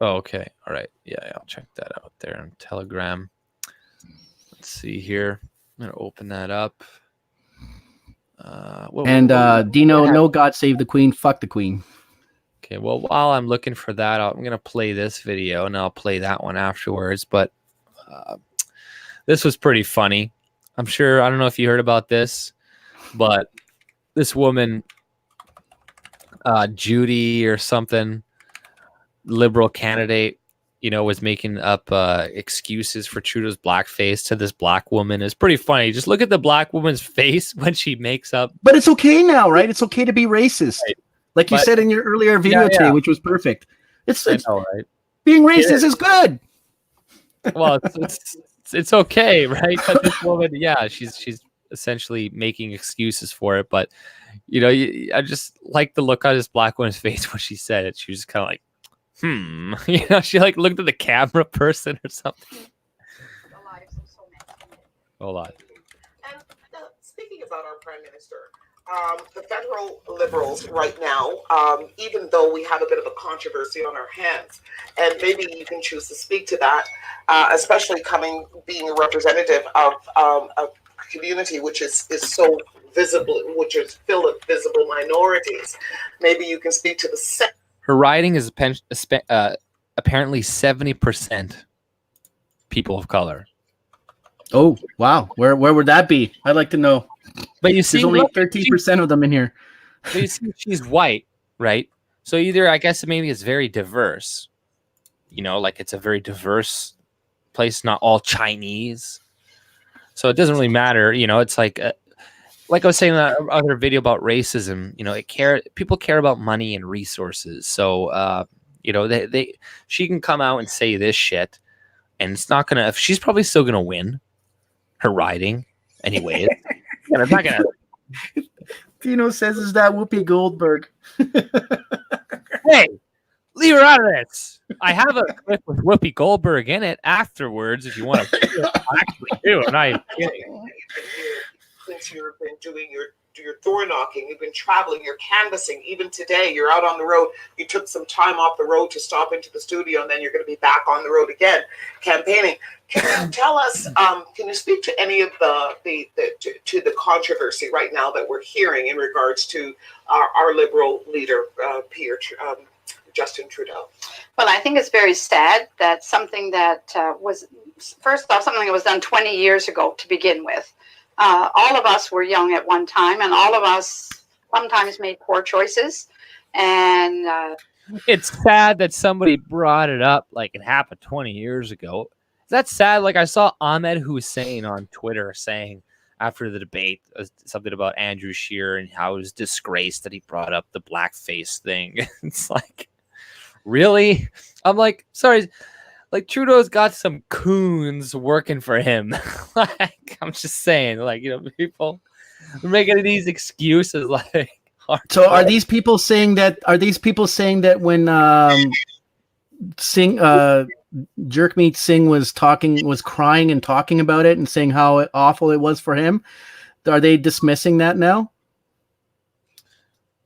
Oh, okay. All right. Yeah, I'll check that out there on Telegram. Let's see here. I'm gonna open that up. Dino, no God save the Queen. Fuck the Queen. Okay, well, while I'm looking for that, I'm going to play this video, and I'll play that one afterwards. But this was pretty funny. I don't know if you heard about this, but this woman, Judy or something, liberal candidate, was making up excuses for Trudeau's blackface to this black woman. It's pretty funny. Just look at the black woman's face when she makes up. But it's okay now, right? It's okay to be racist. Right. Like you said in your earlier video today, which was perfect. It's know, right? Being racist is good. Well, it's okay, right? But this woman, she's essentially making excuses for it. But I just like the look on this black woman's face when she said it. She was just kind of like, she like looked at the camera person or something. Hold on. And speaking about our prime minister. The federal Liberals right now, even though we have a bit of a controversy on our hands, and maybe you can choose to speak to that, especially being a representative of a community which is so visible, which is filled with visible minorities. Maybe you can speak to the her riding is apparently 70% people of color. Oh, wow. Where would that be? I'd like to know. But you see, there's only 13% of them in here. But you see, she's white, right? So either, I guess maybe it's very diverse. like it's a very diverse place, not all Chinese. So it doesn't really matter. It's like I was saying in that other video about racism, people care about money and resources. So, she can come out and say this shit, and it's not gonna. She's probably still gonna win her riding anyway. And it's not gonna. Tino says, "Is that Whoopi Goldberg?" Hey, leave her out of this. I have a clip with Whoopi Goldberg in it afterwards. If you want to, actually do. I'm not even kidding. Since you've been doing your door knocking, you've been traveling, you're canvassing. Even today, you're out on the road. You took some time off the road to stop into the studio, and then you're going to be back on the road again, campaigning. Can you tell us? Can you speak to any of the controversy right now that we're hearing in regards to our Liberal leader, Pierre Justin Trudeau? Well, I think it's very sad that something that was, first off, something that was done 20 years ago to begin with. All of us were young at one time, and all of us sometimes made poor choices. And it's sad that somebody brought it up like it happened 20 years ago. That's sad. Like I saw Ahmed Hussein on Twitter saying after the debate something about Andrew Scheer and how it was disgraced that he brought up the blackface thing. It's like, really? I'm like, sorry. Like Trudeau's got some coons working for him. Like I'm just saying, like, people are making these excuses. Like, so are these people saying that? Are these people saying that when Jerkmeet Singh was crying and talking about it and saying how awful it was for him? Are they dismissing that now?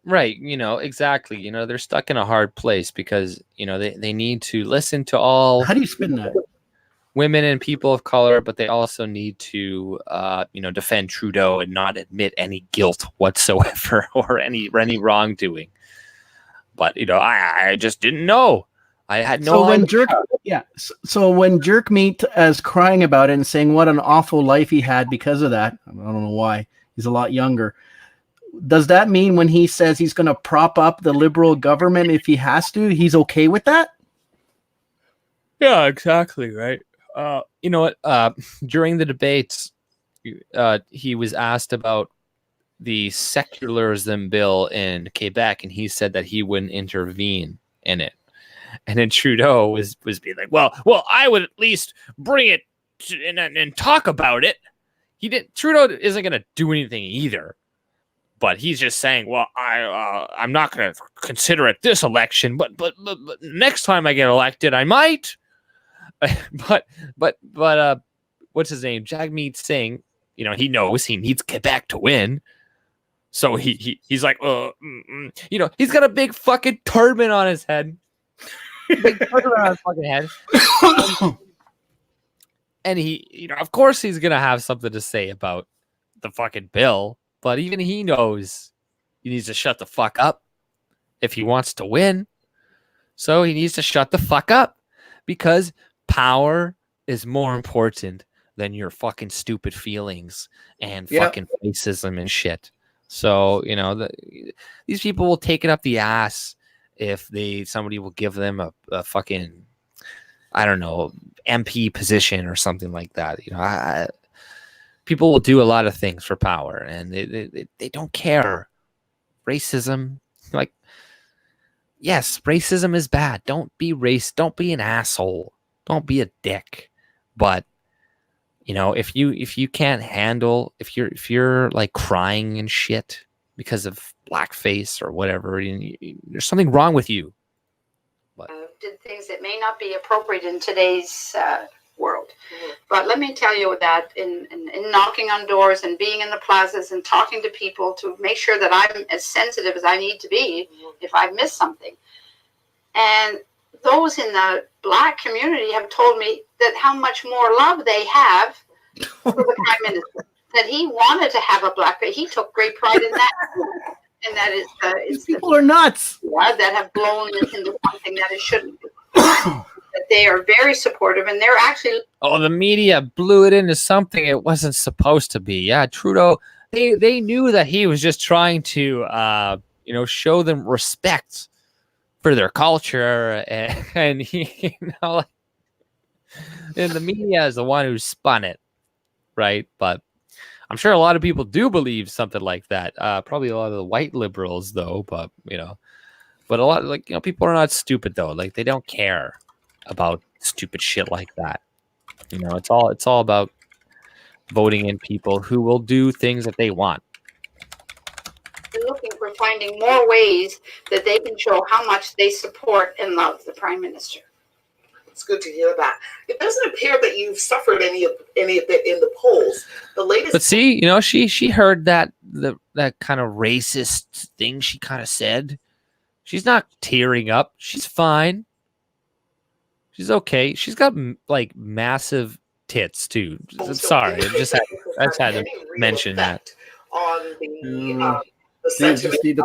Right, exactly. They're stuck in a hard place because, they need to listen to all. How do you spin that? Women and people of color, but they also need to, defend Trudeau and not admit any guilt whatsoever or any wrongdoing. But, I just didn't know. I had no idea. So when Jerkmeet is crying about it and saying what an awful life he had because of that, I don't know why. He's a lot younger. Does that mean when he says he's going to prop up the Liberal government if he has to, he's okay with that? Yeah, exactly. Right. You know what? During the debates, he was asked about the secularism bill in Quebec, and he said that he wouldn't intervene in it. And then Trudeau was being like, well, I would at least bring it and talk about it. He didn't. Trudeau isn't going to do anything either. But he's just saying, well, I'm not going to consider it this election, but next time I get elected, I might. but what's his name? Jagmeet Singh, he knows he needs Quebec to win. So he's like, he's got a big fucking turban on his head. Big turban on his fucking head. And he, of course he's going to have something to say about the fucking bill. But even he knows he needs to shut the fuck up if he wants to win. So he needs to shut the fuck up because power is more important than your fucking stupid feelings and fucking racism and shit. So, these people will take it up the ass if somebody will give them a fucking, I don't know, MP position or something like that. People will do a lot of things for power, and they don't care. Racism, like, yes, racism is bad. Don't be Don't be an asshole. Don't be a dick. But if you can't handle, if you're like crying and shit because of blackface or whatever, there's something wrong with you. But did things that may not be appropriate in today's world. But let me tell you that in knocking on doors and being in the plazas and talking to people to make sure that I'm as sensitive as I need to be if I've missed something. And those in the Black community have told me that how much more love they have for the Prime Minister. That he wanted to have a Black, he took great pride in that. And that is these people are nuts. Yeah, that have blown into something that it shouldn't be. That they are very supportive, and they're actually. Oh, the media blew it into something it wasn't supposed to be. Yeah, Trudeau. They knew that he was just trying to, show them respect for their culture, and he, like, and the media is the one who spun it, right? But I'm sure a lot of people do believe something like that. Probably a lot of the white liberals, though. But but a lot, like, people are not stupid though. Like, they don't care about stupid shit like that. It's all about voting in people who will do things that they want. They're looking for finding more ways that they can show how much they support and love the Prime Minister. It's good to hear that. It doesn't appear that you've suffered any of it in the polls. The latest, but see, she heard that kind of racist thing she kind of said. She's not tearing up. She's fine. She's okay. She's got like massive tits too. I'm sorry, I just had to mention that. On the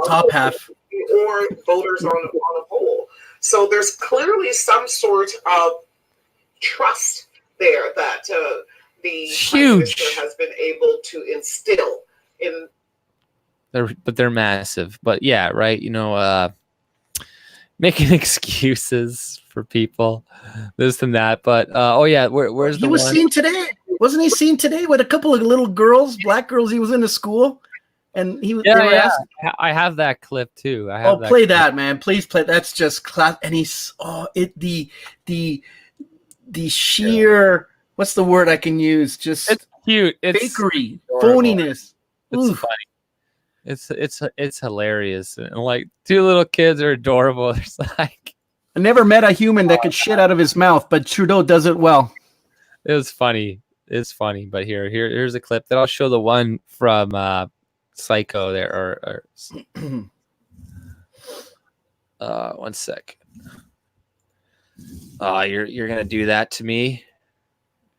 top half or voters on a whole. So there's clearly some sort of trust there that the Prime Minister has been able to instill in. They're massive. But yeah, right. Making excuses for people, this and that. But where's he was seen today? Wasn't he seen today with a couple of little girls, black girls? He was in the school, and he was. Yeah. I have that clip too. Play that, man. Please play. That's just class. And he's the sheer. What's the word I can use? Just it's cute. It's fakery, phoniness. It's funny. It's hilarious, and like, two little kids are adorable. It's like, I never met a human that could shit out of his mouth, but Trudeau does it well. It was funny. It's funny, but here's a clip that I'll show. The one from Psycho there, one sec. You're gonna do that to me.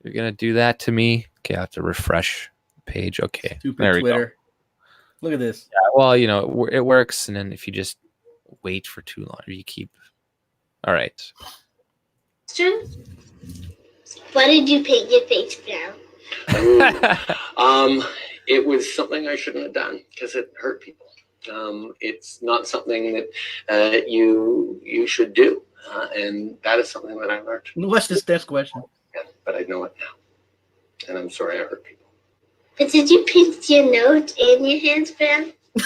You're gonna do that to me. Okay, I have to refresh the page. Okay, stupid there we Twitter. go. Look at this. Yeah, well, it works, and then if you just wait for too long, or you keep. All right. Question: why did you paint your face brown? It was something I shouldn't have done because it hurt people. It's not something that you should do, and that is something that I learned. What's this next question? Yeah, but I know it now, and I'm sorry I hurt people. But did you paint your nose and your hands brown? Do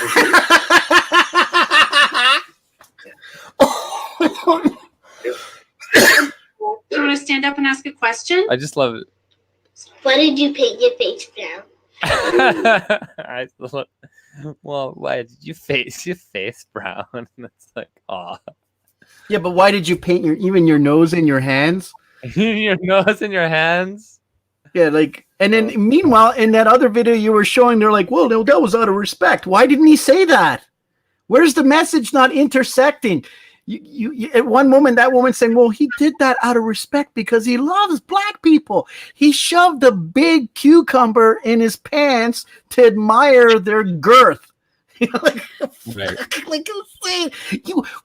you want to stand up and ask a question? I just love it. Why did you paint your face brown? Well, why did you face your face brown? That's like, aw. Yeah, but why did you paint your nose and your hands? Your nose and your hands? Yeah, like, and then meanwhile, in that other video you were showing, they're like, well, that was out of respect. Why didn't he say that? Where's the message not intersecting? You at one moment, that woman saying, well, he did that out of respect because he loves black people. He shoved a big cucumber in his pants to admire their girth. Right. Like insane.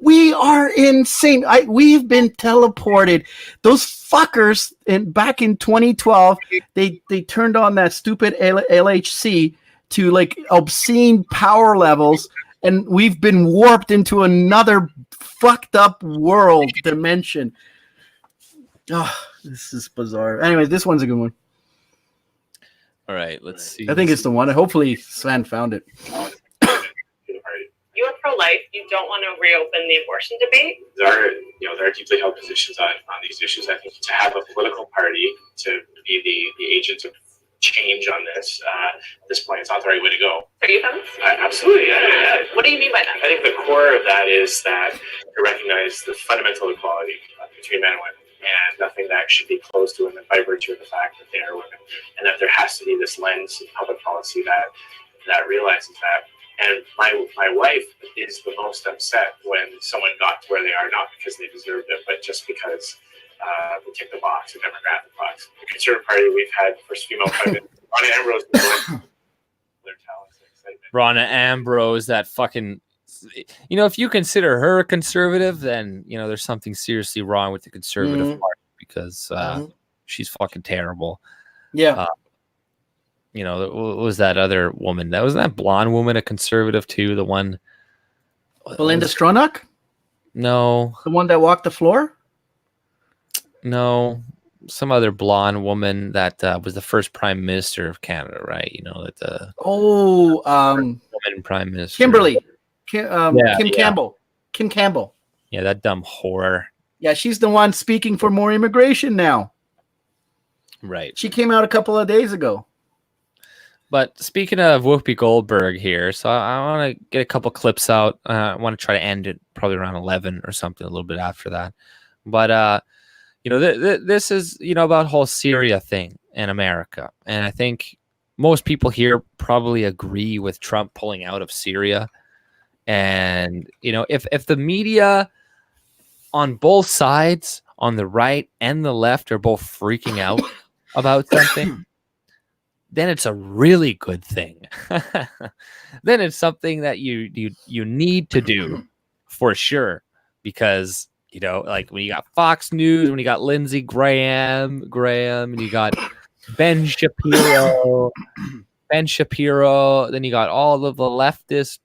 We are insane. We've been teleported. Those fuckers back in 2012, they turned on that stupid LHC to like obscene power levels, and we've been warped into another fucked up world dimension. Oh, this is bizarre. Anyways, this one's a good one. All right, let's see. I think it's the one. Hopefully Sven found it. You are pro-life. You don't want to reopen the abortion debate. There are deeply held positions on these issues. I think to have a political party to be the agent of change on this at this point, it's not the right way to go. Are you feminist? Absolutely. What do you mean by that? I think the core of that is that to recognize the fundamental equality between men and women, and nothing that should be closed to women by virtue of the fact that they are women, and that there has to be this lens of public policy that realizes that. And my wife is the most upset when someone got to where they are, not because they deserved it, but just because they tick the box, the demographic box. The Conservative Party, we've had first female president, Ronna Ambrose, their talents and excitement. Ronna Ambrose, that fucking, if you consider her a conservative, then, there's something seriously wrong with the Conservative Party, because she's fucking terrible. Yeah. What was that other woman? Wasn't that blonde woman a conservative too? The one, Belinda Stronach? No, The one that walked the floor? no, some other blonde woman that was the first prime minister of Canada, right? You know, that the woman prime minister, Kimberly. Yeah, Kim yeah. Campbell. Kim Campbell. Yeah, that dumb whore. Yeah, she's the one speaking for more immigration now. Right. She came out a couple of days ago. But speaking of Whoopi Goldberg here, so I want to get a couple clips out. I want to try to end it probably around 11 or something, a little bit after that. But, you know, this is, you know, about whole Syria thing in America. And I think most people here probably agree with Trump pulling out of Syria. And, you know, if the media on both sides, on the right and the left, are both freaking out about something, then it's a really good thing. Then it's something that you need to do for sure, because, you know, like when you got Fox News, when you got Lindsey Graham, and you got Ben Shapiro, then you got all of the leftist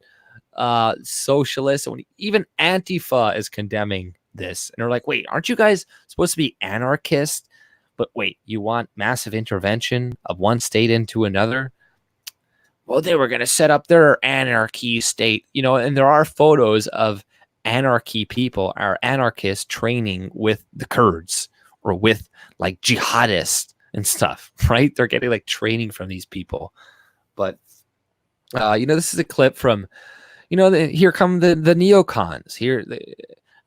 socialists, and even Antifa is condemning this, and they're like, wait, aren't you guys supposed to be anarchists? But wait, you want massive intervention of one state into another? Well, they were going to set up their anarchy state, you know, and there are photos of anarchy people, our anarchists, training with the Kurds or with like jihadists and stuff, right? They're getting like training from these people. But, you know, this is a clip from, you know, here come the neocons.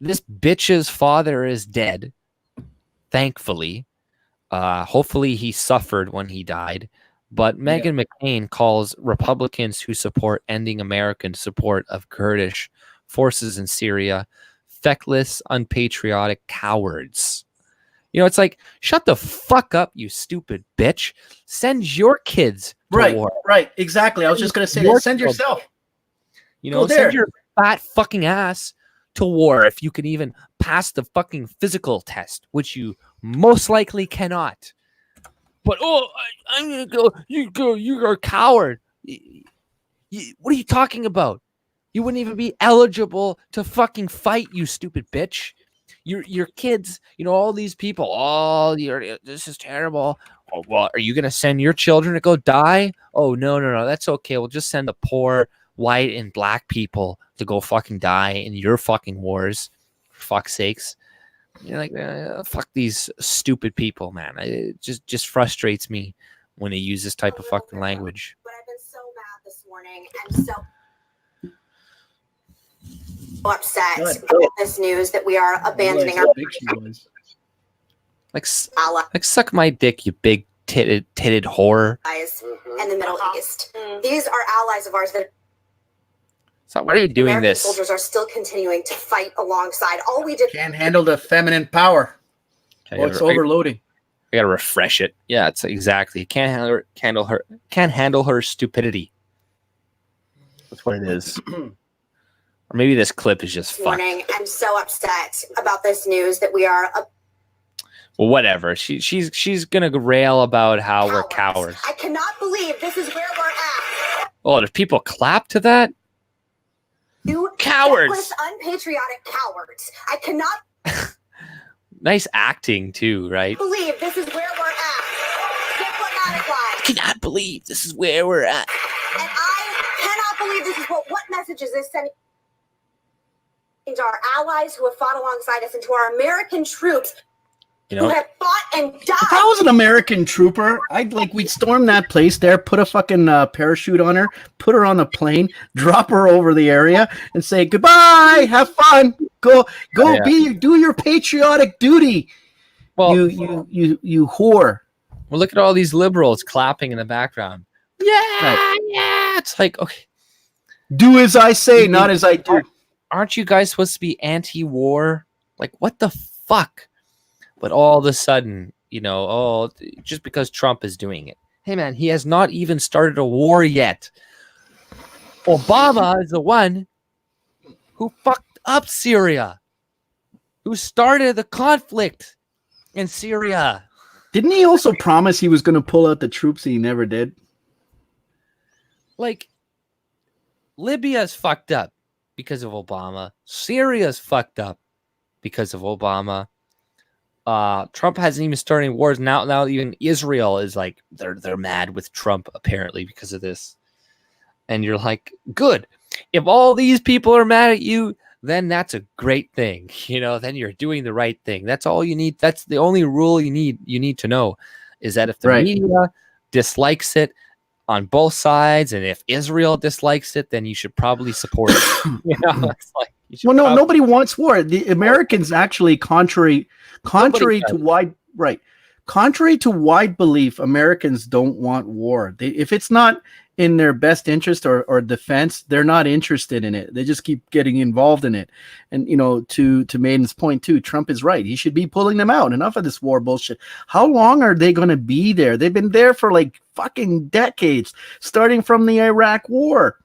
This bitch's father is dead, thankfully. Hopefully he suffered when he died. But Meghan McCain calls Republicans who support ending American support of Kurdish forces in Syria feckless, unpatriotic cowards. You know, it's like, shut the fuck up, you stupid bitch. Send your kids to war. Right, exactly. I was just going to say that. Send yourself. You know, send your fat fucking ass to war if you can even pass the fucking physical test, which you most likely cannot. But I'm gonna go. You're a coward. What are you talking about? You wouldn't even be eligible to fucking fight, you stupid bitch. Your kids, you know, all these people. This is terrible. Oh, well, are you gonna send your children to go die? Oh no, that's okay. We'll just send the poor white and black people to go fucking die in your fucking wars, for fuck's sakes. You're like, fuck these stupid people, man. It just frustrates me when they use this type of fucking language. But I've been so mad this morning and so upset about this news that we are abandoning our like suck my dick, you big titted whore. allies in the Middle East. These are allies of ours that So why are you doing American this? soldiers are still continuing to fight alongside. All we did can't handle the feminine power. It's overloading. I gotta refresh it. Yeah, it's exactly. Can't handle her stupidity. That's what it is. Or maybe this clip is just fucked. I'm so upset about this news that we are Well, whatever. She's gonna rail about how we're cowards. I cannot believe this is where we're at. Oh, do people clap to that? You cowards, feckless, unpatriotic cowards. I cannot nice acting too, right? believe this is where we're at. Diplomatic line. I cannot believe this is where we're at. And I cannot believe this is what message is this sending to our allies who have fought alongside us and to our American troops who have fought and died. If I was an American trooper, we'd storm that place there, put a fucking parachute on her, put her on a plane, drop her over the area, and say goodbye, have fun, go, do your patriotic duty. Well, you whore. Well, look at all these liberals clapping in the background. Yeah. It's like, okay, do as I say, not as I do. Aren't you guys supposed to be anti-war? Like, what the fuck? But all of a sudden, you know, just because Trump is doing it. Hey, man, he has not even started a war yet. Obama is the one who fucked up Syria, who started the conflict in Syria. Didn't he also promise he was going to pull out the troops and he never did? Like, Libya's fucked up. because of Obama. Syria's fucked up because of Obama. Trump hasn't even started wars now. Now even Israel is like they're mad with Trump apparently because of this. And you're like, good. If all these people are mad at you, then that's a great thing. You know, then you're doing the right thing. That's all you need. That's the only rule you need to know is that if the media dislikes it on both sides, and if Israel dislikes it, then you should probably support it. You know, it's like, well, no, nobody wants war. The Americans actually, contrary to wide belief, Americans don't want war. If it's not in their best interest or defense, they're not interested in it. They just keep getting involved in it. And, you know, to Maiden's point too, Trump is right. He should be pulling them out. Enough of this war bullshit. How long are they going to be there? They've been there for like fucking decades, starting from the Iraq war.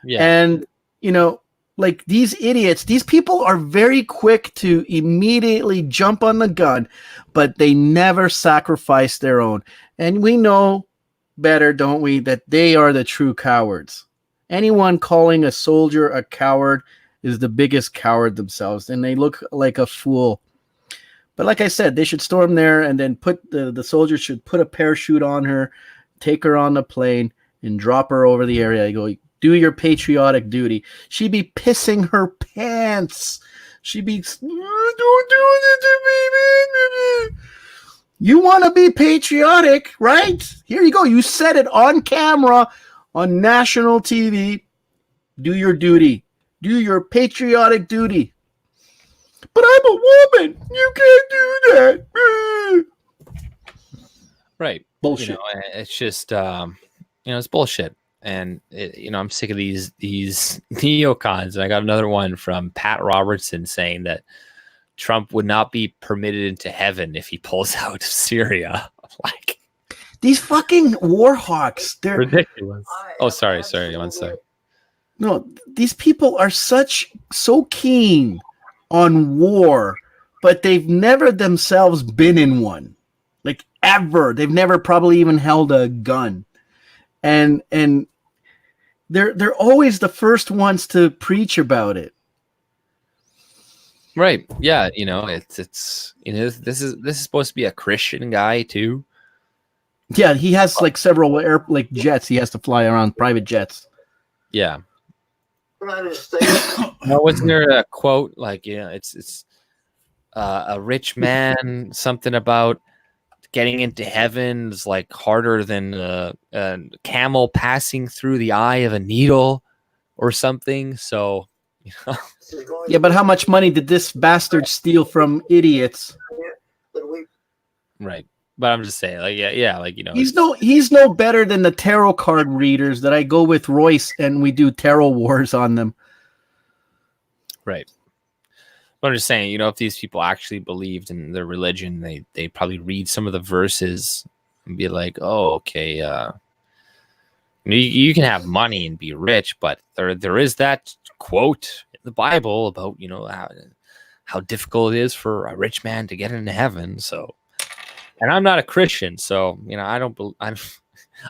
Yeah. And, you know, like these idiots, these people are very quick to immediately jump on the gun, but they never sacrifice their own. And we know better, don't we, that they are the true cowards. Anyone calling a soldier a coward is the biggest coward themselves, and they look like a fool. But like I said, they should storm there and then put the soldiers should put a parachute on her, take her on the plane, and drop her over the area. You go, do your patriotic duty. She'd be pissing her pants. She'd be, don't do it to me, man. You want to be patriotic, right? Here you go. You said it on camera, on national TV. Do your duty. Do your patriotic duty. But I'm a woman. You can't do that. Right. Bullshit. You know, it's just, it's bullshit. And, I'm sick of these neocons. And I got another one from Pat Robertson saying that Trump would not be permitted into heaven if he pulls out of Syria. Like these fucking war hawks, they're ridiculous. Oh, sorry. One sec. No, these people are so keen on war, but they've never themselves been in one. Like ever. They've never probably even held a gun. And they're always the first ones to preach about it. Right. Yeah. It's this is supposed to be a Christian guy too. Yeah. He has like several jets. He has to fly around, private jets. Yeah. United States. Now, wasn't there a quote like, it's a rich man, something about getting into heaven is like harder than a camel passing through the eye of a needle or something. So, Yeah, but how much money did this bastard steal from idiots? Right. But I'm just saying, like, yeah, like, he's no better than the tarot card readers that I go with Royce and we do tarot wars on them. Right. But I'm just saying, if these people actually believed in their religion, they probably read some of the verses and be like, oh, okay, you can have money and be rich, but there is that quote in the Bible about, how difficult it is for a rich man to get into heaven. So, and I'm not a Christian, so,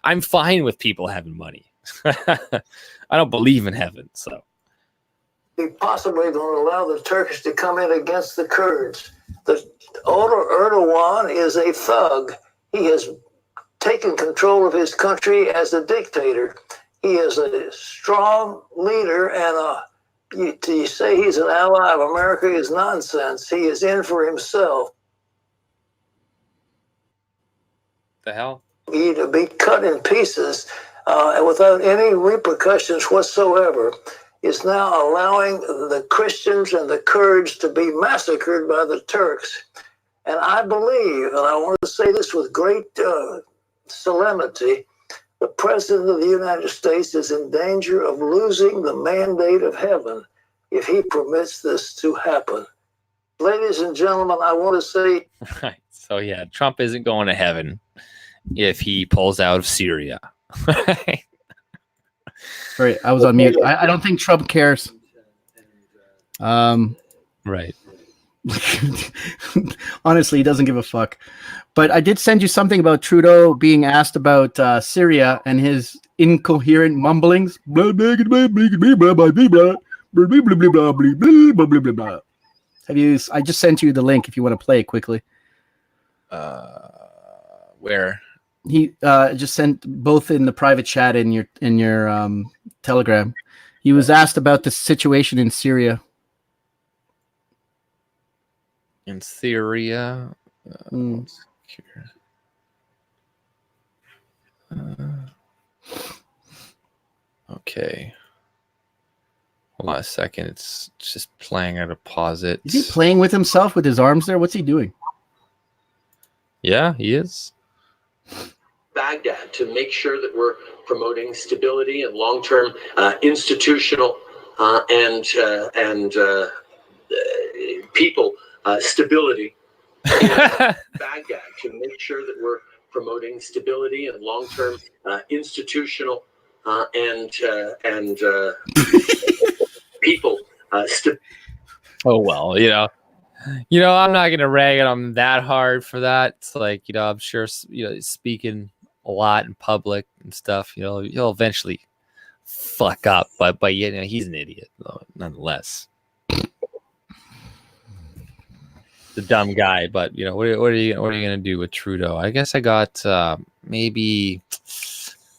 I'm fine with people having money. I don't believe in heaven, so. He possibly going to allow the Turkish to come in against the Kurds. The Erdogan is a thug. He has taken control of his country as a dictator. He is a strong leader, and to say he's an ally of America is nonsense. He is in for himself. The hell? He to be cut in pieces without any repercussions whatsoever. Is now allowing the Christians and the Kurds to be massacred by the Turks. And I believe, and I want to say this with great solemnity, the President of the United States is in danger of losing the mandate of heaven if he permits this to happen. Ladies and gentlemen, I want to say... Right. So, yeah, Trump isn't going to heaven if he pulls out of Syria. Right, I was on mute. I don't think Trump cares. Right. Honestly, he doesn't give a fuck. But I did send you something about Trudeau being asked about Syria and his incoherent mumblings. Blah, blah, blah, blah, blah, blah, blah, blah, blah, blah. Have you? I just sent you the link if you want to play it quickly. Where? He just sent both in the private chat in your Telegram. He was asked about the situation in Syria. In Syria. Okay. Hold on a second. It's just playing. I had to pause it. Is he playing with himself with his arms there? What's he doing? Yeah, he is. Baghdad to make sure that we're promoting stability and long-term institutional and people stability. Baghdad to make sure that we're promoting stability and long-term institutional and people. Oh well, I'm not gonna rag on him that hard for that. It's like, I'm sure, speaking a lot in public and stuff, he'll eventually fuck up, but he's an idiot though, nonetheless. The dumb guy, but what are you gonna do with Trudeau? I guess I got maybe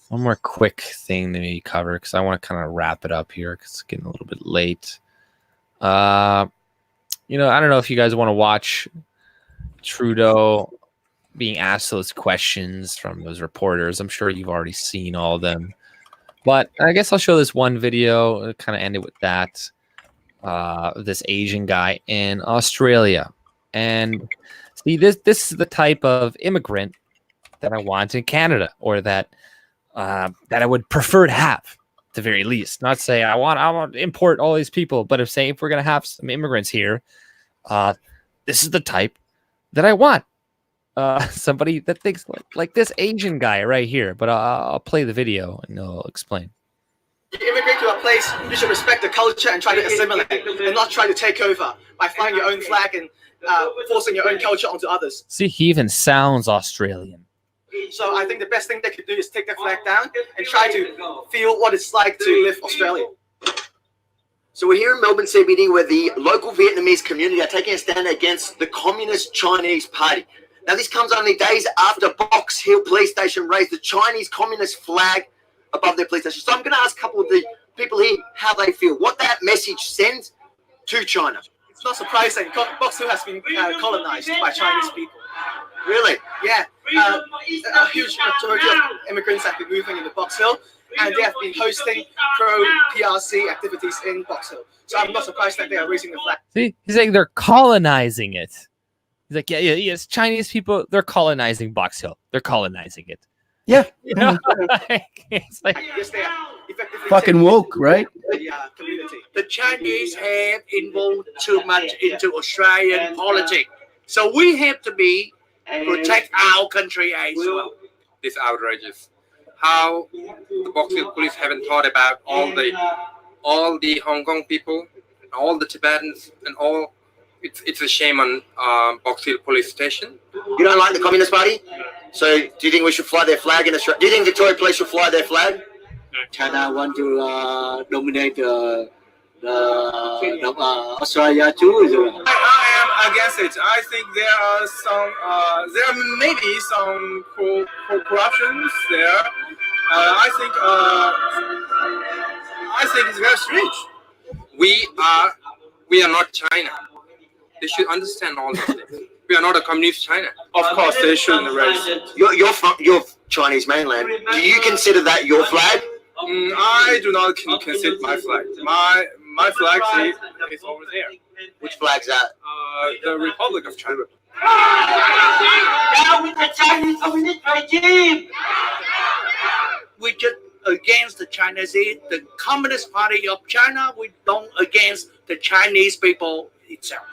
one more quick thing to maybe cover because I want to kind of wrap it up here because it's getting a little bit late. I don't know if you guys want to watch Trudeau being asked those questions from those reporters. I'm sure you've already seen all of them, but I guess I'll show this one video, kind of end it with that. This Asian guy in Australia. And see, this is the type of immigrant that I want in Canada, or that I would prefer to have, at the very least. Not say I want to import all these people, but if we're gonna have some immigrants here, this is the type that I want. Somebody that thinks like this Asian guy right here. But I'll play the video and I'll explain. You immigrate to a place, you should respect the culture and try to assimilate, and not try to take over by flying your own flag and forcing your own culture onto others. See, he even sounds Australian. So I think the best thing they could do is take their flag down and try to feel what it's like to live Australia. So we're here in Melbourne CBD where the local Vietnamese community are taking a stand against the Communist Chinese Party. Now this comes only days after Box Hill Police Station raised the Chinese Communist flag above their police station. So I'm going to ask a couple of the people here how they feel, what that message sends to China. It's not surprising. Box Hill has been colonized by Chinese people. Really? Yeah. A huge majority of immigrants have been moving into Box Hill, and they have been hosting pro-PRC activities in Box Hill. So I'm not surprised that they are raising the flag. See, he's saying they're colonizing it. He's like, yes, Chinese people, they're colonizing Box Hill. They're colonizing it. Yeah. It's like, yes, they are. Fucking woke, right? Community. The Chinese have involved too much into Australian politics. So we have to protect our country as well. This outrageous. How the Box Hill police haven't thought about all the Hong Kong people, all the Tibetans, and all. It's a shame on Box Hill police station. You don't like the Communist Party? So do you think we should fly their flag in Australia? Do you think Victoria Police should fly their flag? China want to dominate Australia too. I am against it. I think there may be some corruptions there. I think it's very strange. We are not China. They should understand all this. We are not a communist China. Of course, they shouldn't raise it. You're Chinese mainland. Do you consider that your flag? I do not consider my flag. My flag is over there. Which flag's that? The Republic of China. Down with the Chinese Communist regime. We just against the Chinese, the Communist Party of China. We don't against the Chinese people itself.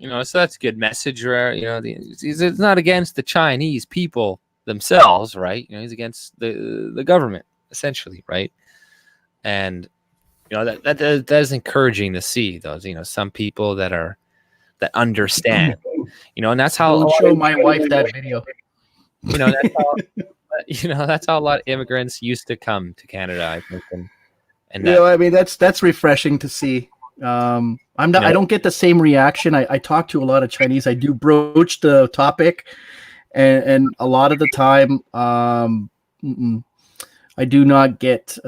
So that's a good message, right? He's not against the Chinese people themselves, right? He's against the government, essentially, right? And that is encouraging to see those, some people that understand, and that's how I'll show my wife that video. That's how a lot of immigrants used to come to Canada, I think, and And you know, I mean, that's refreshing to see. I don't get the same reaction. I talk to a lot of Chinese. I do broach the topic, and a lot of the time, I do not get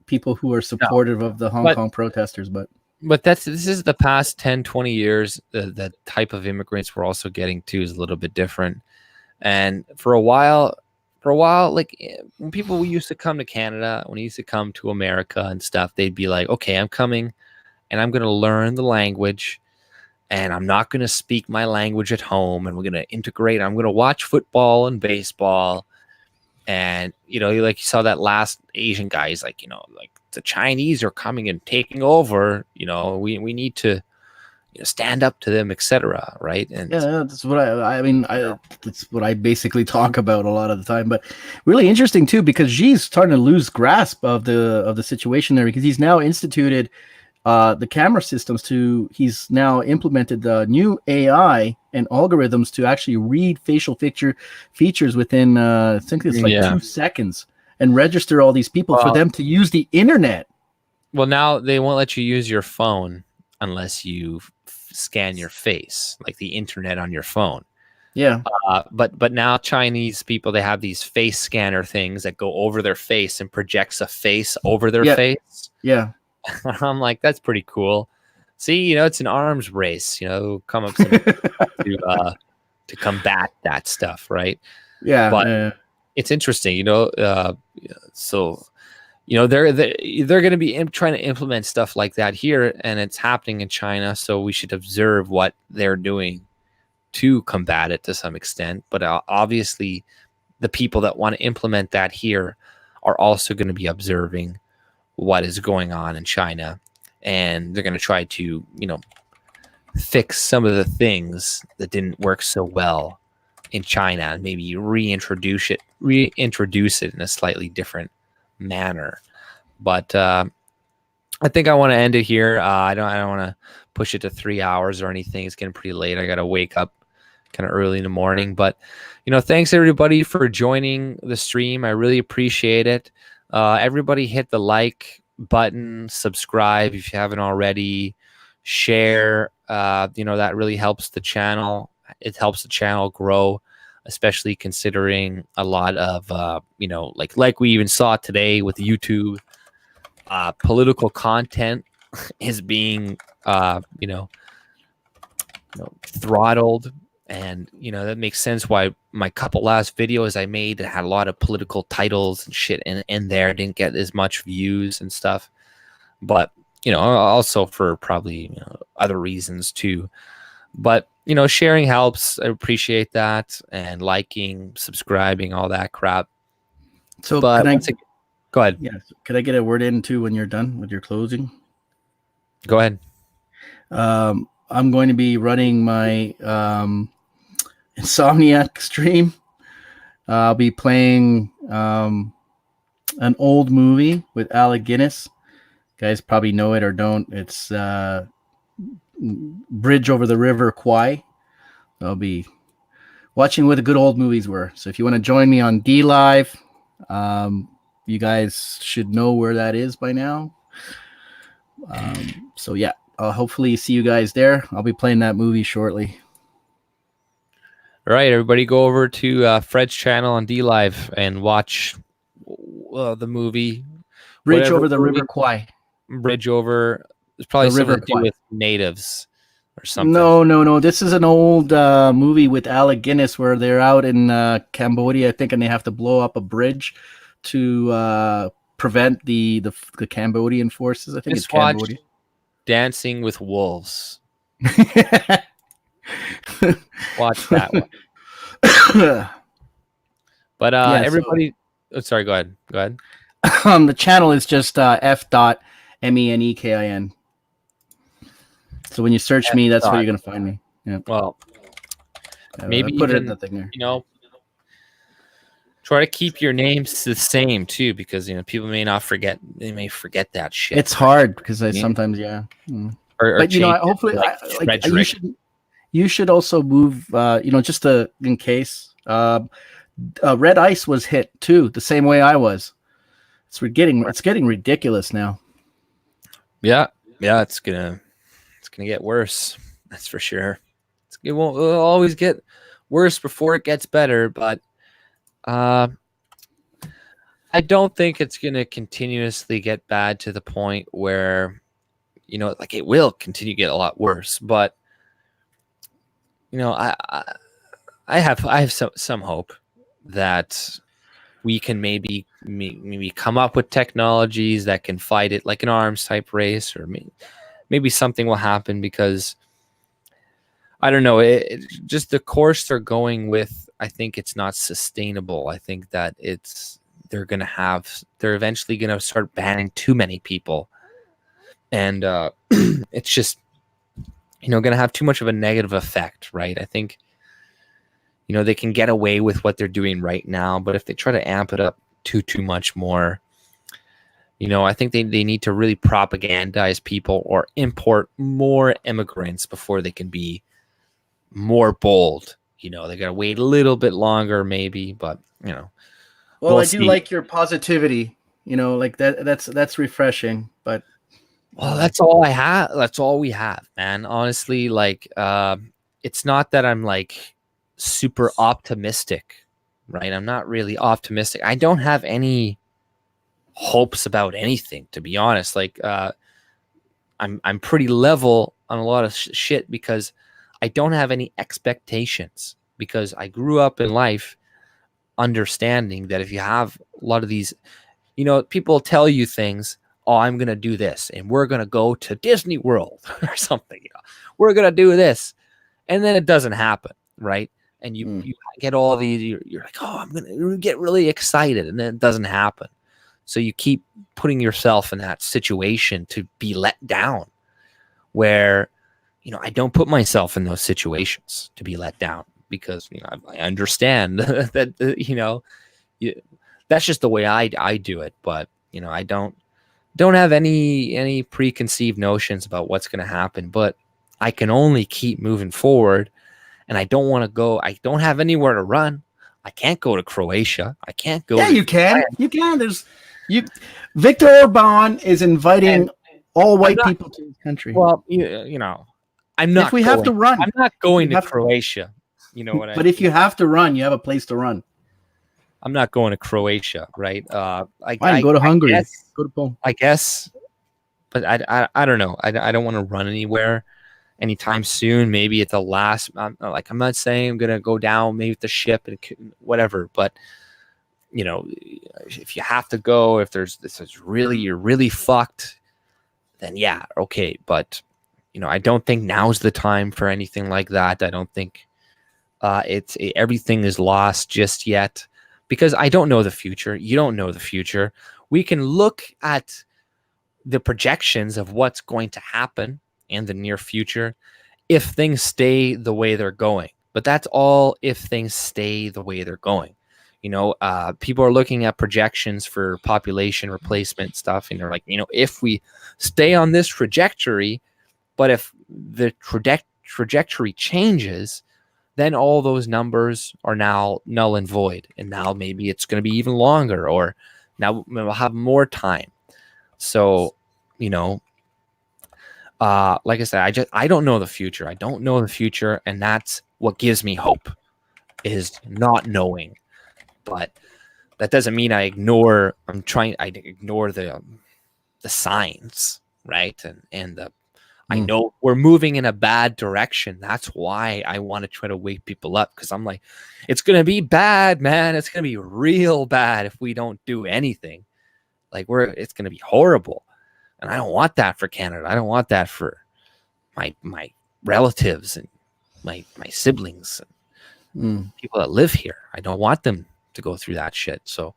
people who are supportive of the Hong Kong protesters. But this is the past 10, 20 years. The type of immigrants we're also getting to is a little bit different. And for a while, like when people used to come to Canada, when they used to come to America and stuff, they'd be like, okay, I'm coming and I'm going to learn the language and I'm not going to speak my language at home. And we're going to integrate. I'm going to watch football and baseball. And, you know, like you saw that last Asian guy, he's like, you know, like the Chinese are coming and taking over, you know, we need to, you know, stand up to them, etc. Right? And yeah, that's what that's what I basically talk about a lot of the time. But really interesting too, because Xi's starting to lose grasp of the situation there, because he's now instituted the camera systems he's now implemented the new AI and algorithms to actually read facial features within I think it's like 2 seconds and register all these people for them to use the internet. Well, now they won't let you use your phone unless you scan your face, like the internet on your phone. Yeah. But now Chinese people, they have these face scanner things that go over their face and projects a face over their face. Yeah. I'm like, that's pretty cool. See, you know, it's an arms race, you know, come up to combat that stuff, right? Yeah. But it's interesting, you know, so you know, they're going to be trying to implement stuff like that here, and it's happening in China. So we should observe what they're doing to combat it to some extent. But obviously, the people that want to implement that here are also going to be observing what is going on in China, and they're going to try to, you know, fix some of the things that didn't work so well in China and maybe reintroduce it in a slightly different manner. But I think I want to end it here. I don't want to push it to 3 hours or anything. It's getting pretty late. I got to wake up kind of early in the morning. But, you know, thanks everybody for joining the stream. I really appreciate it. Everybody hit the like button, subscribe if you haven't already, share. You know, that really helps the channel. It helps the channel grow, especially considering a lot of, you know, like we even saw today with YouTube, political content is being, you know, throttled. And, you know, that makes sense why my couple last videos I made that had a lot of political titles and shit in there didn't get as much views and stuff. But, you know, also for probably, you know, other reasons too. But, you know, sharing helps. I appreciate that. And liking, subscribing, all that crap. So but go ahead. Yeah. Could I get a word in too when you're done with your closing? Go ahead. I'm going to be running my Insomniac stream. I'll be playing an old movie with Alec Guinness. You guys probably know it or don't. It's Bridge Over the River Kwai. I'll be watching what the good old movies were. So if you want to join me on D Live, you guys should know where that is by now. So yeah, I'll hopefully see you guys there. I'll be playing that movie shortly. All right, everybody, go over to Fred's channel on D Live and watch the movie Bridge Over the River Kwai. Bridge over. It's probably something to do with natives or something. No. This is an old movie with Alec Guinness where they're out in Cambodia, I think, and they have to blow up a bridge to prevent the Cambodian forces. I think it's Cambodia. Dancing with Wolves. Watch that one. But everybody, sorry, go ahead. The channel is just f.menekin. So when you search me, that's where you're gonna find me. Yeah. Well, maybe put it in the thing there. You know, try to keep your names the same too, because, you know, people may not forget. They may forget that shit. It's hard because I sometimes but you know, hopefully, you should also move. You know, just in case. Red Ice was hit too, the same way I was, It's getting ridiculous now. Yeah, it's gonna get worse. That's for sure. It'll always get worse before it gets better, but I don't think it's gonna continuously get bad to the point where, like, it will continue to get a lot worse. But I have some hope that we can maybe come up with technologies that can fight it, like an arms type race, or maybe something will happen, because I don't know, it just the course they're going with. I think it's not sustainable. I think that they're eventually gonna start banning too many people, and it's just gonna have too much of a negative effect, right? I think they can get away with what they're doing right now, but if they try to amp it up too much more, I think they need to really propagandize people or import more immigrants before they can be more bold. They gotta wait a little bit longer, maybe, but Well, we'll I do see. like your positivity. Like that's refreshing. But that's all I have. That's all we have, man. Honestly, like, it's not that I'm like super optimistic, right? I'm not really optimistic. I don't have any hopes about anything, to be honest. Like, I'm pretty level on a lot of shit, because I don't have any expectations, because I grew up in life understanding that if you have a lot of these, people tell you things. Oh, I'm gonna do this, and we're gonna go to Disney World or something. We're gonna do this, and then it doesn't happen, right? And you get all these. You're like, oh, I'm gonna get really excited, and then it doesn't happen. So you keep putting yourself in that situation to be let down, where I don't put myself in those situations to be let down, because I understand that that's just the way I do it. But I don't have any preconceived notions about what's going to happen. But I can only keep moving forward, and I don't want to go. I don't have anywhere to run. I can't go to Croatia. I can't go. Yeah, you can. You can. Viktor Orban is inviting all white people to his country. Well, I'm not. If we have to run, I'm not going to Croatia. You know what I mean? But if you have to run, you have a place to run. I'm not going to Croatia, right? Fine, go to Hungary. Go to Poland. I guess, but I don't know. I don't want to run anywhere anytime soon. Maybe at the last. I'm not saying I'm gonna go down maybe with the ship and whatever, but if you have to go, if you're really fucked, then yeah, okay. But I don't think now's the time for anything like that. I don't think everything is lost just yet, because I don't know the future. You don't know the future. We can look at the projections of what's going to happen in the near future if things stay the way they're going. But that's all if things stay the way they're going. People are looking at projections for population replacement stuff, and they're like, if we stay on this trajectory, but if the trajectory changes, then all those numbers are now null and void. And now maybe it's going to be even longer, or now we'll have more time. So, like I said, I don't know the future. I don't know the future. And that's what gives me hope, is not knowing. But that doesn't mean I ignore the signs, right? And I know we're moving in a bad direction. That's why I want to try to wake people up, because I'm like, it's going to be bad, man. It's going to be real bad if we don't do anything. Like, it's going to be horrible. And I don't want that for Canada. I don't want that for my relatives and my siblings and people that live here. I don't want them to go through that shit. So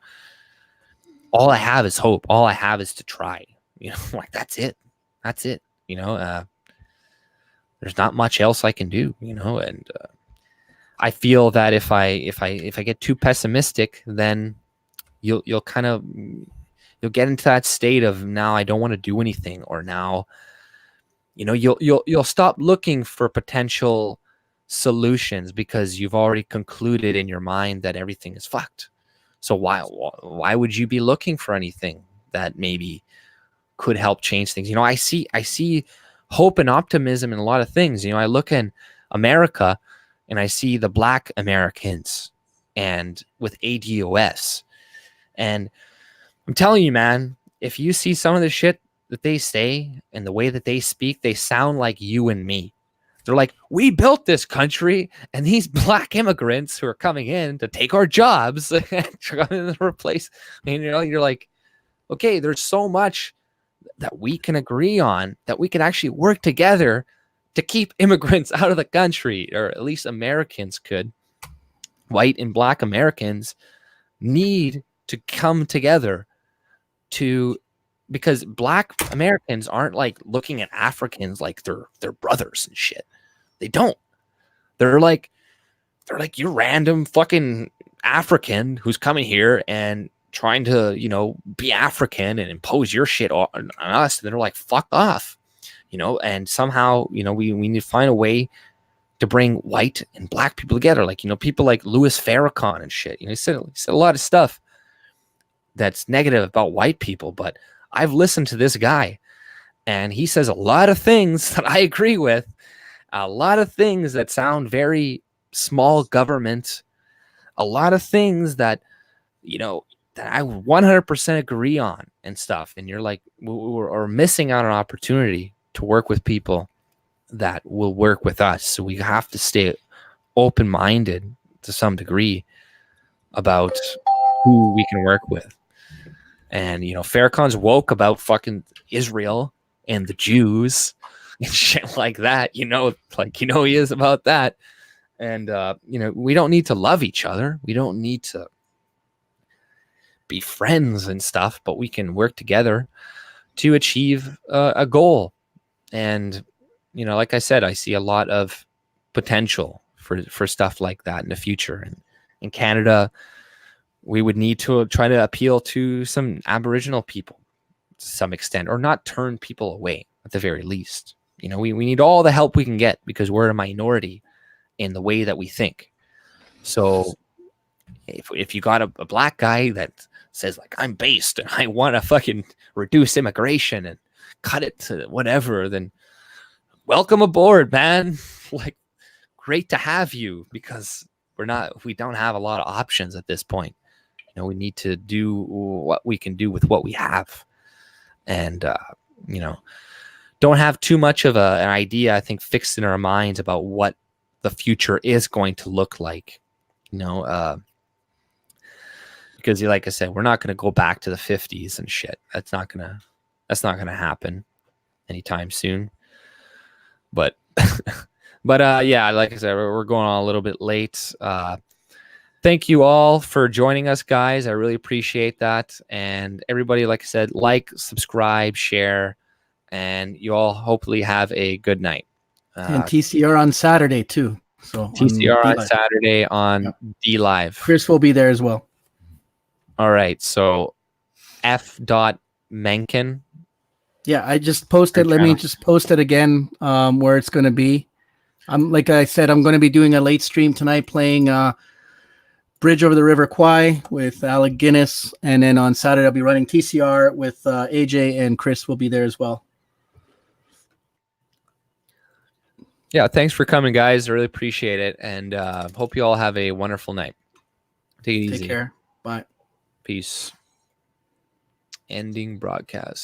all I have is hope. All I have is to try. Like, that's it. There's not much else I can do, and I feel that if I get too pessimistic, then you'll get into that state of, now I don't want to do anything, or now you'll stop looking for potential solutions, because you've already concluded in your mind that everything is fucked. So why would you be looking for anything that maybe could help change things? I see hope and optimism in a lot of things. I look in America and I see the Black Americans and with ADOS. And I'm telling you, man, if you see some of the shit that they say and the way that they speak, they sound like you and me. They're like, we built this country, and these Black immigrants who are coming in to take our jobs and trying to replace. And you're like, okay, there's so much that we can agree on, that we can actually work together to keep immigrants out of the country, or at least Americans could. White and Black Americans need to come together because Black Americans aren't like looking at Africans like they're brothers and shit. They don't. They're like you random fucking African who's coming here and trying to, be African and impose your shit on us. And they're like, fuck off, and somehow, we need to find a way to bring white and Black people together. Like, people like Louis Farrakhan and shit, he said a lot of stuff that's negative about white people, but I've listened to this guy and he says a lot of things that I agree with, a lot of things that sound very small government, a lot of things that, that I 100% agree on and stuff. And you're like, we're missing out on an opportunity to work with people that will work with us. So we have to stay open-minded to some degree about who we can work with. And, Farrakhan's woke about fucking Israel and the Jews and shit like that, he is about that. And, we don't need to love each other. We don't need to be friends and stuff, but we can work together to achieve a goal. And, like I said, I see a lot of potential for stuff like that in the future. And in Canada, we would need to try to appeal to some Aboriginal people to some extent, or not turn people away at the very least. We need all the help we can get because we're a minority in the way that we think. So if you got a Black guy that says like, I'm based and I want to fucking reduce immigration and cut it to whatever, then welcome aboard, man. Like, great to have you, because we don't have a lot of options at this point. We need to do what we can do with what we have, and don't have too much of an idea, I think, fixed in our minds about what the future is going to look like. Because like I said, we're not going to go back to the 50s and shit. That's not gonna happen anytime soon. But yeah, like I said, we're going on a little bit late. Thank you all for joining us, guys. I really appreciate that. And everybody, like I said, subscribe, share, and you all hopefully have a good night. And TCR on Saturday too. So TCR on Saturday on D Live. Chris will be there as well. All right. So F.Mencken. Yeah, I just posted. Let me just post it again where it's going to be. Like I said, I'm going to be doing a late stream tonight playing Bridge Over the River Kwai with Alec Guinness. And then on Saturday, I'll be running TCR with AJ, and Chris will be there as well. Yeah, thanks for coming, guys. I really appreciate it. And hope you all have a wonderful night. Take it easy. Take care. Bye. Peace. Ending broadcast.